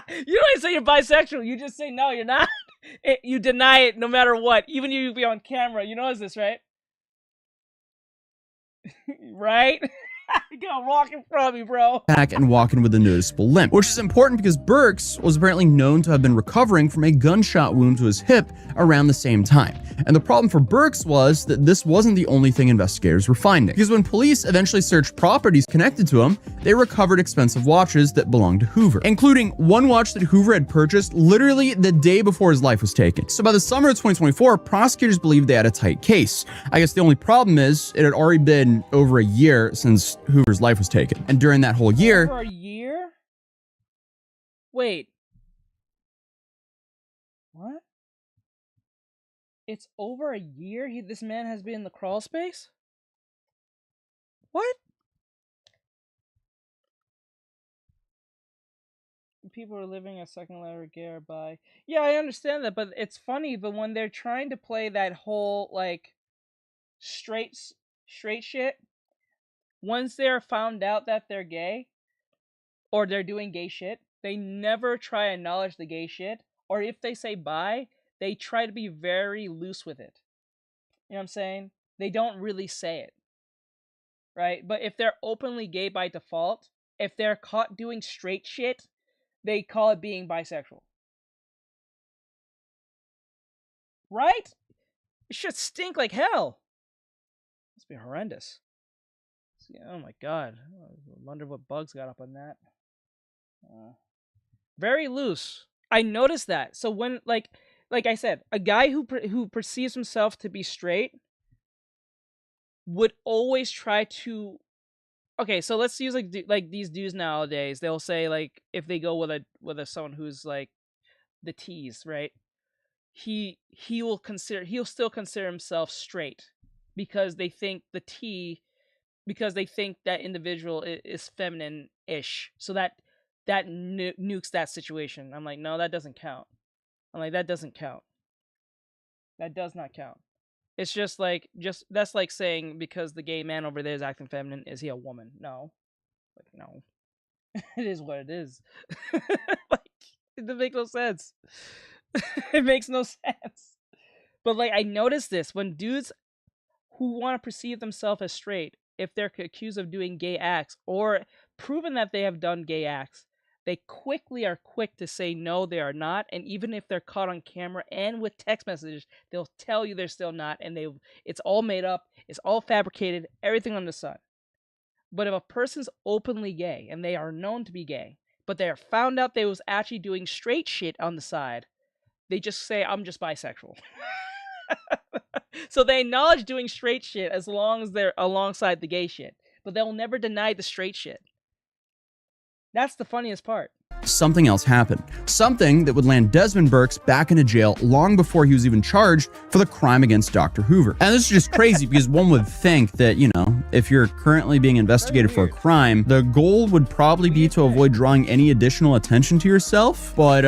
You don't even say you're bisexual. You just say, no, you're not. You deny it no matter what. Even you be on camera. You know this, right? Right? You gotta walk in front of me, bro. Back and walking with a noticeable limp, which is important because Burks was apparently known to have been recovering from a gunshot wound to his hip around the same time. And the problem for Burks was that this wasn't the only thing investigators were finding, because when police eventually searched properties connected to him, they recovered expensive watches that belonged to Hoover, including one watch that Hoover had purchased literally the day before his life was taken. So by the summer of 2024, prosecutors believed they had a tight case. I guess the only problem is it had already been over a year since Hoover's life was taken. And during that whole year... Over a year? Wait. What? It's over a year this man has been in the crawl space? What? People are living a second letter gear by... Yeah, I understand that, but it's funny, but when they're trying to play that whole, like, straight shit, once they're found out that they're gay, or they're doing gay shit, they never try to acknowledge the gay shit, or if they say bi, they try to be very loose with it. You know what I'm saying? They don't really say it. Right? But if they're openly gay by default, if they're caught doing straight shit, they call it being bisexual. Right? It should stink like hell. Must be horrendous. Oh my god. I wonder what bugs got up on that. Very loose. I noticed that. So when, like I said, a guy who perceives himself to be straight would always try to... Okay, so let's use like these dudes nowadays. They'll say, like, if they go with someone who's like the T's, right? He'll still consider himself straight because they think that individual is feminine-ish. So that nukes that situation. I'm like, no, that doesn't count. I'm like, that doesn't count. That does not count. It's just that's like saying because the gay man over there is acting feminine, is he a woman? No. Like, no. It is what it is. Like, it doesn't make no sense. It makes no sense. But like, I noticed this when dudes who want to perceive themselves as straight, if they're accused of doing gay acts or proven that they have done gay acts, they quickly are quick to say no, they are not. And even if they're caught on camera and with text messages, they'll tell you they're still not, and it's all made up, it's all fabricated, everything on the sun. But if a person's openly gay and they are known to be gay, but they are found out they was actually doing straight shit on the side, they just say, I'm just bisexual. So they acknowledge doing straight shit as long as they're alongside the gay shit, but they'll never deny the straight shit. That's the funniest part. Something else happened. Something that would land Desmond Burks back into jail long before he was even charged for the crime against Dr. Hoover. And this is just crazy because one would think that, you know, if you're currently being investigated for a crime, the goal would probably be to avoid drawing any additional attention to yourself. But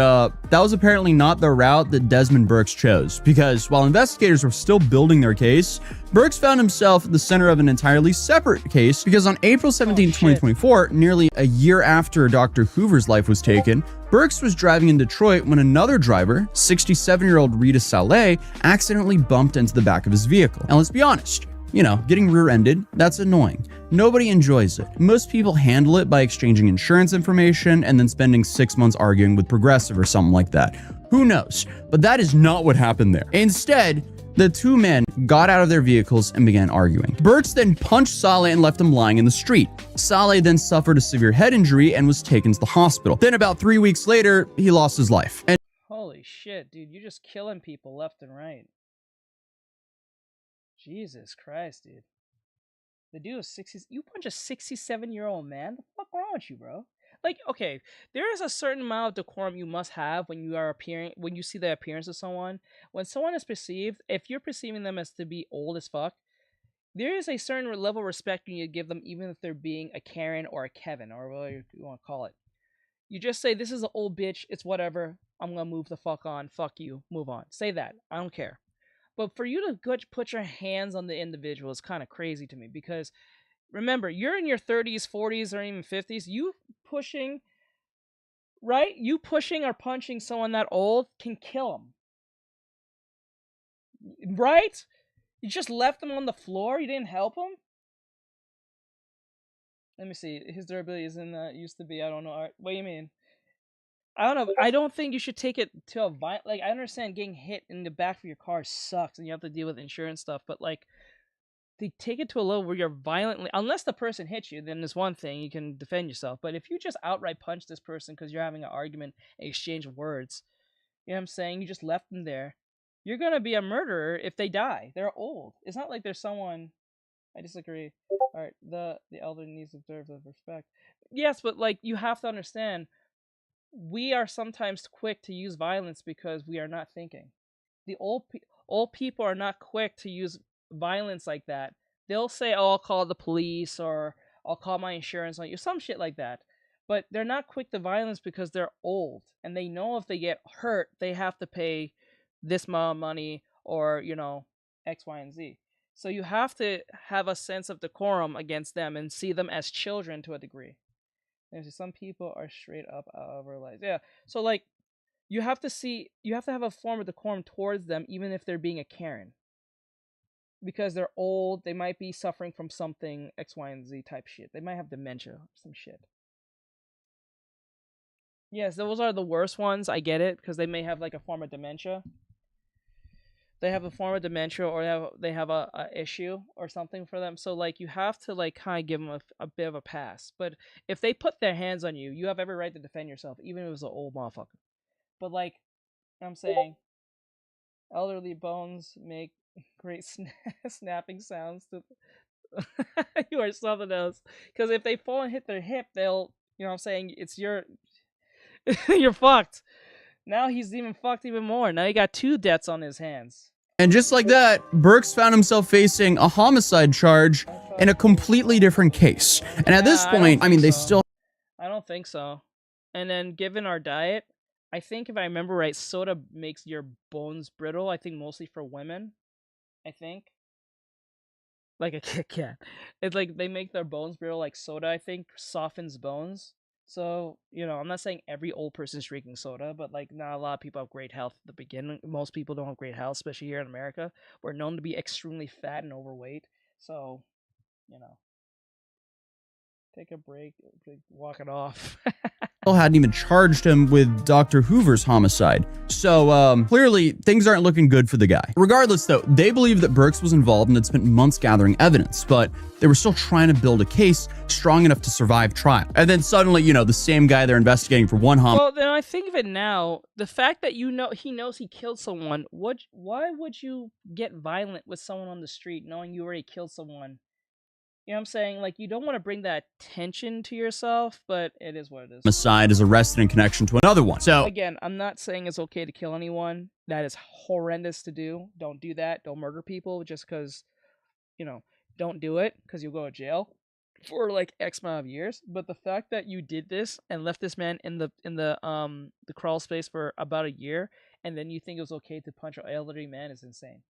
that was apparently not the route that Desmond Burks chose, because while investigators were still building their case, Burks found himself at the center of an entirely separate case, because on April 17, 2024, nearly a year after Dr. Hoover's life was taken, Burks was driving in Detroit when another driver, 67-year-old Rita Saleh, accidentally bumped into the back of his vehicle. And let's be honest, you know, getting rear-ended, that's annoying. Nobody enjoys it. Most people handle it by exchanging insurance information and then spending 6 months arguing with Progressive or something like that. Who knows? But that is not what happened there. Instead, the two men got out of their vehicles and began arguing. Burks then punched Saleh and left him lying in the street. Saleh then suffered a severe head injury and was taken to the hospital. Then about 3 weeks later, he lost his life. And Holy shit, dude, you're just killing people left and right. Jesus Christ, dude. The dude was 60. You punch a 67-year-old man? The fuck wrong with you, bro? Like, okay, there is a certain amount of decorum you must have when you are when you see the appearance of someone. When someone is perceived, if you're perceiving them as to be old as fuck, there is a certain level of respect you need to give them, even if they're being a Karen or a Kevin, or whatever you want to call it. You just say, this is an old bitch, it's whatever, I'm gonna move the fuck on, fuck you, move on. Say that, I don't care. But for you to put your hands on the individual is kind of crazy to me, because remember, you're in your 30s, 40s, or even 50s. You pushing or punching someone that old can kill them. Right? You just left them on the floor? You didn't help him? Let me see. His durability isn't that used to be. I don't know. What do you mean? I don't know. I don't think you should take it to a violent... Like, I understand getting hit in the back of your car sucks and you have to deal with insurance stuff, but, like, they take it to a level where you're violently... Unless the person hits you, then there's one thing. You can defend yourself. But if you just outright punch this person because you're having an argument and exchange words, you know what I'm saying? You just left them there. You're going to be a murderer if they die. They're old. It's not like there's someone... I disagree. Alright, the elder needs to deserve the respect. Yes, but, like, you have to understand... We are sometimes quick to use violence because we are not thinking. The old people are not quick to use violence like that. They'll say, oh, I'll call the police, or I'll call my insurance on you, some shit like that. But they're not quick to violence because they're old, and they know if they get hurt, they have to pay this amount of money, or, you know, X, Y, and Z. So you have to have a sense of decorum against them and see them as children to a degree. And some people are straight up out of our lives. Yeah. So, like, you have to have a form of decorum towards them, even if they're being a Karen. Because they're old, they might be suffering from something X, Y, and Z type shit. They might have dementia or some shit. Yes, those are the worst ones. I get it, because they may have, like, a form of dementia. They have a form of dementia, or they have a issue or something for them. So, like, you have to, like, kind of give them a bit of a pass. But if they put their hands on you, you have every right to defend yourself, even if it was an old motherfucker. But, like, I'm saying, elderly bones make great snapping sounds. You are something else. Because if they fall and hit their hip, they'll, you know what I'm saying, it's your... You're fucked. Now he's even fucked even more. Now he got 2 deaths on his hands. And just like that, Burks found himself facing a homicide charge in a completely different case. And at this point, I mean, they still... I don't think so. And then given our diet, I think if I remember right, soda makes your bones brittle. I think mostly for women. I think. Like a Kit Kat. It's like they make their bones brittle like soda, I think, softens bones. So, you know, I'm not saying every old person's drinking soda, but like not a lot of people have great health at the beginning. Most people don't have great health, especially here in America. We're known to be extremely fat and overweight. So, you know, take a break, walk it off. Hadn't even charged him with Dr. Hoover's homicide. So clearly things aren't looking good for the guy. Regardless though, they believe that Burks was involved and had spent months gathering evidence, but they were still trying to build a case strong enough to survive trial. And then suddenly, you know, the same guy they're investigating for one homicide. Well, then I think of it now, the fact that he knows he killed someone, why would you get violent with someone on the street knowing you already killed someone? You know what I'm saying? Like, you don't want to bring that tension to yourself, but it is what it is. Homicide is arrested in connection to another one. So again, I'm not saying it's okay to kill anyone. That is horrendous to do. Don't do that. Don't murder people just because, you know, don't do it because you'll go to jail for like X amount of years. But the fact that you did this and left this man in the crawl space for about a year, and then you think it was okay to punch an elderly man is insane.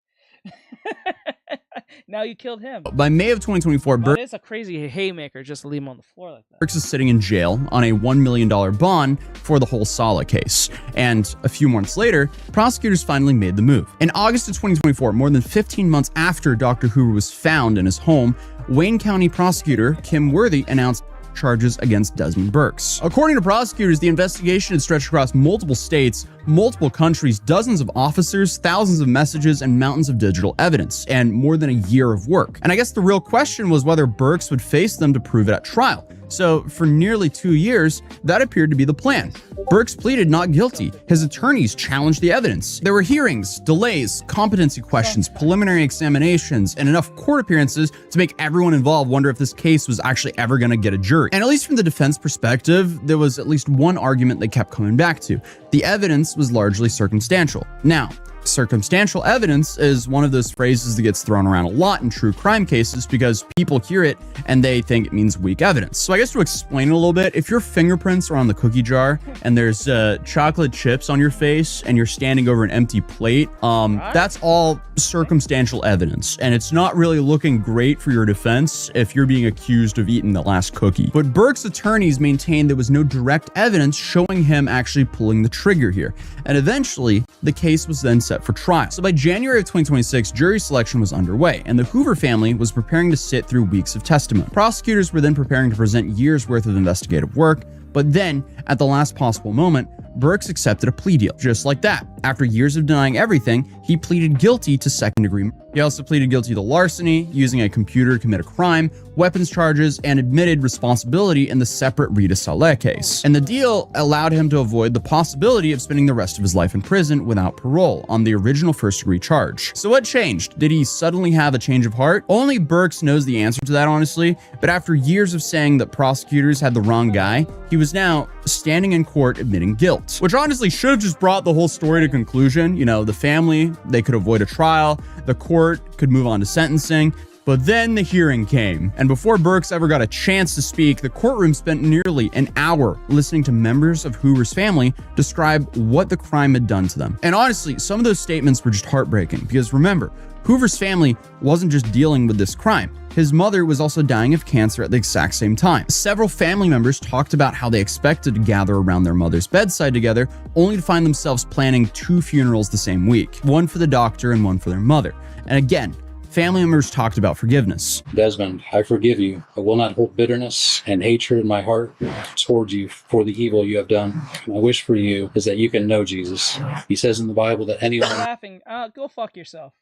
Now you killed him. By May of 2024, But it's a crazy haymaker just to leave him on the floor like that. Burks is sitting in jail on a $1 million bond for the whole Sala case. And a few months later, prosecutors finally made the move. In August of 2024, more than 15 months after Dr. Hoover was found in his home, Wayne County prosecutor Kim Worthy announced charges against Desmond Burks. According to prosecutors, the investigation had stretched across multiple states, multiple countries, dozens of officers, thousands of messages, and mountains of digital evidence, and more than a year of work. And I guess the real question was whether Burks would face them to prove it at trial. So for nearly 2 years, that appeared to be the plan. Burks pleaded not guilty. His attorneys challenged the evidence. There were hearings, delays, competency questions, preliminary examinations, and enough court appearances to make everyone involved wonder if this case was actually ever going to get a jury. And at least from the defense perspective, there was at least one argument they kept coming back to. The evidence was largely circumstantial. Now, circumstantial evidence is one of those phrases that gets thrown around a lot in true crime cases because people hear it and they think it means weak evidence. So I guess to explain it a little bit, if your fingerprints are on the cookie jar and there's chocolate chips on your face and you're standing over an empty plate, that's all circumstantial evidence. And it's not really looking great for your defense if you're being accused of eating the last cookie. But Burks' attorneys maintained there was no direct evidence showing him actually pulling the trigger here. And eventually, the case was then set for trial. So by January of 2026, jury selection was underway, and the Hoover family was preparing to sit through weeks of testimony. Prosecutors were then preparing to present years worth of investigative work, but then, at the last possible moment, Burks accepted a plea deal. Just like that, after years of denying everything, he pleaded guilty to second-degree murder. He also pleaded guilty to larceny, using a computer to commit a crime, weapons charges, and admitted responsibility in the separate Rita Saleh case. And the deal allowed him to avoid the possibility of spending the rest of his life in prison without parole on the original first-degree charge. So what changed? Did he suddenly have a change of heart? Only Burks knows the answer to that, honestly, but after years of saying that prosecutors had the wrong guy, he was now standing in court admitting guilt, which honestly should have just brought the whole story to conclusion. You know, the family, they could avoid a trial, the court could move on to sentencing, but then the hearing came, and before Burks ever got a chance to speak, the courtroom spent nearly an hour listening to members of Hoover's family describe what the crime had done to them. And honestly, some of those statements were just heartbreaking, because remember, Hoover's family wasn't just dealing with this crime. His mother was also dying of cancer at the exact same time. Several family members talked about how they expected to gather around their mother's bedside together, only to find themselves planning 2 funerals the same week, one for the doctor and one for their mother. And again, family members talked about forgiveness. Desmond, I forgive you. I will not hold bitterness and hatred in my heart towards you for the evil you have done. My wish for you is that you can know Jesus. He says in the Bible that anyone... Laughing. Go fuck yourself.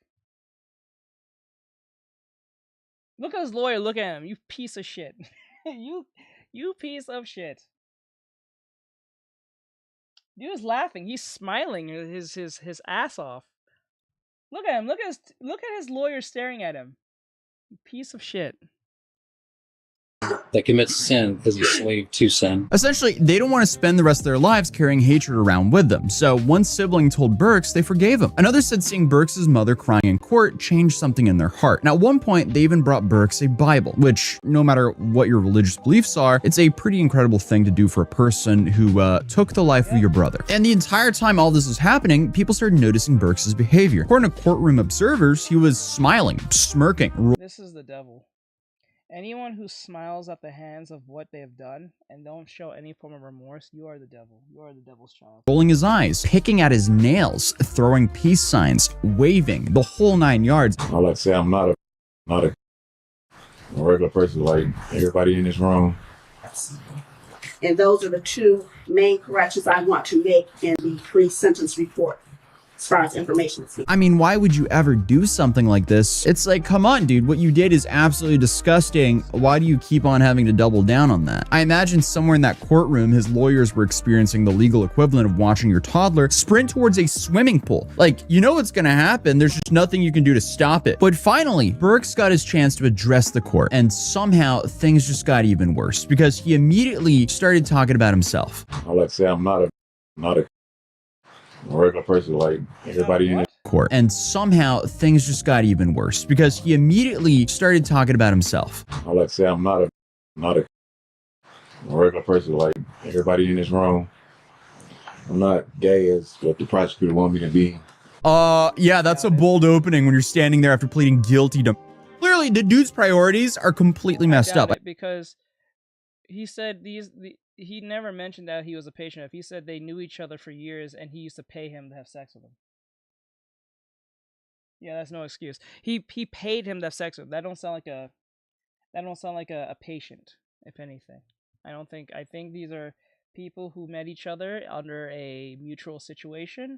Look at his lawyer. Look at him. You piece of shit. you piece of shit. Dude is laughing. He's smiling his ass off. Look at him. Look at his lawyer staring at him. You piece of shit. that commits sin is a slave to sin. Essentially, they don't want to spend the rest of their lives carrying hatred around with them. So one sibling told Burks they forgave him. Another said seeing Burks' mother crying in court changed something in their heart. And at one point, they even brought Burks a Bible, which no matter what your religious beliefs are, it's a pretty incredible thing to do for a person who took the life of your brother. And the entire time all this was happening, people started noticing Burks' behavior. According to courtroom observers, he was smiling, smirking. This is the devil. Anyone who smiles at the hands of what they have done and don't show any form of remorse, you are the devil. You are the devil's child. Rolling his eyes, picking at his nails, throwing peace signs, waving, the whole 9 yards. I like to say I'm not a regular person like everybody in this room. And those are the two main corrections I want to make in the pre-sentence report. As far as information is I mean, why would you ever do something like this? It's like, come on, dude, what you did is absolutely disgusting. Why do you keep on having to double down on that? I imagine somewhere in that courtroom, his lawyers were experiencing the legal equivalent of watching your toddler sprint towards a swimming pool. Like, you know what's gonna happen. There's just nothing you can do to stop it. But finally, Burks got his chance to address the court, and somehow things just got even worse because he immediately started talking about himself. I like to say I'm not a regular person like everybody in it. Court. And somehow things just got even worse because he immediately started talking about himself. I like to say I'm not a regular person like everybody in this room. I'm not gay as what the prosecutor want me to be. Yeah, that's a bold opening when you're standing there after pleading guilty to... Clearly, the dude's priorities are completely messed up. Because he said he never mentioned that he was a patient. If he said they knew each other for years and he used to pay him to have sex with him. Yeah, that's no excuse. He paid him to have sex with him. That don't sound like a patient, if anything. I think these are people who met each other under a mutual situation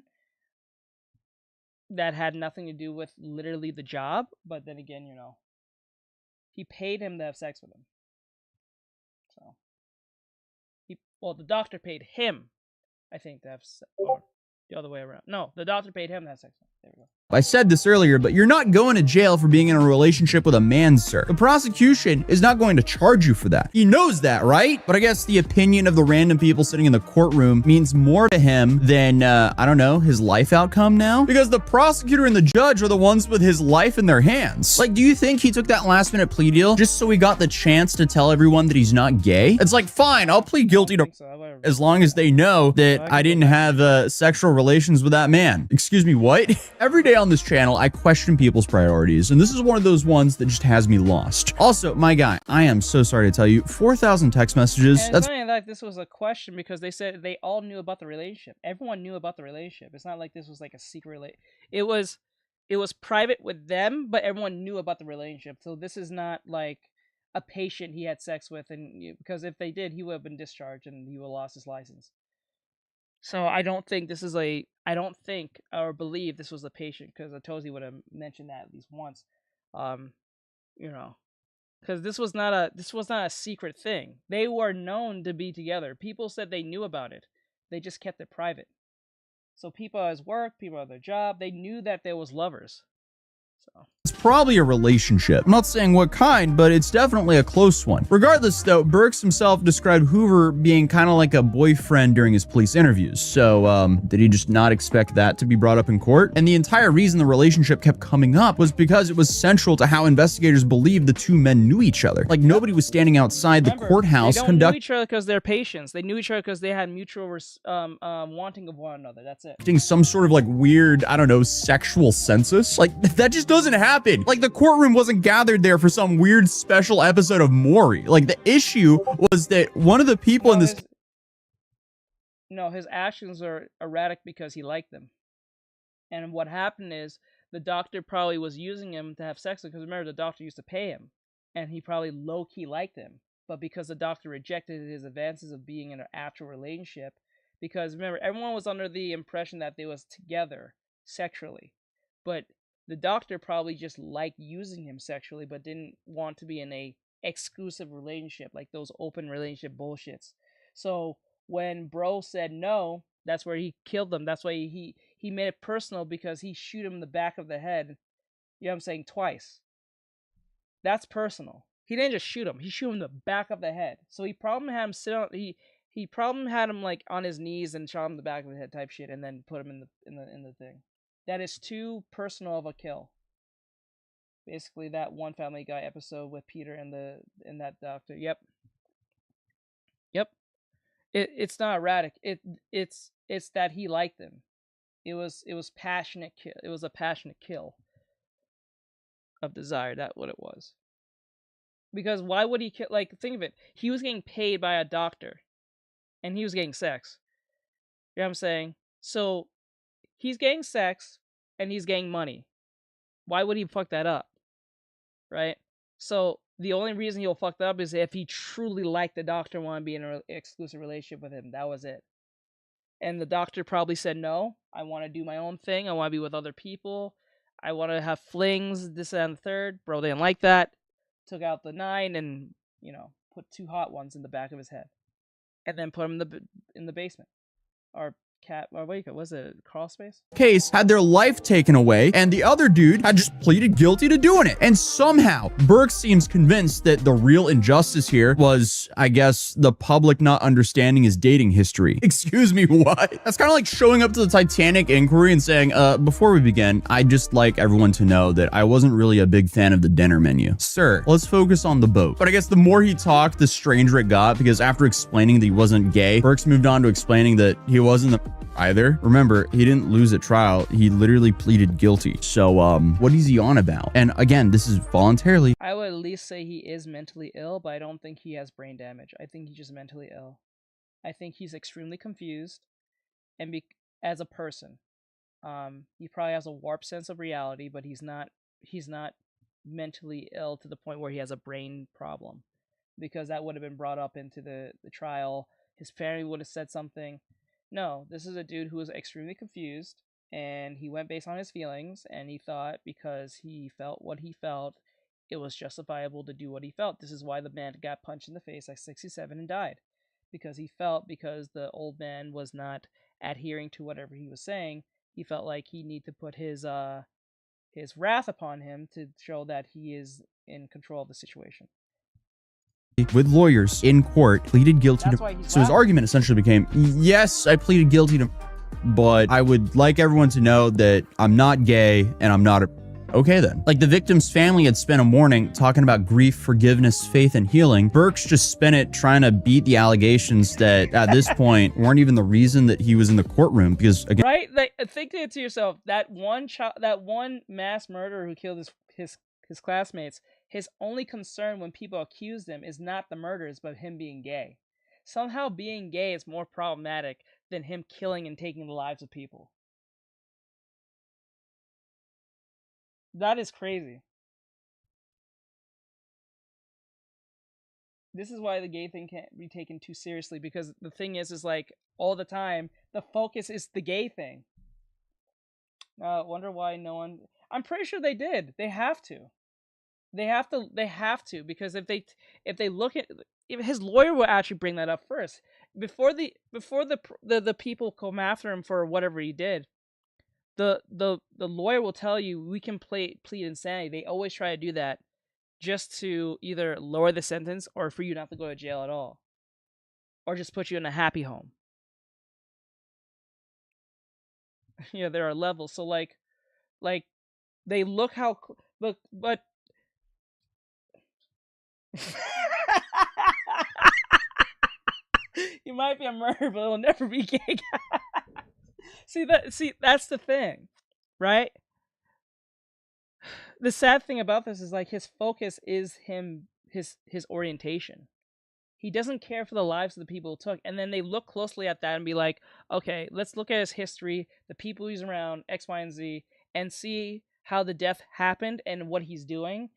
that had nothing to do with literally the job, but then again, you know, he paid him to have sex with him. So well, the doctor paid him, I think, to have sex, or the other way around. No, the doctor paid him to have sex with him. There we go. I said this earlier, but you're not going to jail for being in a relationship with a man, sir. The prosecution is not going to charge you for that. He knows that, right? But I guess the opinion of the random people sitting in the courtroom means more to him than, I don't know, his life outcome now? Because the prosecutor and the judge are the ones with his life in their hands. Like, do you think he took that last-minute plea deal just so he got the chance to tell everyone that he's not gay? It's like, fine, I'll plead guilty to as long as they know that I didn't have sexual relations with that man. Excuse me, what? Every day on this channel, I question people's priorities, and this is one of those ones that just has me lost. Also, my guy, I am so sorry to tell you, 4,000 text messages. And it's not like this was a question because they said they all knew about the relationship. Everyone knew about the relationship. It's not like this was like a secret. It was private with them, but everyone knew about the relationship. So this is not like a patient he had sex with, and because if they did, he would have been discharged and he would have lost his license. So I don't think or believe this was a patient, because Atozi would have mentioned that at least once. You know, because this was not a secret thing. They were known to be together. People said they knew about it. They just kept it private. So people at his work, people at their job, they knew that there was lovers. So it's probably a relationship. I'm not saying what kind, but it's definitely a close one. Regardless, though, Burks himself described Hoover being kind of like a boyfriend during his police interviews. So, did he just not expect that to be brought up in court? And the entire reason the relationship kept coming up was because it was central to how investigators believed the two men knew each other. Like, nobody was standing outside the courthouse they don't know each other because they're patients. They knew each other because they had mutual wanting of one another. That's it. Some sort of like weird, I don't know, sexual census. Like, that just doesn't happen. Like, the courtroom wasn't gathered there for some weird special episode of Maury. Like, the issue was that one of the people in this... No, his actions are erratic because he liked them. And what happened is the doctor probably was using him to have sex with, because remember, the doctor used to pay him. And he probably low-key liked him. But because the doctor rejected his advances of being in an actual relationship, because remember, everyone was under the impression that they was together sexually. But the doctor probably just liked using him sexually, but didn't want to be in a exclusive relationship, like those open relationship bullshits. So when bro said no, that's where he killed them. That's why he made it personal, because he shoot him in the back of the head. You know what I'm saying? Twice. That's personal. He didn't just shoot him. He shoot him in the back of the head. So he probably had him sit on. He probably had him like on his knees and shot him in the back of the head type shit, and then put him in the thing. That is too personal of a kill. Basically, that one Family Guy episode with Peter and that doctor. Yep. It's not erratic. It's that he liked them. It was passionate. It was a passionate kill of desire. That's what it was. Because why would he kill? Like, think of it. He was getting paid by a doctor, and he was getting sex. You know what I'm saying? So he's getting sex, and he's getting money. Why would he fuck that up? Right? So the only reason he'll fuck that up is if he truly liked the doctor and wanted to be in an exclusive relationship with him. That was it. And the doctor probably said, no, I want to do my own thing. I want to be with other people. I want to have flings, this and the third. Bro, they didn't like that. Took out the 9 and, you know, put 2 hot ones in the back of his head. And then put him in the basement. Or was it crawl space? Case had their life taken away, and the other dude had just pleaded guilty to doing it. And somehow, Burke seems convinced that the real injustice here was, I guess, the public not understanding his dating history. Excuse me, what? That's kind of like showing up to the Titanic inquiry and saying, before we begin, I'd just like everyone to know that I wasn't really a big fan of the dinner menu. Sir, let's focus on the boat. But I guess the more he talked, the stranger it got, because after explaining that he wasn't gay, Burks moved on to explaining that he wasn't the either. Remember, he didn't lose at trial. He literally pleaded guilty. So, what is he on about? And again, this is voluntarily. I would at least say he is mentally ill, but I don't think he has brain damage. I think he's just mentally ill. I think he's extremely confused, and as a person, he probably has a warped sense of reality, but he's not mentally ill to the point where he has a brain problem, because that would have been brought up into the trial. His family would have said something. No, this is a dude who was extremely confused, and he went based on his feelings, and he thought because he felt what he felt, it was justifiable to do what he felt. This is why the man got punched in the face at 67 and died. Because the old man was not adhering to whatever he was saying, he felt like he needed to put his wrath upon him to show that he is in control of the situation. With lawyers in court, pleaded guilty to. So his argument essentially became, yes, I pleaded guilty to, but I would like everyone to know that I'm not gay and I'm not a. Okay then. Like the victim's family had spent a morning talking about grief, forgiveness, faith, and healing. Burks just spent it trying to beat the allegations that at this point weren't even the reason that he was in the courtroom, because again. Right? Like, think to yourself, that one mass murderer who killed his classmates, his only concern when people accused him is not the murders, but him being gay. Somehow being gay is more problematic than him killing and taking the lives of people. That is crazy. This is why the gay thing can't be taken too seriously, because the thing is like, all the time, the focus is the gay thing. Wonder why no one. I'm pretty sure they did. They have to. They have to, because if they look at, if his lawyer will actually bring that up first before the people come after him for whatever he did. The lawyer will tell you we can plead insanity. They always try to do that just to either lower the sentence or for you not to go to jail at all, or just put you in a happy home. Yeah, there are levels. So like they look how but you might be a murderer, but it'll never be gay. See, that's the thing, right? The sad thing about this is like his focus is his orientation. He doesn't care for the lives of the people who took, and then they look closely at that and be like, okay, let's look at his history, the people he's around, X, Y, and Z, and see how the death happened and what he's doing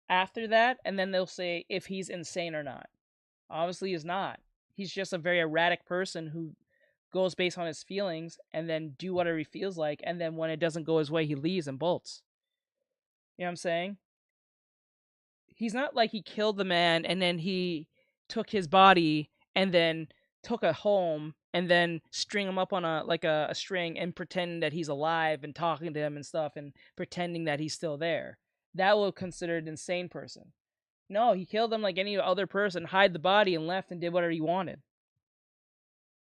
after that, and then they'll say if he's insane or not. Obviously he's not. He's just a very erratic person who goes based on his feelings and then do whatever he feels like, and then when it doesn't go his way, he leaves and bolts. You know what I'm saying? He's not like he killed the man and then he took his body and then took a home and then string him up on a string and pretend that he's alive and talking to him and stuff and pretending that he's still there. That will consider an insane person. No, he killed him like any other person, hide the body, and left and did whatever he wanted.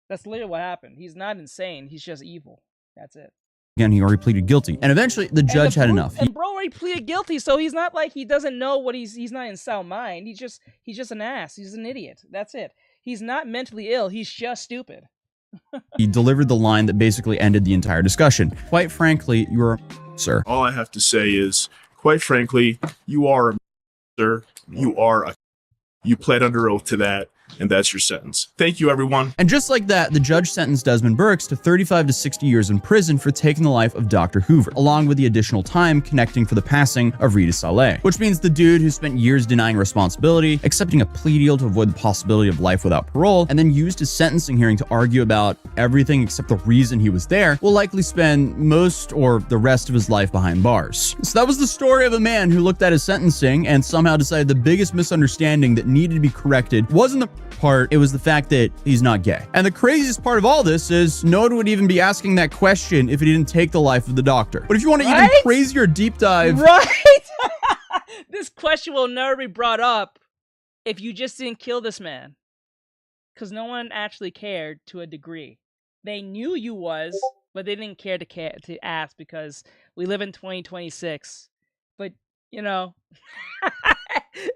That's literally what happened. He's not insane. He's just evil. That's it. Again, he already pleaded guilty, and eventually the judge had enough. And bro already pleaded guilty, so he's not like he doesn't know what he's not in sound mind. He's just an ass. He's an idiot. That's it. He's not mentally ill. He's just stupid. He delivered the line that basically ended the entire discussion. Quite frankly, you're, sir. All I have to say is, quite frankly, you are Sir, you pled under oath to that, and that's your sentence. Thank you, everyone. And just like that, the judge sentenced Desmond Burks to 35 to 60 years in prison for taking the life of Dr. Hoover, along with the additional time connecting for the passing of Rita Saleh. Which means the dude who spent years denying responsibility, accepting a plea deal to avoid the possibility of life without parole, and then used his sentencing hearing to argue about everything except the reason he was there, will likely spend most or the rest of his life behind bars. So that was the story of a man who looked at his sentencing and somehow decided the biggest misunderstanding that needed to be corrected wasn't the part, it was the fact that he's not gay. And the craziest part of all this is no one would even be asking that question if he didn't take the life of the doctor. But if you want to even crazier deep dive... Right? This question will never be brought up if you just didn't kill this man. Because no one actually cared to a degree. They knew you was, but they didn't care to ask because we live in 2026. But, you know...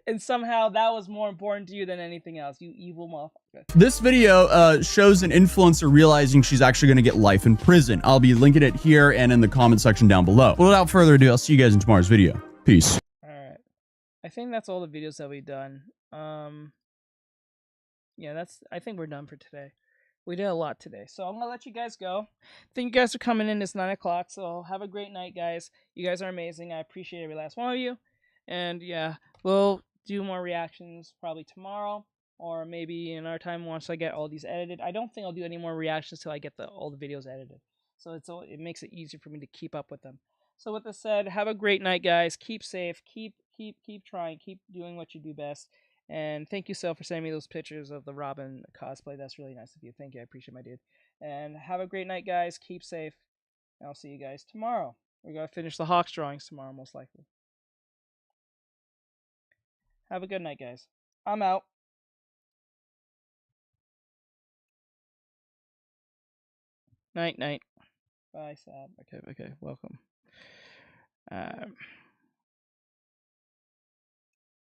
And somehow that was more important to you than anything else, you evil motherfucker. This video shows an influencer realizing she's actually going to get life in prison. I'll be linking it here and in the comment section down below. But without further ado, I'll see you guys in tomorrow's video. Peace. Alright. I think that's all the videos that we've done. Yeah, I think we're done for today. We did a lot today. So I'm going to let you guys go. Thank you guys for coming in. It's 9 o'clock. So have a great night, guys. You guys are amazing. I appreciate every last one of you. And yeah, we'll do more reactions probably tomorrow or maybe in our time once I get all these edited. I don't think I'll do any more reactions till I get all the videos edited. So it makes it easier for me to keep up with them. So with this said, have a great night, guys. Keep safe. Keep trying. Keep doing what you do best. And thank you, Sel, for sending me those pictures of the Robin cosplay. That's really nice of you. Thank you. I appreciate my dude. And have a great night, guys. Keep safe. And I'll see you guys tomorrow. We're going to finish the Hawks drawings tomorrow, most likely. Have a good night, guys. I'm out. Night, night. Bye, Sab. Okay, welcome.